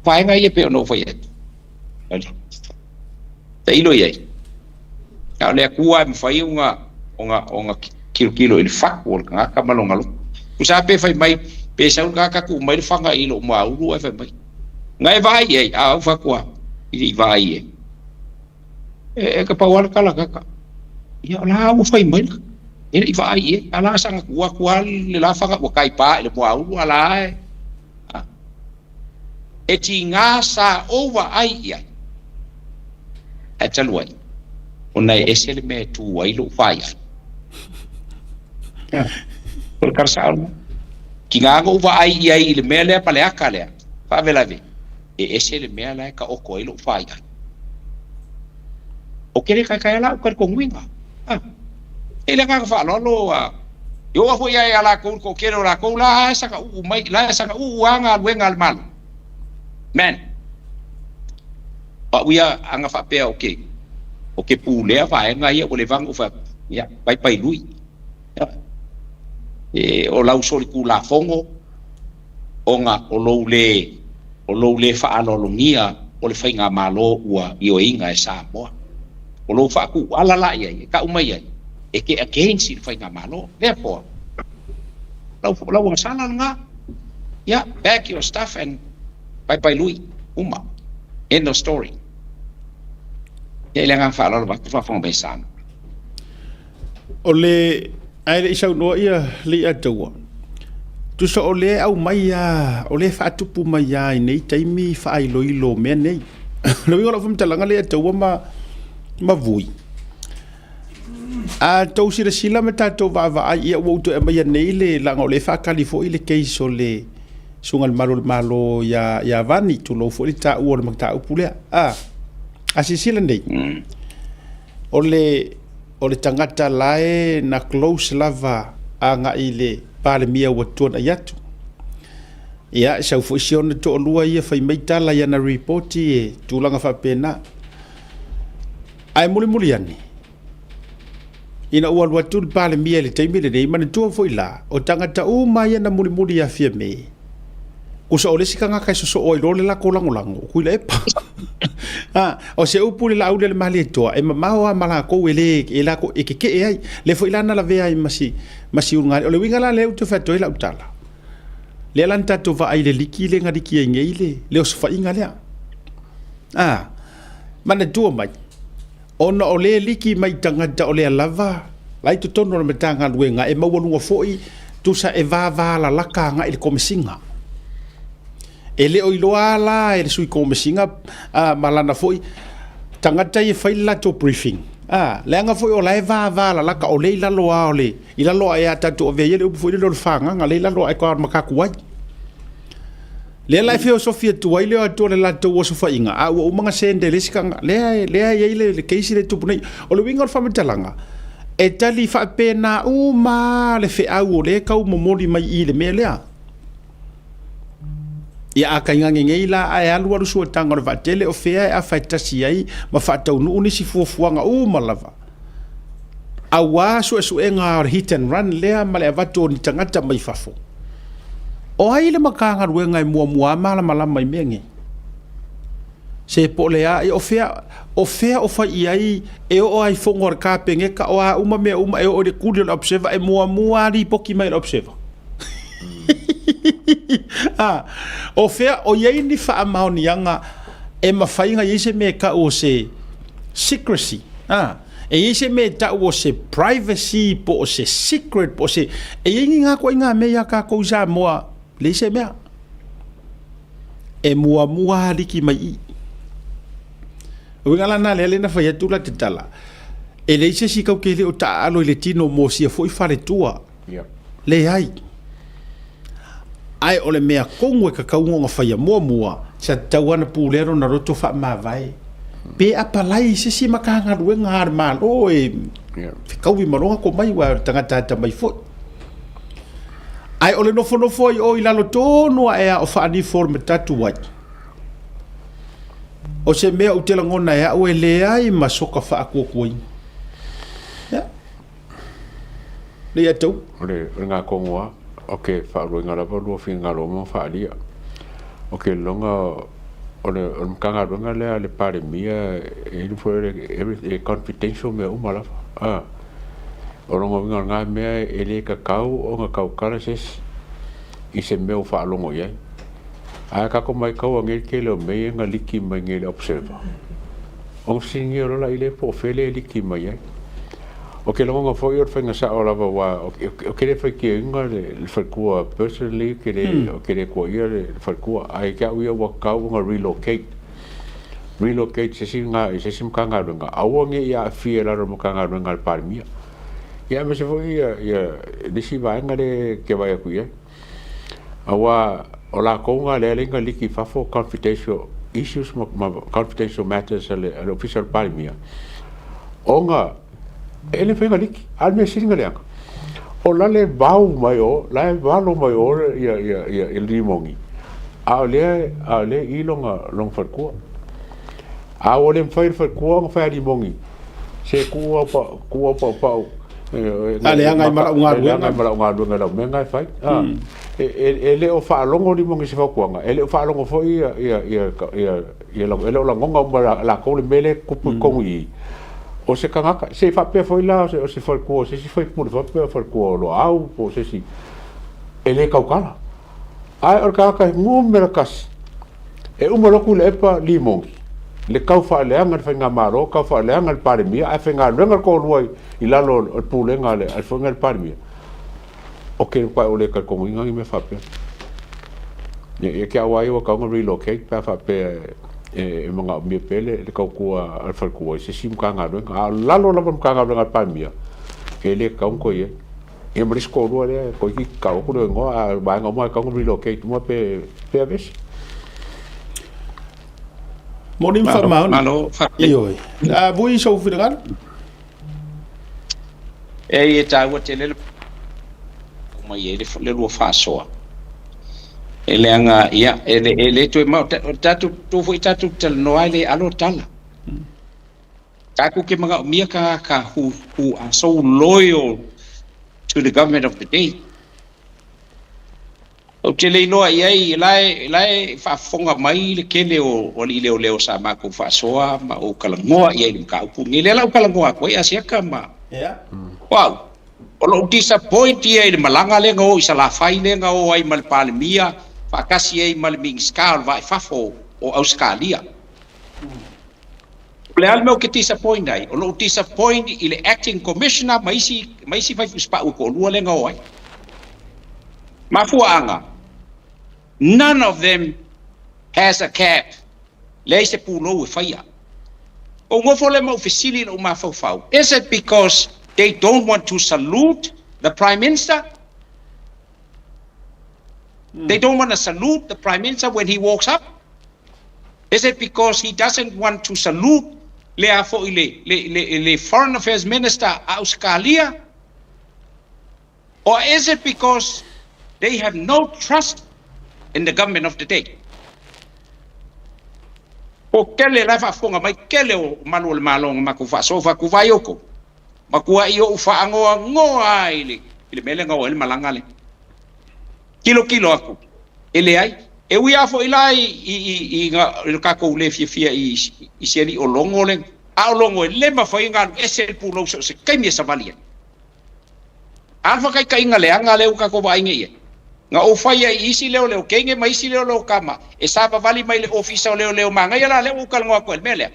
vai ngai pe no foi te ilo yei ka le kua mfai unga kilo il fakol nga ka malonga lo usa pe fai mai pe sa unga ka ku mai fanga ilo ma ulu fai mai ngai vai yei a fakua i vai e ka pawal kala ka ya la u fai mai i vai ala sang kua le la fanga o kai pa le mo ulu ala e tinga sa over ai ia e taluai ona e sele me tu ai lo fai por carsa kinga go over ai ia le mele pa le akale fa velave e sele me la ka o ko lo fai o kere kai la ko winga le nga fa lo yo a foi ai ala ko kero la ko la sa ka mai la sa ka anga wenga al mal man pa uia anga fa pe okay pu le fa nga ia o le vang o fa ya pai lui o lau soli ku la fongo onga o lo le fa alolongia o le fainga malo ua io inga e sa mo o lo fa ku ala la ia ka umai ai e ke against le fainga malo therefore lau sala nga ya back your stuff and bye lui uma end of story ya le nga fa lo ba fa fong be sam o le ai le isau no ia le atua tu so o le au mai o le fa tupu mai ai nei taimi fa ai loilo me nei lo vi ola fum talanga le atua ma vui a tau sila me tatou va ai ia wo to e mai nei le langa o le fa kalifo ile keiso le sungal malo ya vani tu lo fo ta o le makta upule a sila nei o le tangata lae na close lava anga ile pale mia watona yatu ia sa fo sion to lua ia fai mai tala ia na report e tulanga fa pena ai muli ani ina ua watu pale mia le taimi le nei mana tu fo ila o tangata o mai na muli ya fia me o so le sikanga kai so o lo le la ko lango ku le pa o se upule la aude le mali to e mama mala ko ele e la ko e ke ai le fo ila na la vea masi unga o le winga la le to fa to ila utala le lanta to va ai le liki le ngadi ki ngeile le o fa inga le mana tu mai ona o le liki mai tanga o le lava lai to tono na metanga luenga e mawanu foi tu sa e va la laka nga il komisinga ele o iloa la e sui komisinga malana foi tangata e fai la to briefing le anga foi o la va la laka o le la loa o le ila loa e ata to ve ele foi le fanga nga le la loa e ko makaku wai le la filosofia tu ai le to le la to so fa inga o manga sende le sikanga le le keisi le tupu nei o le winga o famatalanga e tali fa pena ma le fe au le kau momoli mai i le melea ia aka ngange ngeila ai alu alu so tanga va tele o fe a fa tasi ai ma fa tau nu ni si fuanga malava awa so enga hit and run le male vato ni tangata mai fafo o ai le makanga ruenga i mua mala mai menge se polea e o fea o fa ai e o ai fongor ka penge ka o uma e o de kudel observer e mua ri poki mai observer o fea o ye ni fa amauni anga e mafainga yese me ka o se secrecy e yese me ta o se privacy po se secret po se e yinga ko inga me ya ka ko ja moa le se mea e mua liki mai o ngala na le na fa yatula tala e le se si ka ke le o ta alo le tino mo si foi fare tua le ai ole mea kongwe ka kaunga fa ya mua sa tawana pulero na roto fa ma vai pe apalai se si makanga ruenga malo e kawi malonga ko mai wa tangata mai fo ai ole no foi o ilalo tonu e o fa ni forme tatu wai o se mea utela ngona ya o ele ai masoka fa ko koi ya le ato ole nga kongoa okay fa ro nga la ro finga ro mo fa dia okay longa ole kanga ro nga le pare mia e foi confidential me o mala o longa nga me ele ka kau o nga kau karases i se meu fa longo ye a ka ko mai kau ngel ke lo me nga liki mai ngel observer o singioro la ile po fele liki mai ye o ke longa foi or fenga sa ola wa o ke le foi ke nga le fa ko personally ke le o ke le ko ye le fa ko ai ka wi wa kau nga relocate se singa se sim kanga nga awonge ya fiela ro mo kanga nga parmia ya me se foi ya disi va ngale ke vai ku ye awa ola konga le lenga liki fafo confidential issues ma confidential matters le official palmia onga ele fenga liki al me singa le o la le bau mai o la valo mai o ia limongi a le I long farkua a o le fai farkua fai limongi se kua pa ale anga mara unga la menga fai ele o fa longo limongi se fakuanga ele o fa longo foi ia la ngonga la ko le mele kupu kongi o se kangaka se fa pe foi la o se farkua se foi por fa pe farkua lo au po se si ele kaukala ai or kaka ngumera kas e umaloku le pa limongi le kau fa le anga fa ngamaro kau fa le anga pare mia ai fa ngalo ko ruai I lalo o pulenga le ai fa ngal pare mia o ke pa o le ka ko inga me fa pe e ke awai o ka relocate pa fa pe e manga mi pele le kau ko al fa ko se sim ka ngalo lalo la ka ngalo pare mia ke le ka ko ye e mris ko ruai ko ki ka ko ngo a ba ngo ka relocate mo pe ves Morning farmao. Malo. Iyo. Vui so fidangan. E tawa tele kuma ye le lo faso. Ele anga ia ele to ma tatu to foi tatu tel no ale alo tala. Taku ke mga mia ka who are so loyal to the government of the day. O te lei noa iai lai whaafonga mai le kele o li leo sa mako whaasoa ma o kalangoa iai ni ka upu. Ni le lau kalangoa koe asiaka ma. Wow. O lo disappoint iai le malanga lenga o isa la whai lenga o ai malpale mia whakasi iai malming skal vai whafo o Australia. Le almeo ke disappoint ai. O lo disappoint I le acting commissioner maisi vai fuspa u ko lua lenga o ai. Mafuanga. None of them has a cap. Leise pulo fire. O ngofole mo officially o mafau. Is it because they don't want to salute the Prime Minister? They don't want to salute the Prime Minister when he walks up? Is it because he doesn't want to salute le Foreign Affairs Minister Australia? Or is it because they have no trust in the government of the day? O kele la fonga mai kele o manuel malong makufa sofa kuvayoko. Makua iyo ufa ngoa ile mele ngo ile malanga le. Kilo aku. Ele ai e wi afo ilai I ka ko le fia I seri o longo le. A longo le ma foi ngal esel pulo se kai me savalia. Alfa kai ngale angale u ka ko ba inge nga o fai isi leo kenge mai isi leo kama e sava vali mai le ofisa leo manga yala le o kalngo ko mele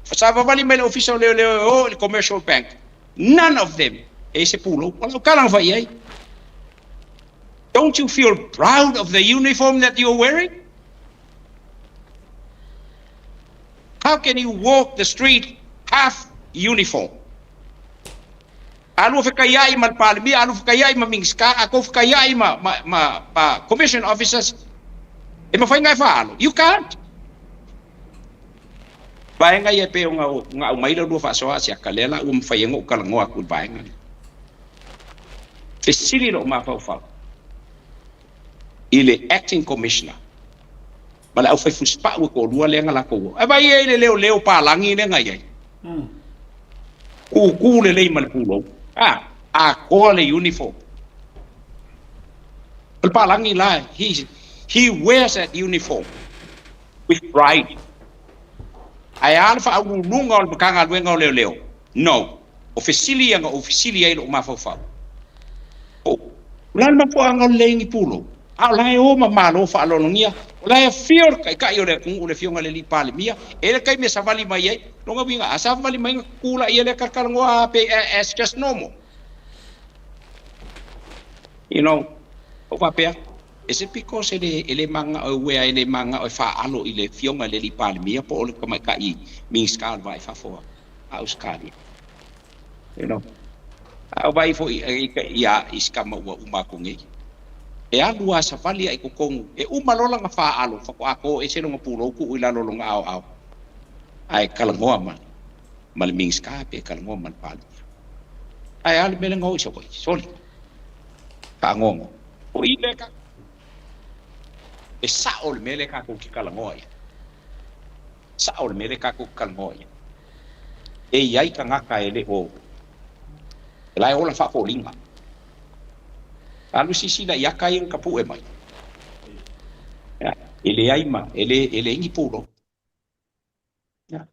sava vali mai le ofisa leo o le commercial bank none of them e se pulo wala kalang fai ai. Don't you feel proud of the uniform that you're wearing? How can you walk the street half uniform? Anu fikayai man palmi, anu fikayai mamingska, ako fikayai ma commission officers. E mafai ngai falo. You can't. Bae ngai pe nga mai lo fa so asia kalela fai ngo kalango aku bae ngai. Fesili no ma fa. Ile acting commissioner. Bala au fai fuspa ko lua le ngala ko. E bai ele leo pa langi le ngai ai. Ku le mal pulo. A quality uniform. Palangi la, he wears that uniform with pride. Ai alfa au lunga o kanga luenga leo. No. Officially ai lo mafau. Oh. Lan ma po ang lengi pulo. A lai o malo fa lo ngia. Lai fior kai o le kung le fionga le li pale mia. Ele kai me savali mai ai. Longa binga asaf vali mai kula ele kakalngo pe as just normal. You know, is it because ele manga o wea ele manga o fa alo ile fionga le li pale mia po ole kama kai mi skal vai fa fo Australia. You know. Au vai fo ia iskama wa umakungi. E alua safali ai kokong e umalola nga fa alo fa ko ako e seno nga pulo ku ila lo nga au ai kalangoa man malming ska pe kalangoa man pal ai ale mele ngau so koi soli ka ngongo o ile ka e sa o le mele ka ko ki kala ngoia sa o le mele ka ko kala ngoia e iai ka ngaka ele o lai ola fa ko linga alu sisi la yaka yang kapu e mai ya ele ai ma ele ingi pulo ya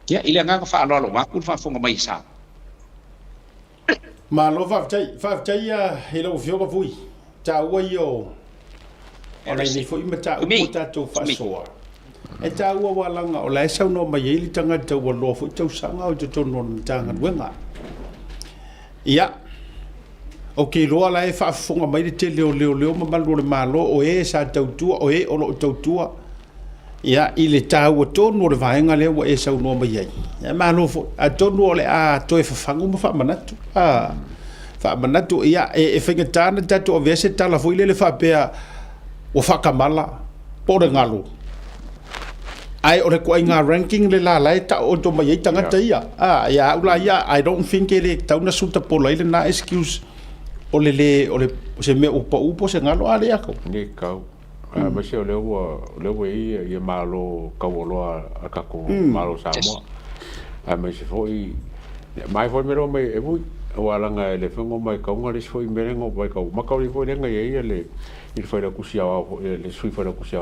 ya ile ngaka fa lo ma ku fa fonga mai sa ma lo fa chai ya helo fio ka vui ta wa yo ona ni fo ima ta u ta to fa so e ta wa langa o lai sa no mai ili tanga ta wa lo fo tau sanga o to no tanga wenga ia okay lo ala e fa fonga mai de te leo ma malo le malo o e sa tautua o e o lo tautua ia ile tau to no le vaenga le o e sa no mai ai ia malo fo a to no le a to e fa fangu ma fa manatu fa manatu ia e fenga tana tatu o vese tala fo ile le fa pe o fa kamala po de ngalo ai o le ko inga ranking le la ta o to mai tanga ia ia ula ia I don't think ele tau na suta po le na excuse o le se me upo se ngalo ale ako ni kau ma se le i malo kawolo a ka ko malo sa mo ma se foi mai foi mero mai e vui o alanga le fengo mai ka unga le foi merengo vai ka ma ka le foi lenga ia le il foi la kusia le sui foi la kusia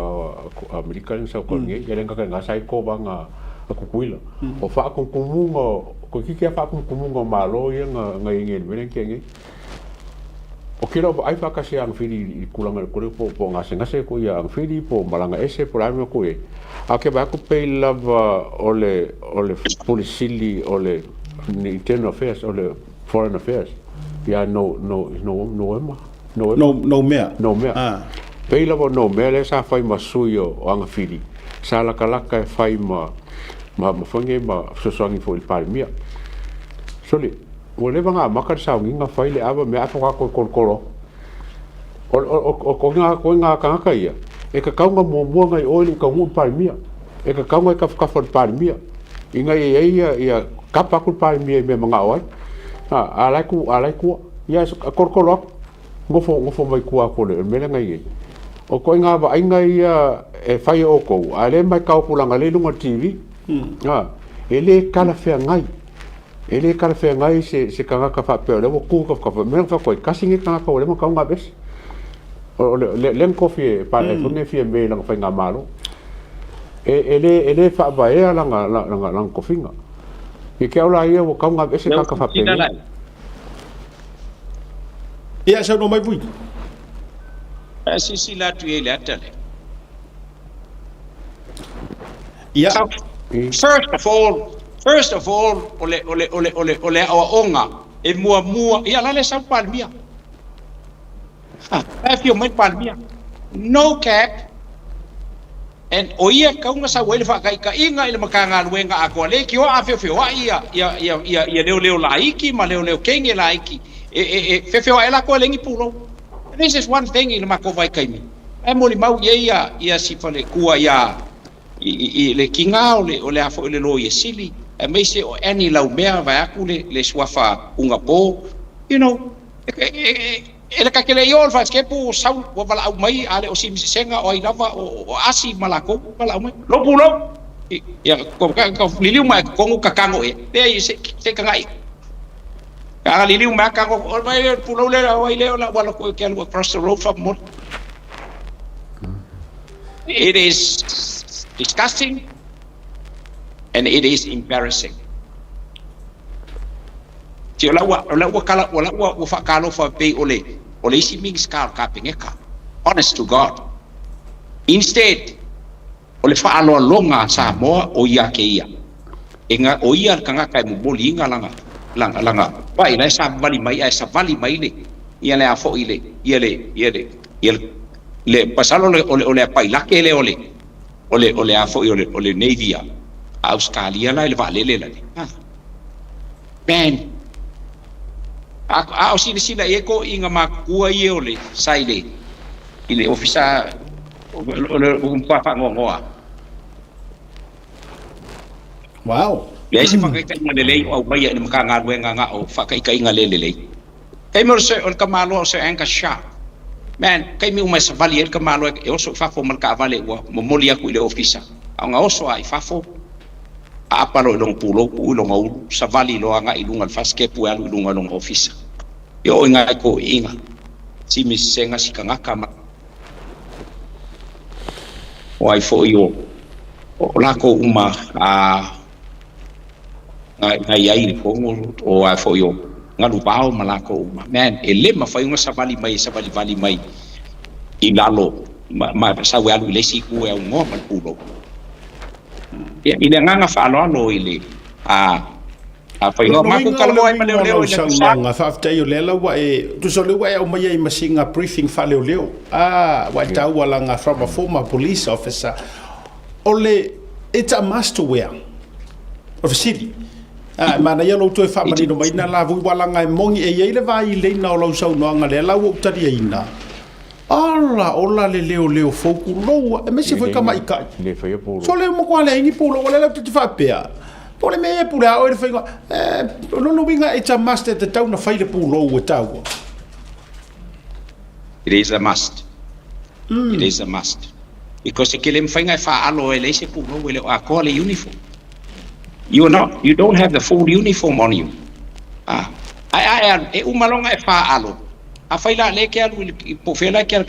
american sa ko ngi ele nga ka sai ko banga a kukuila o fa ko kumungo ko ki fa ko kumungo malo ia nga ngi meren ke ngi o kira ai fa ka se ang fili kulanga ko po nga se ko ia ang fili po malanga ese por ai ko e a ke ba ko pe lava ole policili ole internal affairs ole foreign affairs ya no mea pe lava no mea le sa fai masuyo o ang fili sa la kalaka fai ma fange ma sosangi fo il palmia soli o le vanga makar sa nginga fai le ava me afa ko kolkolo o nga ka ia e ka kaunga mo ngai oli ka mu palmia e ka kaunga ka fa palmia inga ia kapa ku palmia me manga oi alai ku ia kolkolo ngofo mai ku ko le me ngai o ko nga va inga ia e fai o ko ale mai ka pulanga le lunga tv ele kala fe ngai ele kala fe ngai se kanga ka fa pe le ku ka me fa ko kasi ngi kanga ko le mo ka nga bes o le kofi pa le fune fi me lang fa nga malo ele fa ba e lang kofinga e ke ola ia o ka nga bes ka fa pe ia sa no mai vui si la tu ele atale ia First of all, ole onga e mua ia la le sa palmia. Fio mai palmia. No cap. And oia ka unga sa wele fa ka inga ile makanga luenga ako le ki o a fio ia leo laiki ma leo kenge laiki. Fio ela ko lengi puro. This is one thing ile mako vai kaimi. E moli mau ia sifale kua ia i le kinga o le afo le lo ye sili e me se o ani lau mea vai aku le swafa unga po ele ka kele yol fa skepu sau wa bala au mai ale o sim senga o inava o asi malako bala au mai lo pulo ya ko liliu mai ko ka kango e se ka ngai ka liliu mai ka ko mai pulo le o ile la wala ko ke algo across the road from more. It is disgusting and it is embarrassing. Ti ola kala wa fa kalo fa pe ole isi ming skal ka pengeka. Honest to God. Instead ole fa alo longa sa mo o ia ke ia. Enga o ia kanga kai mo bolinga langa. Pai na sa vali mai le. Ia le afo ile. Ia le pasalo ole pai la ke le ole afo ole navy Australia la le vale le ben a o sila eko inga makua i ole saile ile ofisa ole un papa ngoa wow le se whakaikainga lelei o au mai e maka ngā ruenga ngā o whakaikainga lelei. Kei mo se o ka malo se anchor shark. Man, kei mi umai sa vali e ka malo e oso whafo man ka vale ua mo moli aku i le ofisa. Au ngā oso ai whafo a apalo i long pulo u long au sa vali loa ngā ilunga le whaskepu e alu ilunga long ofisa. Yo o ngā ko inga. Si mi senga si ka ngaka ma. O ai fo i o lako uma ngai ai ko o ai fo i o ngalu pao malako uma. Man, e le mawhaiunga sa vali mai i lalo ma sa we alu i lesi ku e au ngoa mal pulo. I le nganga whaaloalo i le a whainga maku kalamo ai ma leo leo i le kusa. Nga whaftai o lela wa e tu so lewa e au mai ai masinga briefing fa leo leo. Wa e tau walanga from a former police officer. Ole, it's a must wear of a city. Mana ia lo to fa marino mai na la vu walanga e mongi e ile vai le na lo sau no nga le la u tari ina. Ala ola le leo foku lo e me se foi kama ikai. Le foi polo. So le mo kwa le ngi polo wala le te fa pea. Pole me e pula o le foi no winga it's a must at the town of file polo o tau. It is a must. It is a must. Because the killing thing I follow a lazy polo will call a uniform. You don't have the full uniform on you. I umalonga e follow. A faila le ke alu po fela ke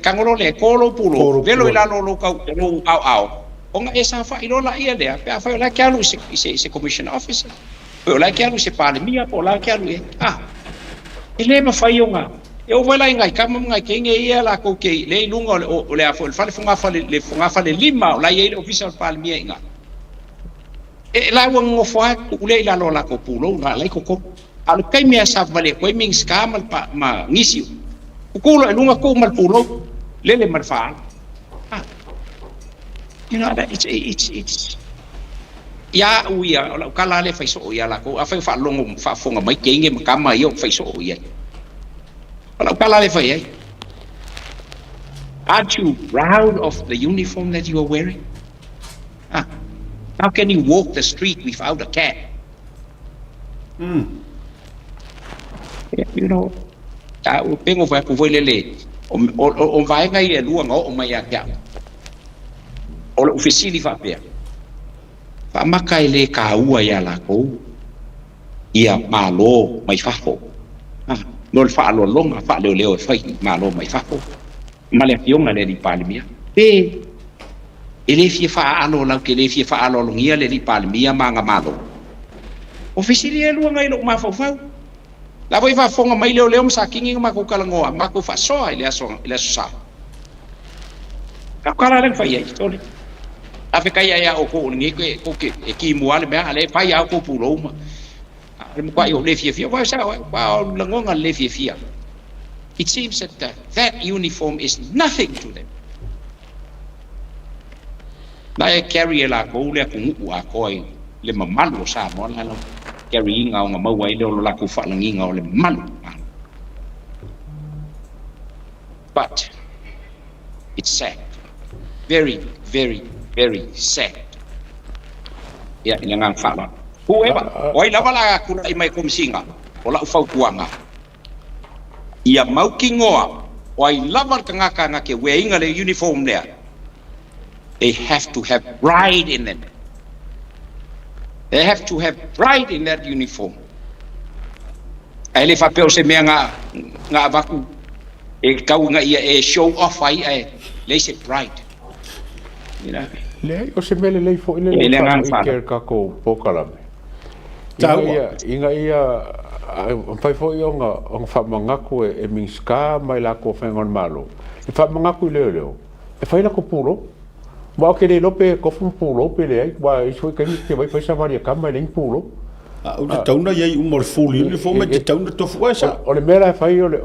kangolo le kolo pulo. Velo ila lo ka lo au. Onga esa fa ilola ia le pe fa la ke alu se commission officer. Po la ke alu se pale mia po la ke alu ele ma fa yonga. Eu vou lá ngai kama ngai kenge ia la ko ke le lunga o le afo fa funga fa le lima la ia official pal mia inga e la wang ngofa ule la lo la ko pulo la lai ko al kai mia sa vale ko ming skamal pa ma ngisi ko lo lunga ko mal pulo le mal fa you know that it's ya uia o kala le fa so ya la ko a fa longo fa funga mai kenge kama yo fa so ya. Aren't you proud of the uniform that you are wearing? How can you walk the street without a cap? You know, pengo vai ku voi lele o vai ngai e lua ngo o mai ya. O le ofisili fa pe. Fa makai le ka ua ya la ko. Ia malo mai fa ho. Nol fa lo longa fa leo fai malo mai fa ko male pionga le di palmia ele fie fa alo la ke le fie fa alo longia le di palmia manga malo ofisili e lu ngai lo ma fa la voi fa fonga mai leo sa kingi ma ko kalangoa ma ko fa so ile sa ka kala le fa ye tole afe kai ya o ko ngi ko ke e ki muale me ale fa ya ko pulo ma it seems that that uniform is nothing to them. Na carry la ko le ku a ko le mamalo sa mo la carry nga nga mawai do la ku fa langi nga le malu. But it's sad. Very, very, very sad. Ya ngang fa la. Whoever, why la wala ku na mai kom singa, wala ufau kuanga. Ia mau kingoa, why lava kangaka ngake weinga le uniform there. They have to have pride in them. They have to have pride in that uniform. Ai le fa peo se mea nga vaku e kau nga ia e show off ai le se pride. You know. Le o se mele le fo ile le fa ker ka ko pokalame. Inga ia fai fo ionga on fa mangaku e minska mai la ko fengon malo. E fa mangaku leo. E fai la ko pulo. Wa ke le lope ko fu pulo pe le wa i so ke vai fa sa varia kama le pulo. O te tauna ia umor full uniform te tauna to fu esa. O le mera fai o le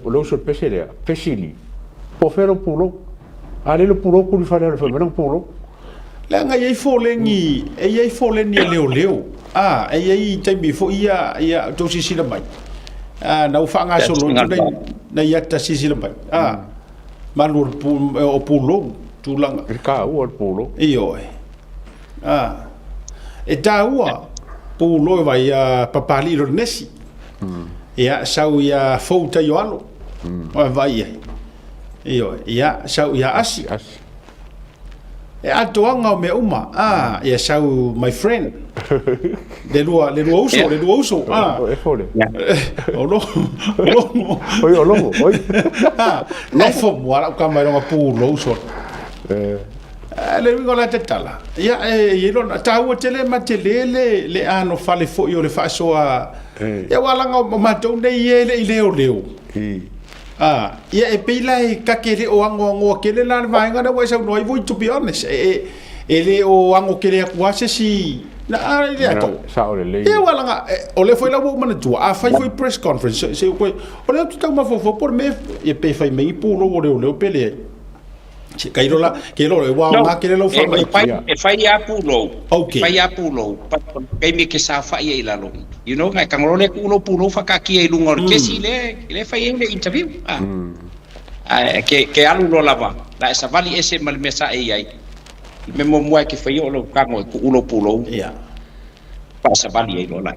lo so pesele. Pesili. Po fero pulo. Ale lo pulo ku fa le fa menang pulo. La nga ia folengi e ia foleni leo. Ai taimi fo ia to sisila mai. Na ufanga solo na ia ta sisila mai. Malur o pulo tulanga. Ka o pulo. Io. e taua pulo vai papali lo nesi ia sau ia fouta yo alo vai io ia sau ia asi e atoanga me uma ia sau my friend le lua uso e fole o lo oi no fo moara ka mai no pulo uso le wingo la tetala ia e lo tau tele matele le ano fale fo yo le fa so ia wala nga matou nei le leo ia e pila e kakele o ango kele la vai nga wa sa no voi to be honest ele o ango kele kwase si na ile ato sa o le ia wala nga o le foi la wo mana tu a foi press conference se ko o le tu tau ma fo por me e pe fai me pulo o le pele che kairo la ke lo wa ma ke lo fa e fai ya pulo okay fai ya pulo kai me ke sa fai e la lo you know ngai kang le pulo fa ka ki e lungor ke si le fai le interview ke alu lo lava la sa vali ese mal mesa e ai me mo mo ke fai o lo ka mo ulo pulo ya pa sa vali e lo la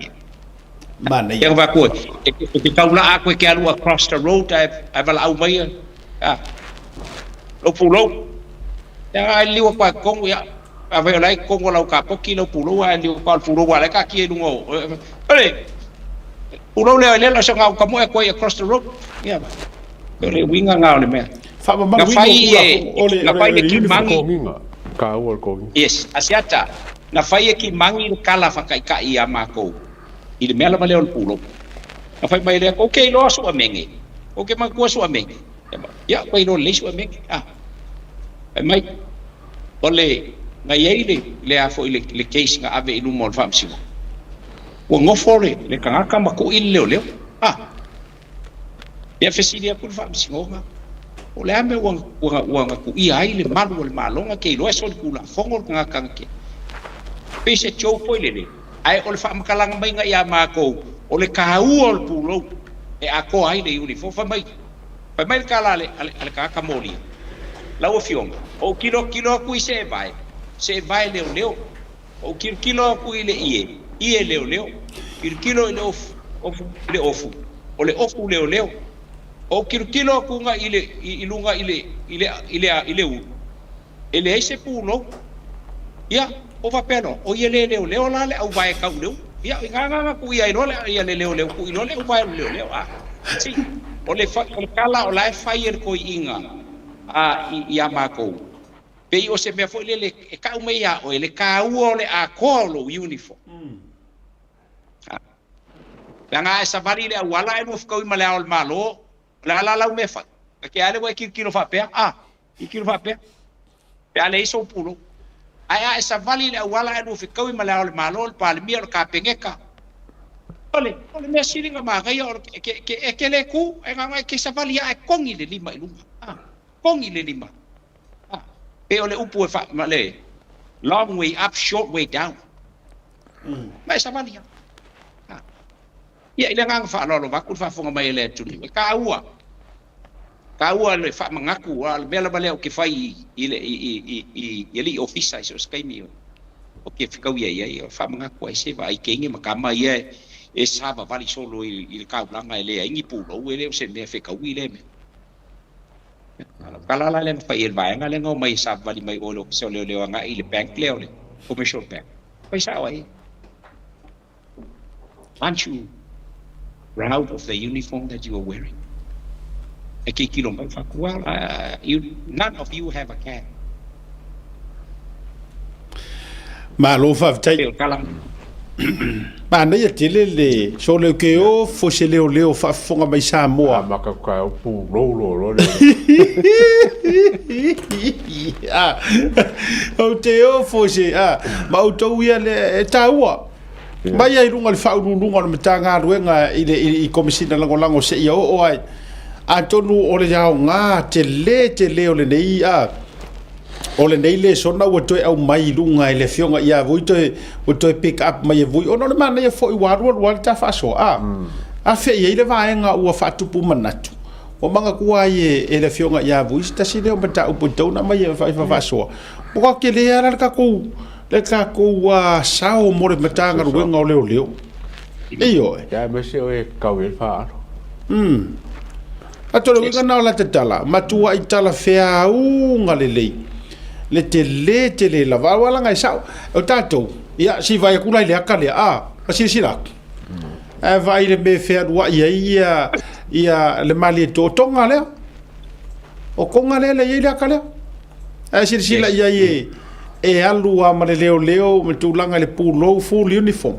mana ya va ko e ka ula ko ke alu across the road I val au mai lo pulo ya liwa pa kong ya ave lai kong la ka poki lo pulo a liwa pa pulo wa la ka ki lungo ole pulo le la so nga ka mo ko across the road ya le winga nga le me fa ma na fai ki mangi ka o ko yes asiata na fai ki mangi kala fa kai ka ia ma ko i le mela vale o pulo na fai mai le okay lo so amenge okay ma ko so amenge ya ko lo le so amenge mai ole ngai ele le afo le case nga ave inu mon fam simo wo ngofore le kanga ma ko il leo ya fesidia ku fam simo nga ole ame wo ku ia ile malu le malonga ke lo so ku la fongol nga kanga ke pese chou foi le ai ole fam kalang mai nga ya ma ko ole ka uol pulo e ako ai le uniform fa mai kala le ka moli la o fionga o kilo ku se vai leo o kilo ku ile ie leo kilo le ofu o le ofu leo o kilo ku nga ile ilunga ile u ele ese pulo ya o va pelo o ye leo la le au vai ka leo ya nga ku ia le leo ku ilo le vai leo si o le kala o la fire ko inga ia mako pe o se me foi le ka me ia o le ka o le a kolo uniform nga esa vari le wala e mo fko i mala o malo la me fa ke ale wa kilo fa pe kilo fa pe ale iso pulo ai esa vari le wala e mo fko i mala o malo pa le mi o ka pengeka ole me siringa ma ga yo ke le ku e nga ke sa vari a kongi le lima ilunga kongi le lima e ole upu e fa male long way up short way down mai sa vari ia ile ngang fa lo va ku fa fonga mai le tuni ka ua le fa mangaku al bela bale o ke fai ile ili officer so skai mi o ke fika ia fa mangaku ai se vai kengi makama ia e sava vali solo il ka ulanga ele ai pulo ele se me fika wi le me kala la le fa il vai nga le ngo mai sa vali mai olo so le nga ile bank le commercial bank pai sa wai aren't you proud of the uniform that you are wearing? None of you have a can. Ma lo fa tai. Ma nei tele le so le ke o fo se leo fa fonga mai sa mo. Ma ka ka pu lo. O te o fo se ma o to ia le taua. Mai ai runga le whaururunga na matanga ruenga i komisina lango se ia o ai. A tonu o le jau ngā te le o le nei o le nei le sona ua toi au mai lunga i le fionga ia vui toi pick up mai e vui. O no le mana ia fo i warua ta whaso a fe ia i le vaenga ua whatupu manatu. O manga kua e le fionga ia vui. Tasi leo mata upo tauna mai e whasoa. O ka ke le ara ka kou. le ka ko sao mo le matanga ruenga o leo iyo ya me se o e kau el fa atolo winga na la tala matua I tala fea unga le te la wala ngai sao o tato ia si vai kula le akale si sila vai le me fea wa ia le mali to tonga le o konga le ia akale si sila ia e alu a ma le leo me tulanga le pulo full uniform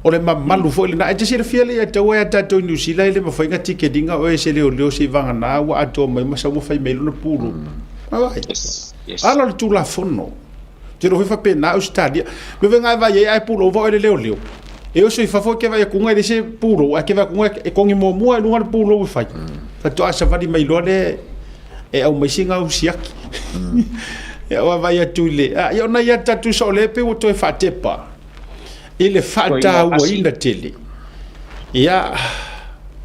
o le mamalu fo le na e te sira fiele e tau e tatou New Zealand le mawhainga tiketinga o e se leo si vanga na wa ato mai masa mo fai melo na pulo ala le tula fono te ro fa pena o stadia me venga vai ai pulo vo le leo e o so fa fo ke vai kunga le se pulo a ke vai kunga e kongi mo mo no le pulo fai ta to asa vadi mai lo le e au mai singa o siaki e o vai atu le io na ia tatu so le pe o to e fa tepa ile fata wa ina tele ia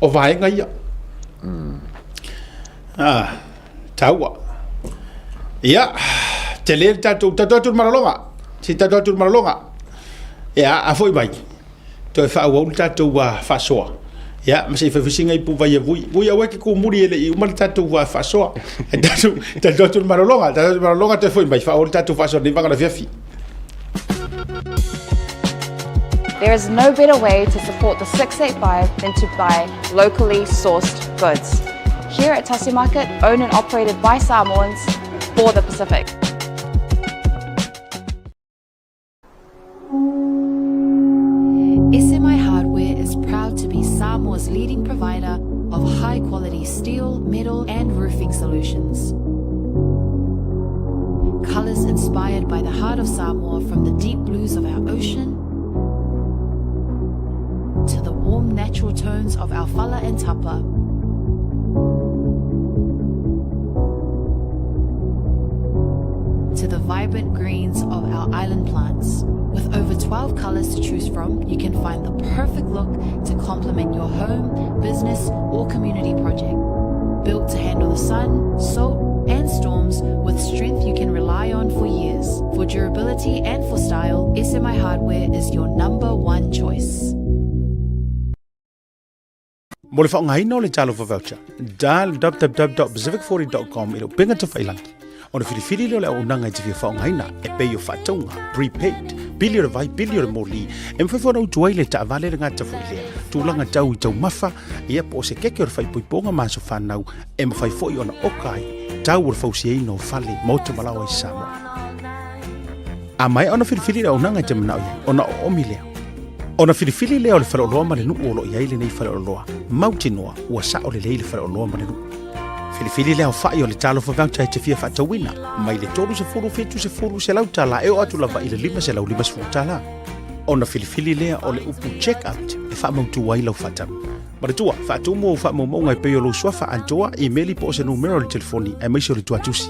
o vai nga ia tawa ia tele tatu maralonga si tatu maralonga ia a foi mai to fa wa tatu wa fa soa ia ma se fa fisinga I pu vai vui awe ki ku muri ele I uma tatu wa fa soa tatu maralonga te foi mai fa o tatu fa soa ni vanga na fiafi. There is no better way to support the 685 than to buy locally sourced goods. Here at Tasi Market, owned and operated by Samoans for the Pacific. SMI Hardware is proud to be Samoa's leading provider of high-quality steel, metal and roofing solutions. Colours inspired by the heart of Samoa, from the deep blues of our ocean to the warm natural tones of our fala and tapa. To the vibrant greens of our island plants. With over 12 colours to choose from, you can find the perfect look to complement your home, business or community project. Built to handle the sun, salt and storms with strength you can rely on for years. For durability and for style, SMI Hardware is your #1 choice. Mo le whaonga hina o le talo for voucher. Dial www.pacific40.com ilo penga to whailangi. O na whiriwhiri leo le au nanga I te whia whaonga hina e pei o whātaunga, prepaid, bili o le vai, bili o le moli, e mwhewhona utuai le ta avale le ngata whailea, tūlanga tau I tau mafa, ia po se keke o le whaipoiponga māso whanau, e mwhaifoi o na okai, tau o le whausia ino o whale, mauta malawa I Samoa. A mai o na whiriwhiri le au nanga I te manao ia, o na o omi lea. Ona filifili leo le whaleoloa ma le nuu o lo ia ile nei whaleoloa. Mautinoa ua sa o le leile whaleoloa ma le nuu. Filifili leo whai o le talo whakauta e te fia whatawina. Mai le tolu se furu fetu se furu se lau tala e o atu lava i le lima se lau lima se furu tala. Ona filifili leo o le upu check out e wha mautu wai lau whatau. Ma le tua, whaatu mua o wha maunga I peo lo swafa antoa I meli po se numero le telefoni e maisi o le tuatusi.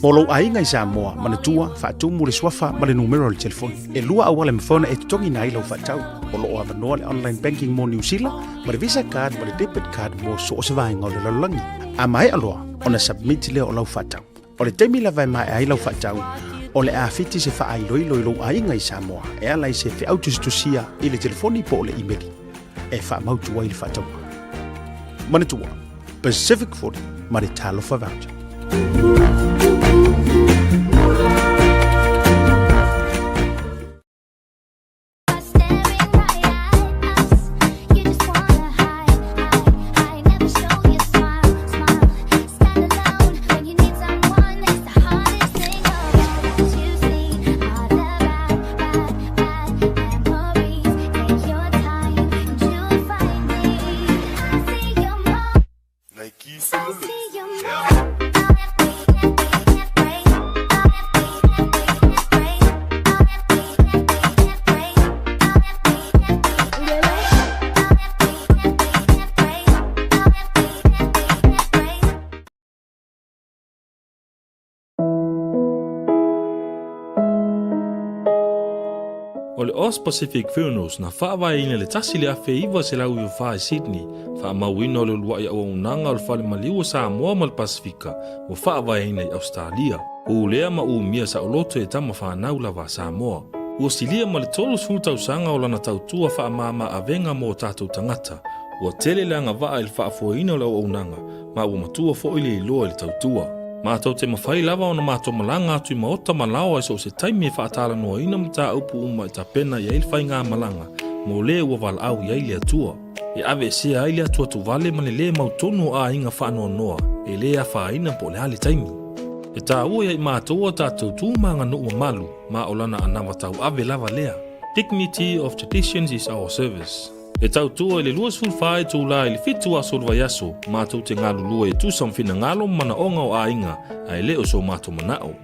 Molo ainga I Samoa, ma le tua, whaatu mua le swafa ma le numero le telefoni. E lua awale mfona e tutongi na ila whatau. Olo o avanoa le online banking mo New Zealand, ma le visa card, ma le debit card mo so o se vaenga o le lalangi. A mai aloa, ona submit le o lau whatau. O le teimi la vai mai ai lau whatau, o le awhiti se wha ai loilo ainga I Samoa, e alai se whi autustusia I le telefoni po o le emaili. E wha mautu wai le whatau. Manatua, Pacific 40, ma le talo for voucher. O le Os Pacific Funerals na whaavaina le tasi le awhi iwa se lau I wha I Sydney, wha mawina o le lua I au unanga o le whale maliu o Samoa ma le Pasifika, o whaavaina I Australia. O lea ma umia sa oloto e tama whanau lava Samoa. Ua silia ma le tolu sultau sanga o lana tautua wha mama avenga mo tātou tangata. Ua tele leanga waa il whaafuaina lau aunanga, ma ua matua fo ile iloa il tautua. Mātou te mawhai lava o na mātou malanga atu i maota malawa e so se taimi e whaatala noa ina mta upu uma i ta pena i ailwhai ngā malanga, mo le ua wala au i aile atua. E ave se aile atua tu vale ma le mautonu a inga whaanoa noa, e le a whaina po le hali taimi. E tā ua i mātou tātou tūmanga no ua malu, ma o lana anawa tau ave lava lea. Dignity of traditions is our service. E tau tua i le luas fulwhae tū la i le fitu a solwa yaso, mātou te ngālu lua e tūsam whina ngalo mana onga o a inga, a e leo so mātou manao.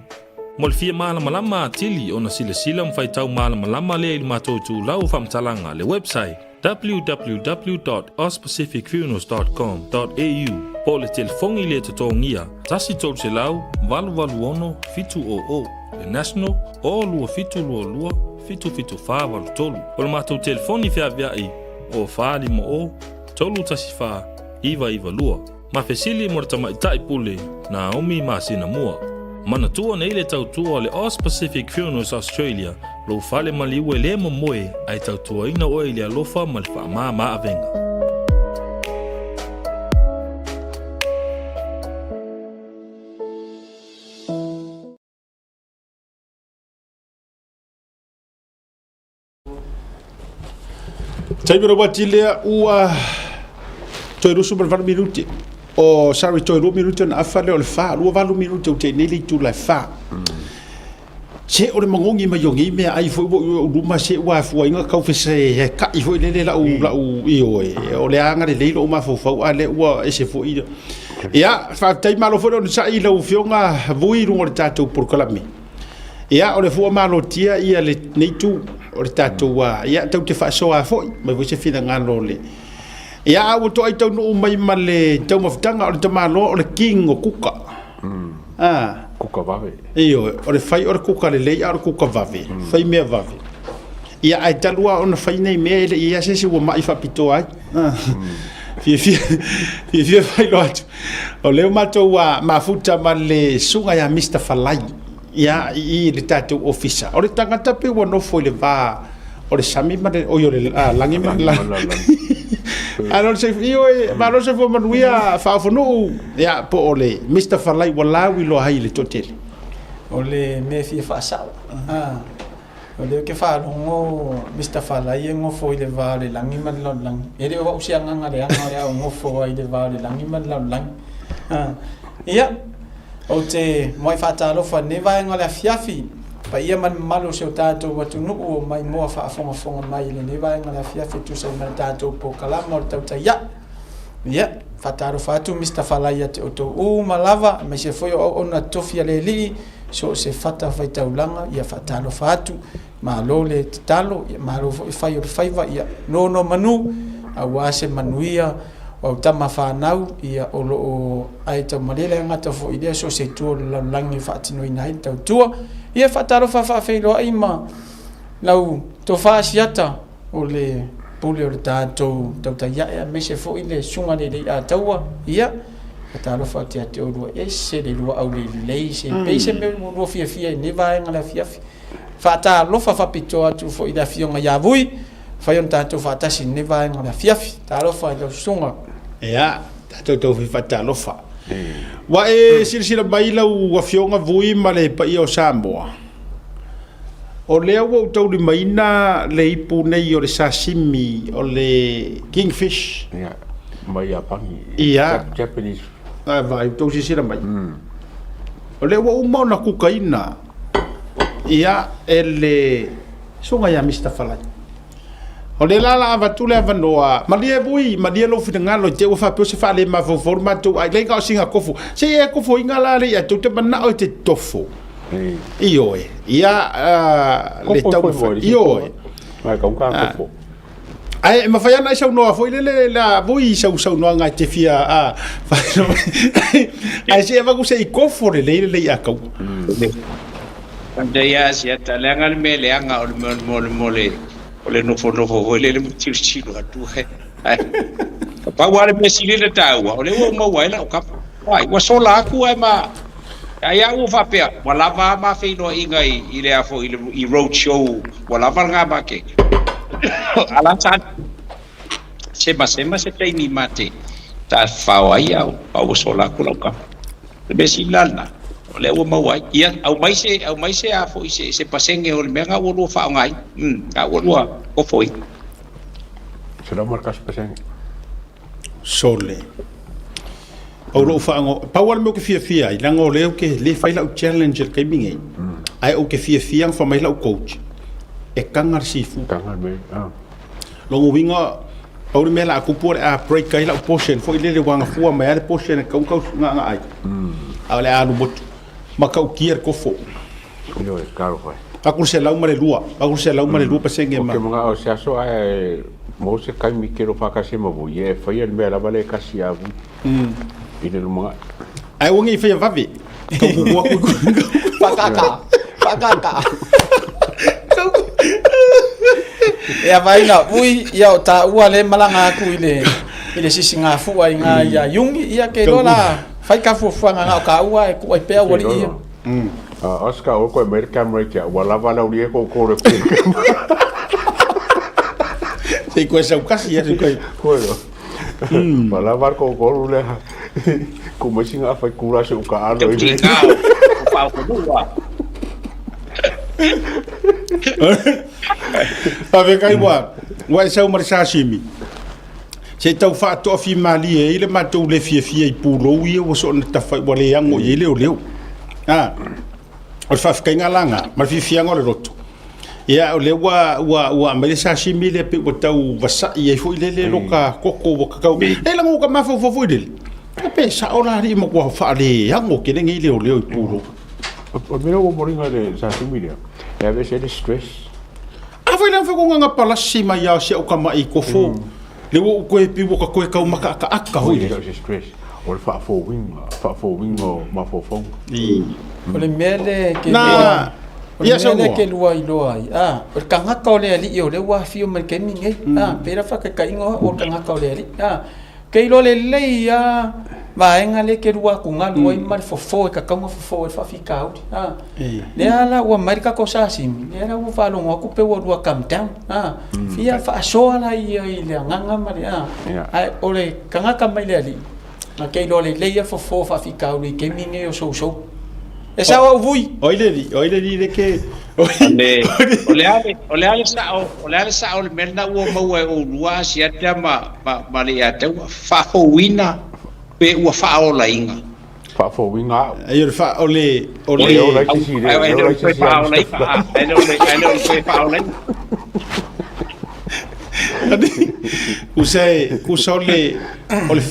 Mo le fia malamalama a tili o na sila mwhai tau malamalama lea i mātou tū lau whamtalanga le website www.auspacificfunerals.com.au po le telefongi le totongia tasi tolu se lau valu ono fitu o le national o lua fitu lua fitu wha valu tolu o le mātou telefoni fea viai o whaali mo o tolu tasi wha iwa lua ma fesili mo rata maitai pule na omi ma sina mua mana tua nei le tautua o le Aus Pacific Funerals Australia lo fale maliu e le moe ai tautua ina o ile alofa ma le wha ma avenga. Taimira watilea ua toi rusu malvana minuti o sorry toi ru minuti na afale o le fa ru valu minuti o te neli tu la fa se o le mangongi mai yongi me ai foi o ruma se wa foi nga kau fese he ka i foi le la u io o le anga le leilo o ma fo fo ale ua ese foi ia fa tai malo fo no sa i lo fionga vui ru o tato por kalami ia o le fo malo tia ia le nei tu o le tato wa ia tau te fa so a foi mai vo se fina ngalo le ia o to ai tau no mai male tau mafutanga o le tamalo o le king o kuka kuka vave io o le fai o le kuka le lei o le kuka vave fai mea vave ia ai talua ona fai nei mea ile ia se se o mai fa pito ai fia fai lo atu o leo matou wa mafuta male sunga ya Mr. Falai ia i le tatou ofisa o le tangata pe wa no foi le va o le sami ma o yo le langi ma la alors se io ma lo se fo manuia fa fo no ya po ole Mr. Falai wala wi lo hai le totel o le me fi fa sa o le ke fa no Mr. Falai ngo fo le va le langi ma lo lang e le o sia nga le anga ngo fo ai le va le langi ma lo lang ia o te moi fa ta lo fa ne va nga le fiafi pa ia man malo se o tatou watu nu o mai moa whaafonga mai le ne vai ngana fiafi tu sa man tatou po kalama o tau ta ia whataro whatu Mr. Falai te o tau u malava me se foi o ona tofia le li so se whata whai taulanga ia whataro whatu ma lo le talo ma lo whai o whaiva ia no manu a wase manuia o tama whanau ia o lo ai tau malele ngata fo idea so se tuo langi whaatino i nai tau tua ia whataro whawhawhelo ai ma lau to whaasiata o le pule o le tātou tau ta ia me se fo i le sunga le a taua ia whataro whatia te o rua se le rua au le lei se peise me rua fia i ne vaenga la fiafi whata lofa whapito atu fo i la fionga ia vui whai on tātou whatasi ne vaenga la fiafi tā lofa i lau sunga ia tātou tau whata lofa wa e sila mai lau wa fionga vui ma le pa i o Samoa o lea ua utau li maina le ipu nei o le sashimi o le kingfish mai a pangi Japanese vai utau sila mai o lea ua umau na kukaina ia ele sunga ya Mr. Falai o le lala avatule avanoa malia bui malia lo fina ngalo te ufa pe se fale ma fo ma tu ai le ka singa kofu se e kofu inga la le ya tu te mana o te tofu io ia le tau io mai ka kofu ai ma fa yana sa no fo le la bui sa no nga te fia ai se va ku se kofu le ya ka Andaya sia talangal me le anga o mole ole no fo ole le chiru atu ai pa wale me sile le taua ole o ma waila o kap ai wa sola ku ai ma ai au fa pe wala va ma fe no inga I le afo I road show wala va nga ba ke ala sa sema se tei ni mate ta fa ai au sola ku ka be silana le o mawai ia au mai se afo se pasenge o le mega o lo fa ngai ka o lo o foi se lo marcas pasenge sole o lo fa ngo pawal mo ke fia I lango le ke le fai la challenge ke bingi ai o ke fia fa mai la coach e kangar sifu kangar me lo winga o le mela ku por a break kai la portion fo ile le wanga fu mai le portion ka nga ai ale anu bot makau kier ko fo yo e caro foi aku se lau mare lua pasenge ma ke mga o se aso ai mo se kai mi kero fa ka se mo ye fa ye me la vale ka si avu ine lo mga ai wongi fa vavi ku pakaka ya vai na ui ya ta ua le malanga ku ile sisinga fu ai nga ya yungi ia ke lola fai ka fu nga ka ua ku ai pe wali ia Oscar o ko America America wala wala uri ko ko sei ko sa kasi ya ko wala var ko le ko mo singa fa kura se ka alo i pa ko lua ave kai wa sa mar sashimi se tau fa to fi mali e ile ma to le fie I pulo ia wo so ta fa wale yango ile o leo o fa ka ngalanga ma fi fiango le roto ia o le wa ma le sashimi le pe o tau vasa ia fo ile le loka koko wo ka e la ngo ka ma fo ile pe sa ora ri mo ko fa le yango ke le ile o leo I pulo o mira o moringa de sashimi le e ave se de stress foi lang ko nga palasi ma ya se o ka mai ko fo le wo ko e pi wo ka ko ka maka ka aka ho ile stress o fa fo wing o ma fo fong o le mele ke na ia so ke lua I o ka nga ka le ali o le wa fi o me ke ni pera fa ka ingo o ka nga ka le ali ke lo le ia va enga le ke lua ku nga lua I mar fo ka ka fo fa fi ka le ala wa marika ko sa sim le ala wa fa lo ku pe wa lua come down fia fa so ala ia ile nga mari ai ole ka nga ka mai le ali ma ke lo le ia fo fa fi ka ri ke minge o so esa wa vui oile di ke ole ale sa o le merna o mau o lua sia ma le ata fa ho wina pe ua fa o la inga fa fo winga ai fa ole la si ai fa o la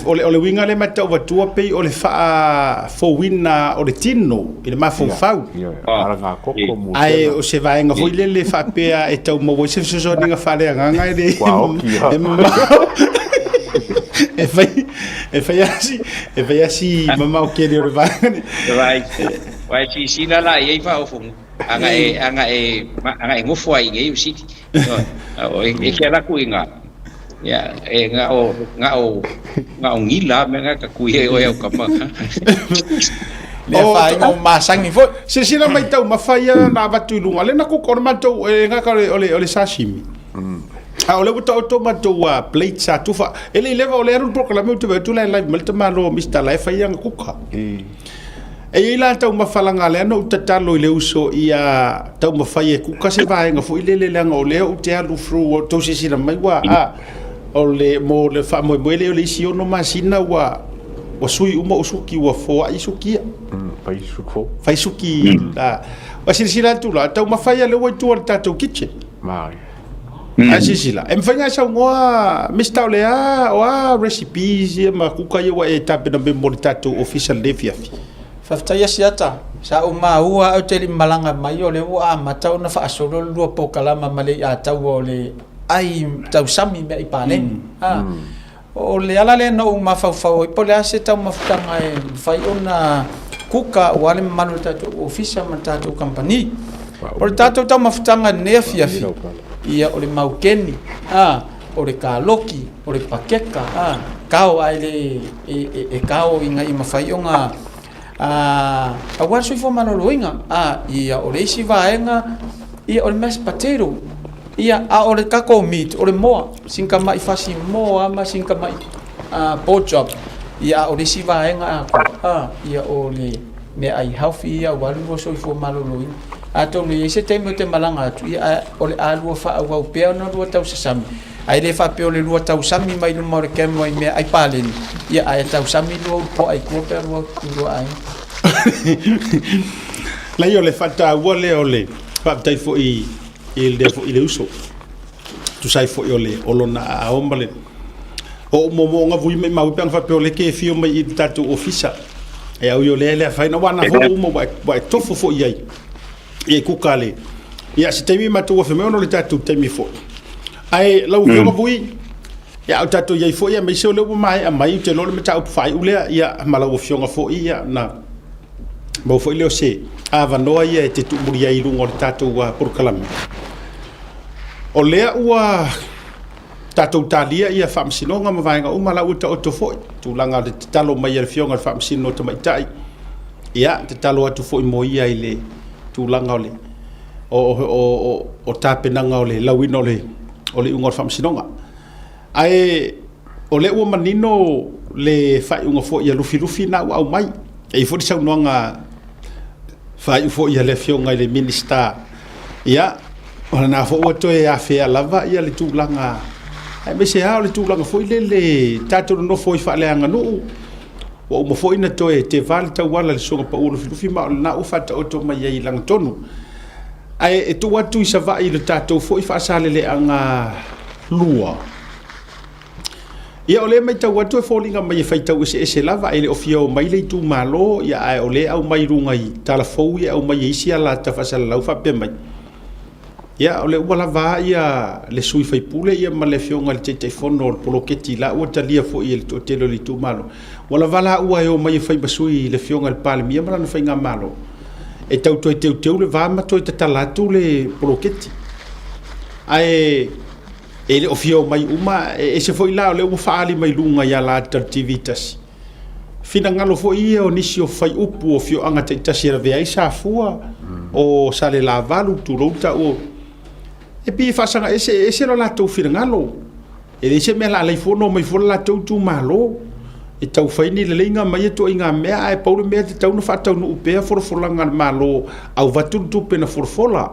ole winga le mata o tua pe ole fa fo wina ole tino ile ma fo fau ara nga koko mu ai o se vai nga foi le fa pe e tau mo se so ninga fa le nga ile e fai asi mama o kere o vai si la la e fa o fun anga e ngofo ai nge u siti o e ke la kuinga ya e nga o ngila me nga ka kuie o ka ma le fai no masangi fo se sila mai tau mafai na batu lunga le na ko korma tau e nga ka ole sashimi a ole buta automato wa plate sa tufa ele leva ole ru proclame tu la live malta malo mr life ai nga kuka e ila tau mafalanga le no tatalo le uso ia tau mafai ku ka se vai nga fo ile le nga ole o te alu fru to se sila mai wa ole mo le fa mo le le si ono masina wa sui uma usuki wa fo ai suki fai suki la wa sila tu la tau mafai le wa tu ta to kitchen mai asisila em fanya sa ngoa mista ole wa recipes ma kuka ye wa etape na be moritato official devia fafta ya siata sa uma ua o te malanga mai ole wa matau na fa asolo lua po kalama male a tau ole ai tau sami me ipane ole ala le no ma fa pole ase tau mafutanga e fai ona kuka wale malu tato official matato company por tato tau mafutanga ne fiafi ia ole maukeni ole kaloki ole pakeka kao ai le e kao inga I mafai onga Awar sui fo maloloinga ia o le isi vaenga ia o le mashed potato ia o le kako meat o le moa sinka mai fasi moa ma sinka mai pork chop ia o le isi vaenga ia o le me ai healthy ia walu sui fo maloloinga ato le se te mo te malanga atu ia o le alu fa au pe no lu tau sesami ai le fa pe o le lu tau sami mai lu mo le kem mai me ai palen ia ai tau sami lu po ai ko pe lu ai la yo le fata wole ole pa tai fo il de fo il uso tu sai fo ole olona a ombale o mo nga vui me mau pang fa pe ole ke fio mai tatu ofisa e au yo le fa na wana fo mo ba tofo fo ia e kukale ia se temi matu fe me ono le tatu temi fo ai lau yo vui ia o tatu ia fo ia me se le mai a mai te lo le mata fai ule ia mala o fionga fo ia na mo fo ile se ava noa ia te tu muri ai rungo tatu wa por kalam o le ua tatu talia ia fam sinonga ma vainga o mala uta o to fo tu langa de talo mai ia fionga fam sino to mai tai ia te talo atu fo mo ia ile tu langa ole o tapenanga ole lawino ole unga fam sinonga ai ole ua manino le fai unga fo ia lufi na au mai e fo sa unga fai fo ia le fionga le minister ia ona na fo to e afea lava ia le tu langa ai me se ha le tu langa fo le tatu no fo fa le anga no o mo fo ina to e te val ta wala le songa pa ulu filufi ma na u fata o to mai ai lang tonu ai e tu watu isa va i le tato fo i fa sale le anga lua ia ole mai ta watu e fo linga mai fa ta se lava ele ofio mai le tu malo ia ai ole au mai runga i tala fo ia au mai isi ala ta fa sala lau fa pe mai ia ole wala va ia le sui fa pule ia ma le fionga le te fono polo keti la o talia fo i le telo li tu malo wala vala ua e o mai fai basui le fionga le pale mia mala na fai ngā malo e tau toi teu le vama toi te talatu le poloketi ai e le ofio mai uma e se foi la le u faali mai lunga ya la tartivitas fina ngalo fo ia o nisi o fai upu o fio anga te tasi ra vea isa fua o sale la valu tu routa o e pi fasanga ese lo la tau fina ngalo e le se me la lai fono mai fo la tau tu malo e tau faini le lenga mai to inga mea e paulo mea te tau no fa tau no upea forfolanga malo au vatu tu pena forfola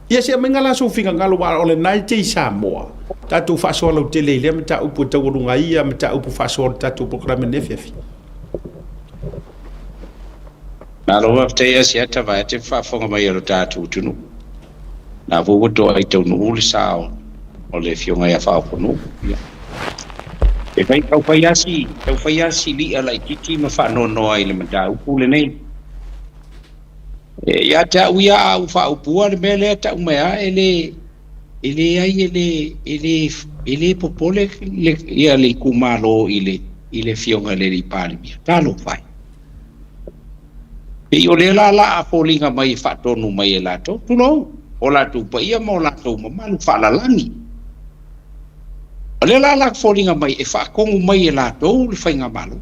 ia se menga la so finga ngalo wa ole nai te Samoa tatu fa so lo tele le meta upu tau runga ia meta upu fa so tatu programa nefifi na lo wa te ia ta va te fa fonga mai ro tatu tunu na vo to ai tau no ul sao ole fionga ia fa po no ia e vai tau fai asi li ala i kiti ma fa no ai le mata upu le nei e ya ta uia au fa upu le mele ta umea ele popole le ia le kumalo ile fionga le li pali mia talo fai e o le la a polinga mai fa tonu mai lato tu no o la tu pa ia mo la tu ma malu fa la langi ole la folinga mai e fa kongu mai la to le fainga malo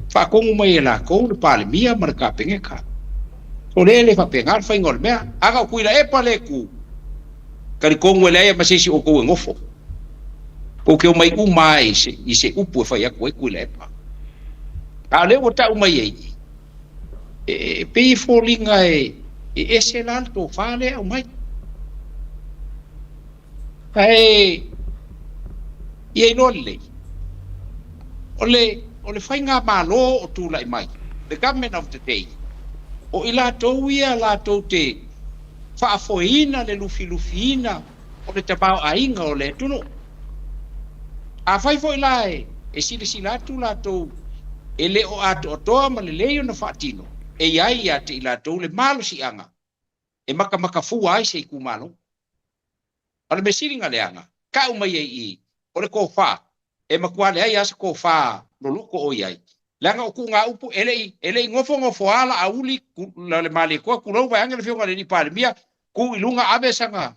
fa kongu mai la ko le pale mia marka pengeka ole le fa pengar fainga ole mea aga kuila e pale ku kari kongu le ya masisi o ko ngofo o ke o mai u mai i se upu fa ya ko kuila e pa ka le o ta u mai e pe folinga e ese lanto fa le o mai ai ia inole ole fainga malo o tu lai mai the government of the day o ila to ia la to te fa foina le lufina o le tabao ainga o le tunu a fai foi lai e sila tu la to ele o ato to ma le leio na fatino e ai ia te ila to le malo si anga e maka fu ai se ku malo ole besiringa le anga ka o mai i ole ko fa e makuale ai asa ko fa no luko o ai langa o ku nga upu ele ngofo ala auli le mali ko ku lo va ngel fionga le pale mia ku ilunga abe sanga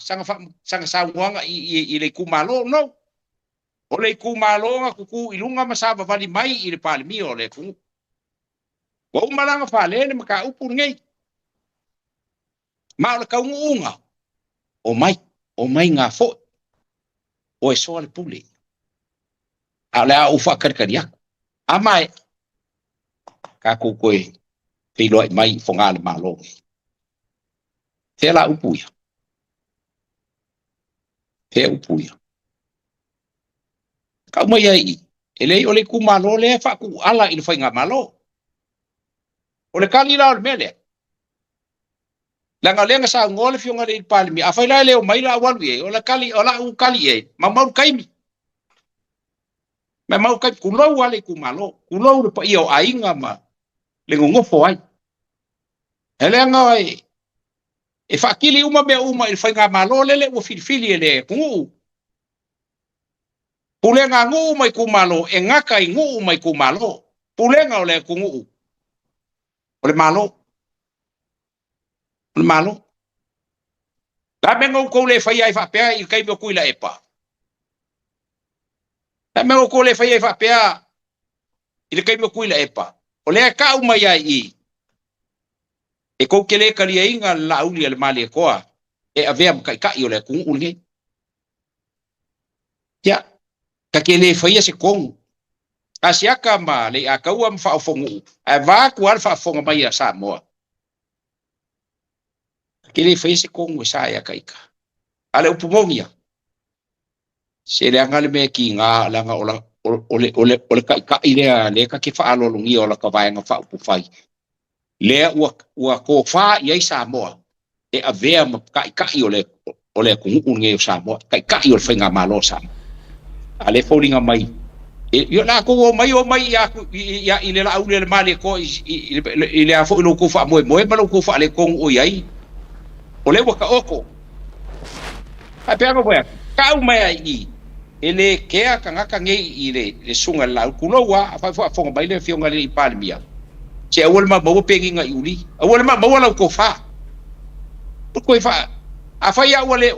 sawanga i le ku malo no ole ku malo nga ku ilunga masaba vali mai i le pale mia ole ku Wa umalanga fale le maka upu ngai. Ma le kaunga. O mai ngā fo. O e soa le pule. A lea ufa karikariak. A mai. Ka kukoe. Piloi mai fonga le malo. Te la upuia. Te upuia. Ka mai ai. Ele ole ku malo le fa ku ala il fainga malo. Ole kali la mele. Langa lenga sa ngole fionga le palmi. A faila le o mai la walwi. Ole kali ola u kali e. Ma mau kaimi. Ma mau kai ku lo wale ku malo. Ku lo le pa io ainga ma. Le ngofo ai. Ele ngai. E fa kili uma be uma il fainga malo le o filfili le ku. Pulenga ngu mai ku malo e ngaka i ngu mai ku malo. Pulenga ole ku ngu. Ole malo. Ole malo. La mengo ko le fai ai fa pe i kai mo ku la epa. La mengo ko le fai ai fa pe i kai mo ku la epa. Ole ka uma ia i. E ko kele kali inga la uli le mali ko e avea kai kai ole ku ngu. Ya. Ka kele fai se kong. Asiaka ma le akau am fa fongu. A va ku al fa fonga mai sa mo. Kele fai se kong sa ya kaika. Ale upumongia. Se le anga le me ki nga langa ole kaika ile le ka ki fa alo lungi ola ka vai nga fa upu fai. Le ua ko fa ia sa mo. E avea ma kaika ole ku nge sa mo. Kaika ole fa nga malo sa. Ale folinga mai yo la ko mai ya ile la ule le mali ko ile a fo lo ko fa mo ma lo ko fa le ko o yai ole wa ka oko a pe ko ya ka mai ai ele ke a ka ngaka ngi ile le sunga la ku lo wa fa fo mai le fionga le palmia che awol ma mo pengi nga uli awol ma mo la ko fa ko fa a fa ya ole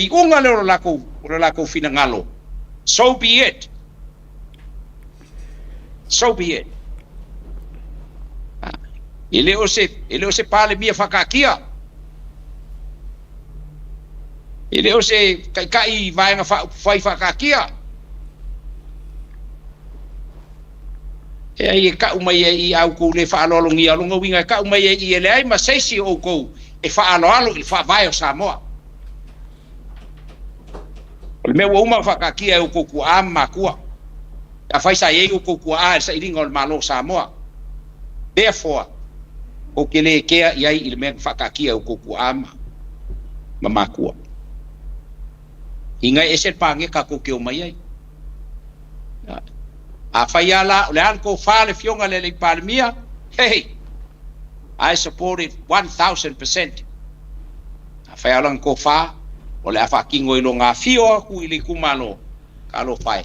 iunga le la ko fina ngalo. So be it. So be it. Ele ose pale mia fakakia. Ele ose kai vai nga fai fakakia. E ai ka umai i au ko le fa lo ngi alonga winga ka umai i ele ai ma seisi o ko e fa alo il fa vai o Samoa. O me uma fakakia o ku ama kua. A fai sa ye o ku a sa iringa o malo Samoa. Therefore, o ke le ke ia i me fakakia o ku ama. Mama kua. Inga ese pange ka ko ke o mai ai. A fai ala le an ko fa le fionga le palmia. Hey. I support it 1000%. A fai ala ko fa o le afa kingo i longa fio ku ili kumalo kalo fai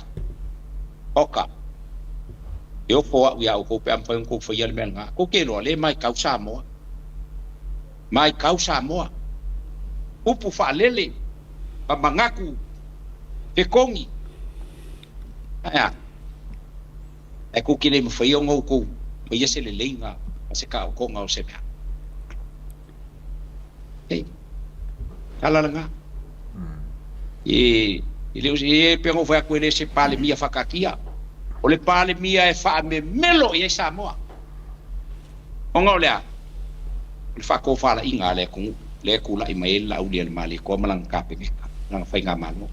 oka yo fo ya ko pe am ko fo yel menga ko ke lo le mai kausa mo upu fa lele pa mangaku te kongi aya e ko kile mo fo yo ko mo yese le lenga se ka ko nga o se ba hey kala nga ile pengo fa ko ele se pale mia fakakia o le pale mia e fa me melo e Samoa onga olea le fa ko fa la inga le ku la email la uli le mali ko malang ka pe nga fa nga malo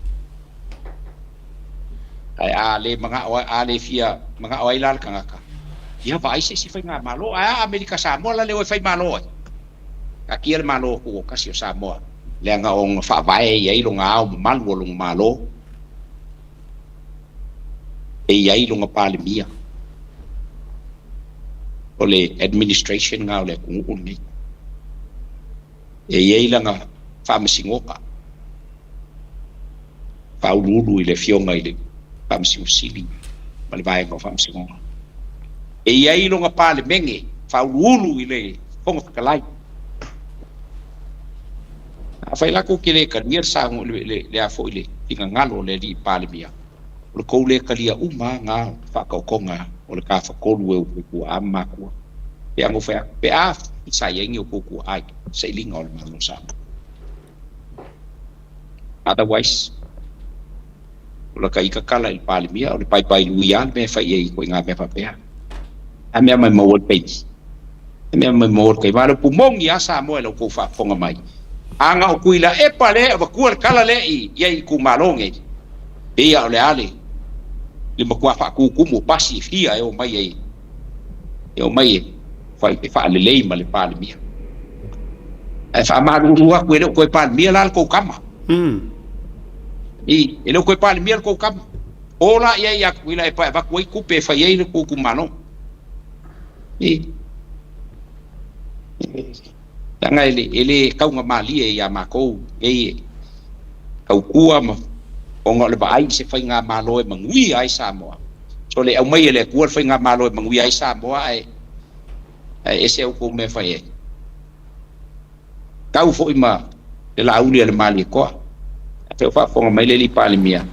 ai ale mga ale fia mga oilal kangaka ya vai se si fa nga malo a Amerika Samoa la le fa malo ka kiel malo ko kasio Samoa le nga ong fa vai ye lo nga malu lo malo e ye lo nga palmia ole administration nga le ku uni e ye la nga fa msingoka fa ulu ile fionga ile fa msili mali vai nga fa msingoka e ye lo nga palmenge fa ulu ile fonga kalai fai la ko kile ka nier sa le a fo ile tinga ngalo le di palmia o ko le kalia uma nga fa ka konga o le ka fa ko lu ku ama ku pe ango fa pe a sa yengi o ku ai sailing on ma no sa otherwise la kai ka kala il palimia o le pai luian me fa ye ko nga me fa pe a me mai mo pe me mai mo kai va lo pumong ya sa mo lo ko fa fonga mai anga o kuila e pale o ku kala le i ye ku malonge e ya le ale le mo kwa fa ku mo pasi fia e o mai e o mai fa le lei ma le palimia e fa ma ru ku le ko palimia la ko kama e ele ko palimia ko kama ola ya kuila e pa va ku pe fa ye ko ku mano e tanga ele kaunga mali e ya mako e kau kua ma onga le bai se fa nga malo e mangui ai Samoa so le au mai le kua fa nga malo e mangui ai Samoa e se o ko me fa ye kau fo ima le la uli le mali ko te fa fonga mai le li palimia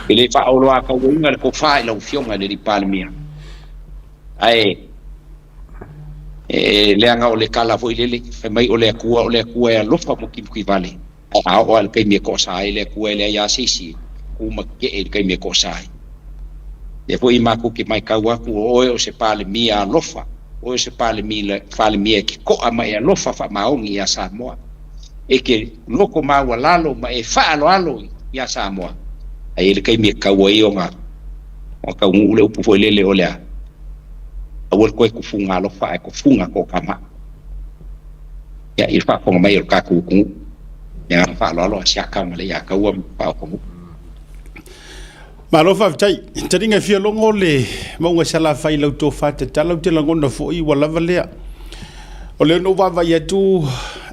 ele fa o loa ka winga le ko fa le fionga le li palimia ai le anga o le kala foi le fe mai o le kua e lofa mo ki vale a o al kai me ko sai le kua le ya sisi ku ma ke e kai me ko sai e foi ma ku ki mai ka wa ku o se pale mia lofa o se pale mia ki ko ama e lofa fa maongi ya Samoa e ke loko ma wa lalo ma e fa alo ya Samoa ai le kai me ka wa i o nga o ka un le upu foi le o le awal ko ku funga lo fa ko funga ko kama ya il fa ko mai ka ku ya fa lo sia kama le ya ka wa pa ko ma lo fa tai tadinga fia longo le mo nga sala fa ilo to fa te talo te lango na fo i wala vale o le no va ya tu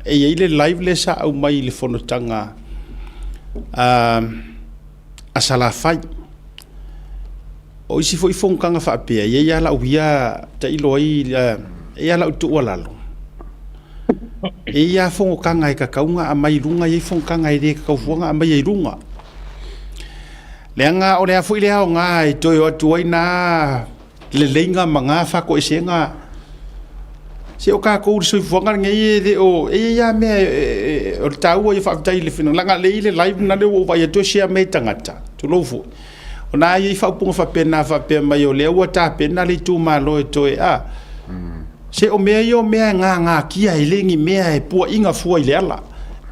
e ile live le sa au mai le fono tanga a sala fa o isi foi fonkanga fa pe ye ya la uia ta iloi ya la tu wala lo e ya fonkanga ka kaunga a mai runga ye fonkanga ide ka fuanga a mai runga lenga o le foi le nga i to yo tu ina le lenga manga fa ko isenga se o ka ko so fuanga ngai de o e ya me o tau o fa tai le fina langa le live na le o va ye to share me tangata tu lo fu ona i fa punga fa pena fa pe mai o le o ta pena le tu malo e to a se o me yo me nga kia i lengi me e pu inga fu i le ala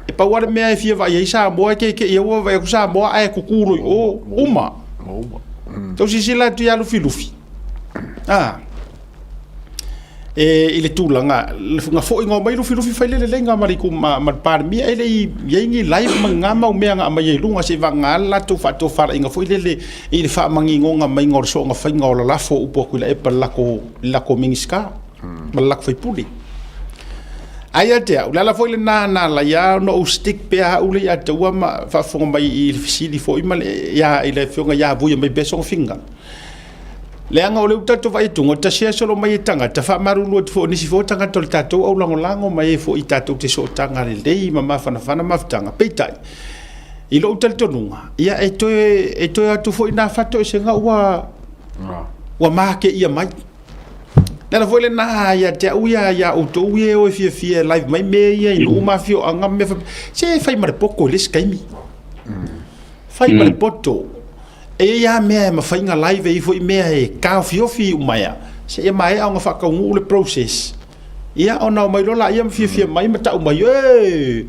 e pa wa me e fia va i sa mo ke e o va ku sa mo ai ku kuru o uma to si la tu ya lu filufi ile tulanga nga fo inga mai lu filufi fa le lenga mari ku ma par mi ele ye ngi live manga ma me nga mai lunga se va nga la tu fa to fa inga fo ile fa mangi nga mai ngor so nga fa nga la fo upo ku le pa la ko mingiska malak fa puli aya te la fo le na la ya no stick pe ha ule ya te wa ma fa fo mai il fisili fo ima ya ile fo nga ya vu mai beso finga le anga o le utato vai tungo ta sia solo mai tanga ta fa marulu fo ni si fo tanga tol tato o lango mai fo i tato te so tanga le dei mama fana maftanga peitai i lo utal tonunga ia e to atu fo ina fato se nga wa ma ke ia mai na fo le na ya te uia ya o to uie o fie live mai me ia i lo ma fio anga me se fai mar poco le skaimi fai mar poto e ya me ma fainga live e foi me e ka fiofi umaya se e mai nga fa ka ngule process ia ona mai lola ia fia mai mata umai e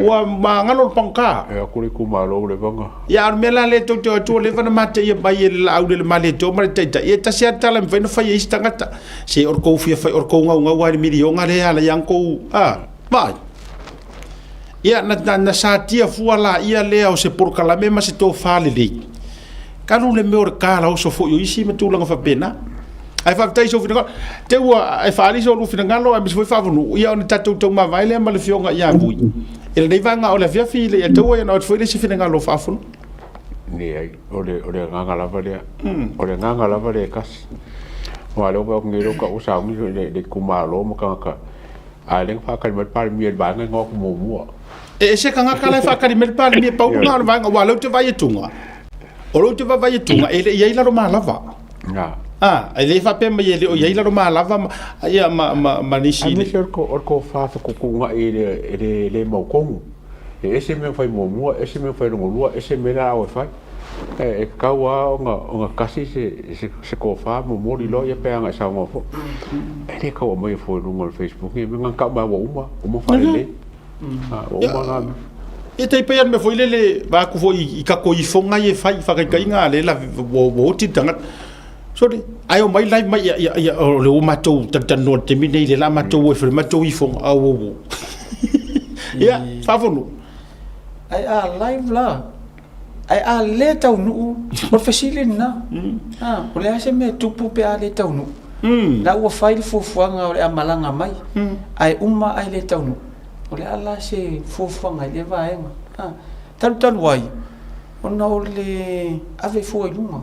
wa ma ngalo pangka e akuri ku malo le vanga ya me la le to le vana mate ia mai la au le male to ma te e ta sia tala me no fa ia istangata se or ko fia fa or ko nga wa milionga le ala yang ko vai ia na sa tia fuala ia le o se por kala me ma se to fa le kanu le meor kala o so fo yo isi metulanga fa pena ai fa tai so fina te wa ai fa ali so lu fina ngalo ai so fa vonu ia on tatu to ma vai le ma le fionga ia bui ele nei vanga o le fia fi le to ia no fo le si fina ngalo fa fonu ni ai o le nganga la vale kas wa lo ba ngiro ka usa mi de kumalo mo ka a le fa ka mer par mi ba nga ngok mo mo e se ka nga kala fa ka mer par mi pa nga wa lo te vai tunga o lo te vai tunga ele ia la ro malava ai le fa pe mai le o ia la ma lava ia ma nisi le ko fa ko nga le mo ko ese me fai mo ese me fai ngolua ese me la o fai kaua nga kasi se ko fa mo li lo ia pe nga sa mo fo ele ka o mai fo no Facebook e me nga ka ba uma fa le uma nga e te pe me foi le ba ku foi I ka ko I fonga e fai fa ka inga le la wo ti tanga sorry ai o mai live mai ya o le o matou tan no te mine le la matou e fre matou I fonga au ya fa fo no ai live la ai le tau nu o fasilin na o le ase me tupu pe le tau nu na o fai fuanga o le amalanga mai ai uma ai le tau nu o le ala se fuanga le vaenga tan wai ona o le ave foi lunga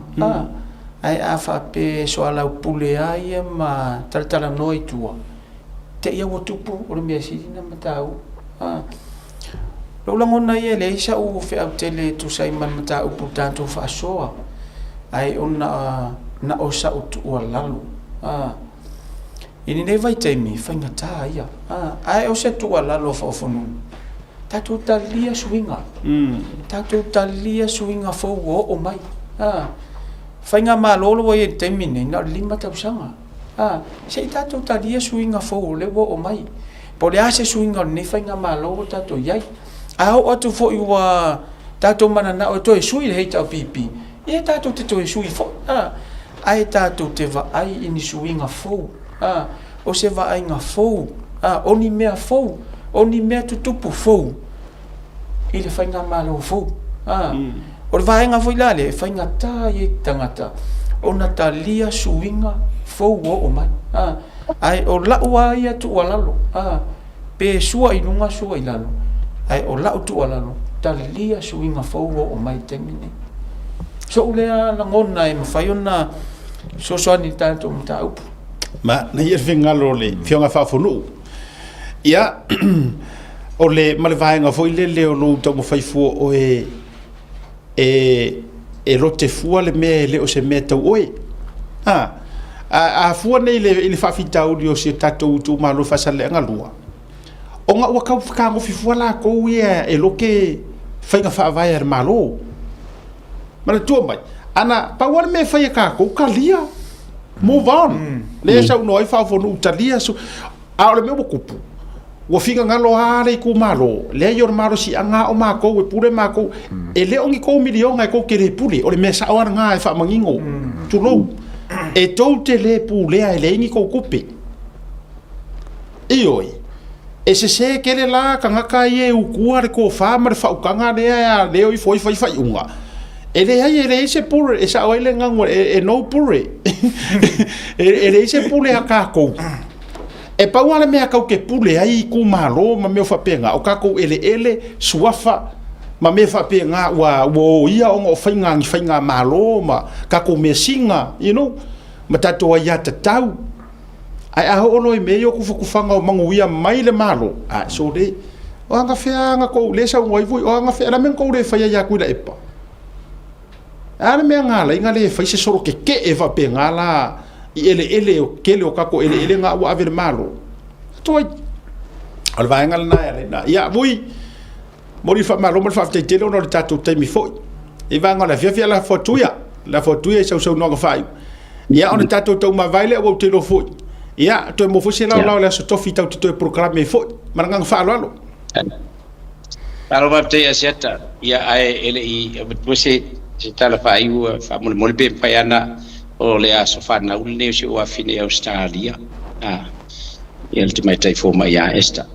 ai afa pe so ala pule ai ma tala noi tua te ia o tupu o le me sina matau lo langona ia le isa o fe au tele tu sai man mata o tanto fa soa ai ona na o sa o tu o lalu ini ne vai temi fanga ta ia ai o se tu o lalu fa fonu tatu talia swinga tatu talia swinga fo o mai fanga malolo o e temi ne na lima ta usanga se tatu talia swinga fo le o mai pole ase swinga ne fanga malolo tatu yai au atu fo iwa tato manana o to e sui le heita o pipi e tato te to e sui fo ai tato te va ai ini suinga fo o se va ai nga fo oni mea fo oni mea tutupu fo ile fainga malo fo o le va nga fo ilale fainga ta e tangata ona talia suinga fo o mai ai o la ua ia tu walalo pe sua inunga sua ilalo ai o la tu ala no talia suinga fo o mai temine so le na ngona e mafai ona so ni tanto mta up ma na ia finga lo le fionga fa fonu ia o le male vaenga fo le o lo to mo fai fu o e lo te fu le me le o se meta oi a fu nei le fa fita o dio se tato tu ma lo fa sale ngalua o nga wa ka ngo fifua la ko ia e loke fainga fa vai er malo mana tu mai ana pa war me fai ka ko kalia move on le sa no ai fa fo no talia so a le me kupu wo finga ngalo ale ku malo le yor malo si anga o ma ko we pure ma ko e le ongi ko milion ai ko kere puli o le me sa war nga e fa mangingo tu lo e tote le pule ai le ngi ko kupe ioi e se kele la kanga kai e ukua re ko fa mar fa ukanga le ya le oi foi unga e le ai e se pure e sa oile ngango e no pure e le se pure aka ko e pa wala me aka ke pule ai ku malo ma me fa penga o ka ko ele suafa ma me fa penga wa wo ia o fainga malo ma ka ko me singa ma tato ia tatau ai a ono e meio ku fanga o manguia mai le malo so de o anga fea nga ko le sa ngoi voi o anga fea la men ko le fa ya ku la epa ana me nga la inga le fa se soro ke e va pe nga la ele o kele o kako ele nga wa ave malo to al va nga na ya voi mori fa malo mo fa te tele no tato te mi foi e va nga la fia la fotuia so no fa ya on tato to ma vaile o te lo foi ia to mo fosse la la so tofi tau to programme fo maranga fa lo alo va te asiata ia ai ele I bose se tala fa iu fa mo be paiana o le aso fa na ulne se o afine Australia ia te mai tai fo mai ia esta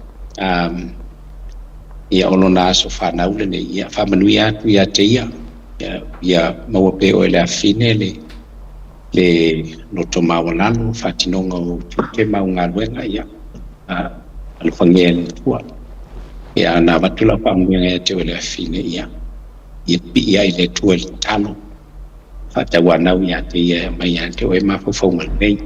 ia ono na aso fa na ulne ia fa manuia tu ia te ia mo pe o le afine le no toma walano fatinonga o te maunga luenga ia al fangel tua ia na batula pamunga te ole afine ia ia ile tua tano fata wana ia te ia mai ante o ma fo nei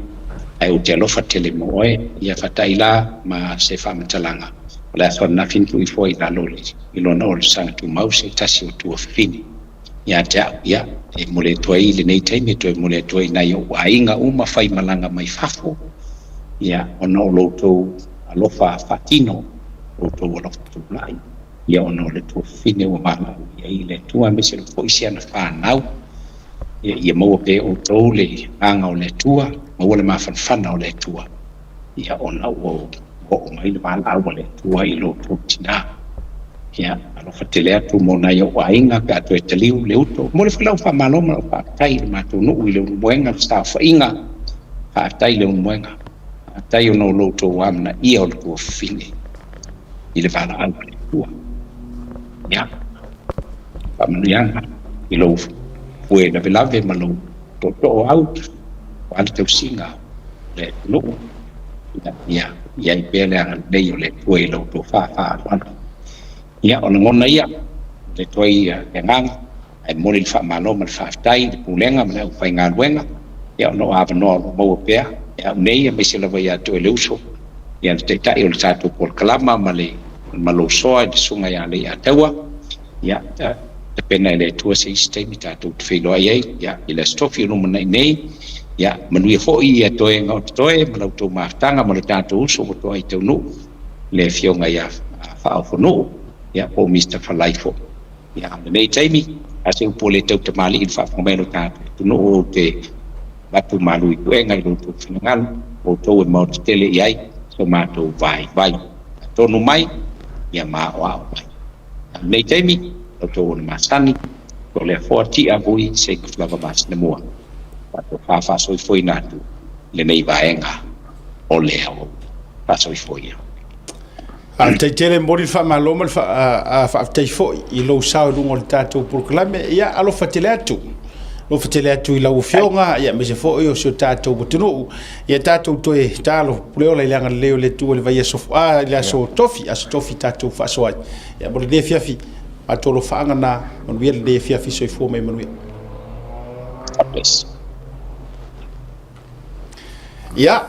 ai o te lo fatele mo ia fata ila ma se fam talanga la so na fin tu foi la loli ilo no sang tu mouse tasi tu fini ia te ia e mole toi le nei taimi toi mole toi nai o ainga uma fai malanga mai fafo ia ona o lotou alofa fatino lotou alofa tulai ia ona o le tu fine o mala ia i le tua me se foi sia na fanau ia mo pe o tole anga o le tua mo le mafanfana o le tua ia ona o mai le mala o le tua i lotou tina ia alofa tele atu mo nai o ainga ka to teliu le uto mo le flau fa maloma fa tai ma tu no i le moenga sta fa inga fa tai le moenga tai o no lotou amna ia o tu fine i le fala al le tua ia pa malianga i lo fue na velave malo to out al te singa le no ia i pele le yo le fue lo to fa ia ona ngona ia le toi e ngang ai mori fa malo mal fa tai de pulenga mal fa nga wenga ia no ava no mo pe ia nei me se la vai to le uso ia te tai o tato por kalama male malo soa de sunga ia le atawa ia te pena le tua se sistemi tato te filo ai ia ile stofi no nei nei ia manui fo ia to e nga to e malo to maftanga mal tato uso to ai te no le fionga ia fa fo no ia o Mr. Falaifo ia nei taimi ase upole tau te mali in fa melo tato tu no te batu malu itu ngai lo tu fingal o to e mo tele ai so ma to vai to no mai ia ma wa nei taimi o to ma sani ko le forti a voi se ko lava mas ne mo to fa so foi natu le nei vaenga o le o fa so foi al te tele mori fa maloma fa te foi i lo sa lungo tato proclame ia alo fa tele atu lo fatele atu i lau fionga ia me se foi o so tato butunu ia tato to e talo leo le langa leo le tu le vai so la so tofi tato fa so ia bo le fiafi atolo fanga na on wie le fiafi so fo mai manu ia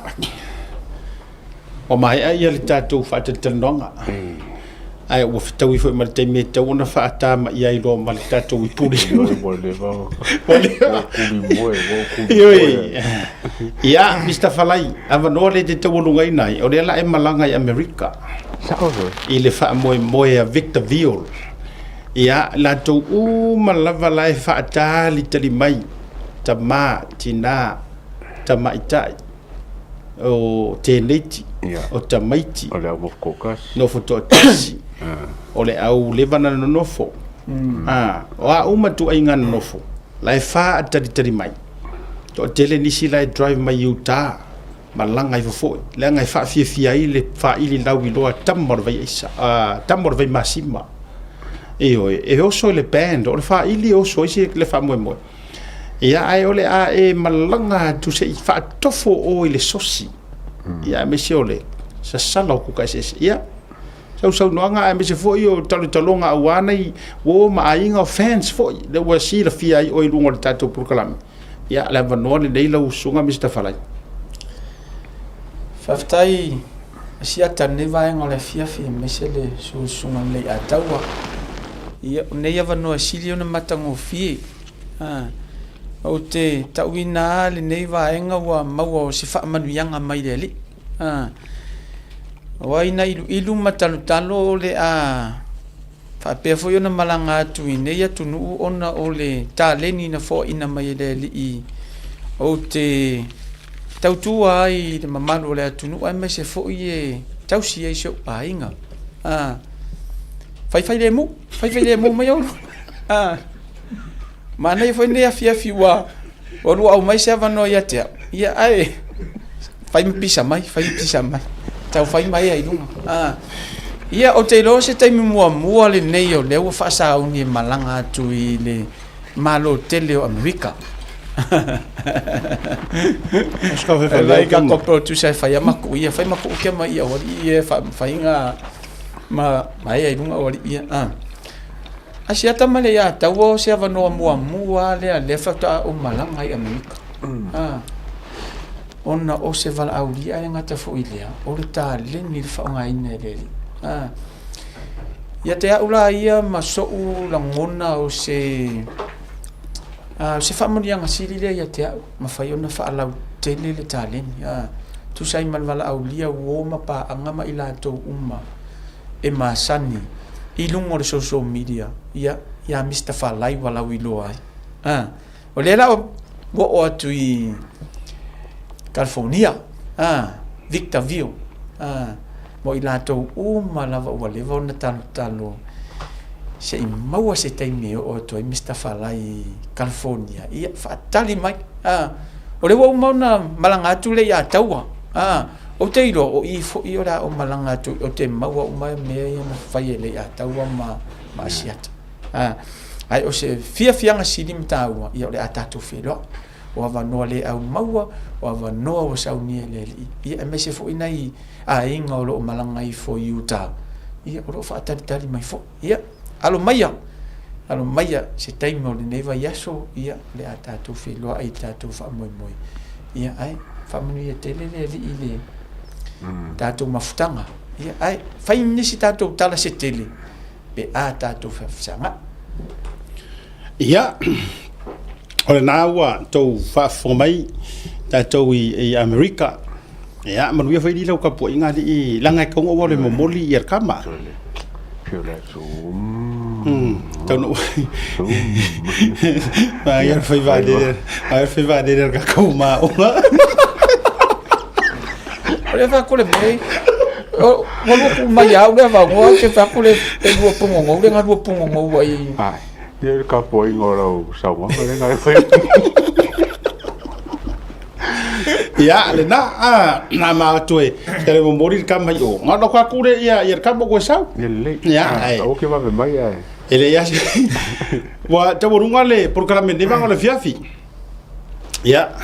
o mai ia le tato fa te tanonga ai o fitau foi mal te me te una fa ta ia i lo mal tato i puri ia Mr. Falai ava no le te tulunga nai o le la e malanga i America i le fa moe a Victor Viol ia la to u malava la e fa ta li tali mai ta ma tina ta mai tai o te neti o ta maiti o le avo kokas no foto tasi o le au levana no nofo o a uma tu ainga no nofo la fa tari mai to tele nisi la drive mai uta malanga i fo le ngai fa fi ai le fa ili lau i loa tamor vai isa tamor vai masima e o so le band o le fa ili o so isi le fa mo ia ai ole a e malanga tu se fa tofo o ile sosi ia me se ole sa sala ku ka se ia so no nga me se fo io talonga awana i wo ma ainga fans fo le wa si la fia i o i lungo tato proclam ia la va no le leila usunga Mr. Falai faftai sia tane vai ngole fia fi me se le sunga le atawa ia ne ia va no silio na matango fi o te tauina le nei vaenga wa maua o se wha manuianga mai le li. Waina ilu matalutalo le a whapea fo iona malanga atu i nei atu nuu ona o le tā leni na fo ina mai le li i o te tautua ai le mamalo le atu nuu ai mai se fo i e tausi ai seo painga. Fai le mu mai au. Mana foi ne afia fiwa o lu au mai se avano ia te ia ai fai pisa mai tau fai mai ai lunga ia o te lo se te mua le nei o le fa sa uni malanga tu i le malo tele o America lai ka ko tu se fai maku ia fai maku ke mai o ia fai nga mai ai lunga o ia asia tamale ya tawo se avano mua le fata o malanga i America ona o se val auli ai ngata fo ilia o le ta le ni fa nga ine le ya te aula ia maso la ngona o se se whamurianga siri lea ia te au, ma whai ona whaalau tele le tāleni. Tu sai malwala au lia uoma pa angama i lātou uma e māsani i lungo le social media ia Mr. Falai walau i loa ai. O lela o atu i California, Victorville, mo i lātou uma lava ua lewa ona talo se i maua se taimi o atu i Mr. Falai California ia whaatali mai o lewa umauna malanga atu le ia taua o te iro o i fo i ora o malanga atu o te maua umai mea ia na whai le ia taua ma asiata ai o se fianga siri mtaua ia o le atatu whiroa o avanoa le au maua o avanoa o saunia le ia e mese fo ina i a inga o lo malanga i fo i uta ia o lo whaatari mai fo ia alo maia se taimi o le neiva yaso ia le atatu whiroa ai tatu wha moi ia ai whamanu ia tele le i le tatu mafutanga ia ai whai nisi tatu tala se tele pe a tatu whafisanga ia o le nāua tau whaafomai tātou i Amerika ia manuia whai ni lau ka po inga i langai kaunga o le momoli i arkama tau no ia whai vāde ka kauma o le fa ko le mai o mo mai au le va ngo ke fa ko le lua pungo le nga lua pungo ai ia ka po ingora sa wa le nga foi ia le na ma toe le mo mori ka mai o nga no ka kure ia ka mo ko sa ia o ke va mai ai ele ia wa te morunga le programa de va le fiafi ia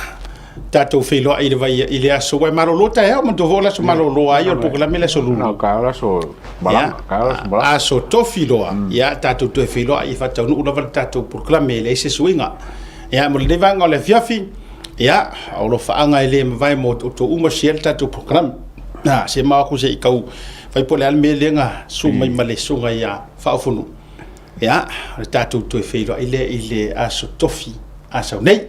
tatou whelo ai le vai i le aso wai marolota ea ma tovo la so marolo ai o programa le so lulu ka ora so balanga ka ora so balanga aso tofi loa ia tatou te whelo ai fatau no ula tatou programa le se swinga ia mo le vanga le fiafi ia o lo faanga ele vai mo to uma siel tatou programa na se ma ko se i kau vai po le al me lenga su mai male sunga ia fa funu ia tatou te whelo ai le aso tofi asa nei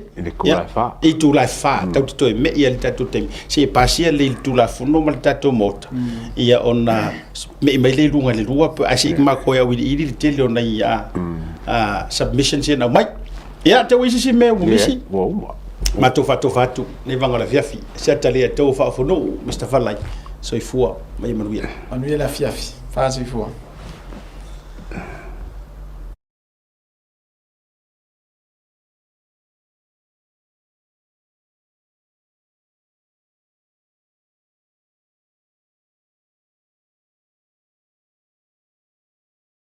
e tu la fa tau to me ia tatu tem se pasia le tu la fono mal tatu mota ia ona me le lunga le rua pa asi ma ko ia wi i te le ona ia submission se na mai ia te wisi si me wisi ma to fatu ne vanga la fiafi se tale to fa fono Mr. Falai so i fua mai manuia la fiafi fa so i fua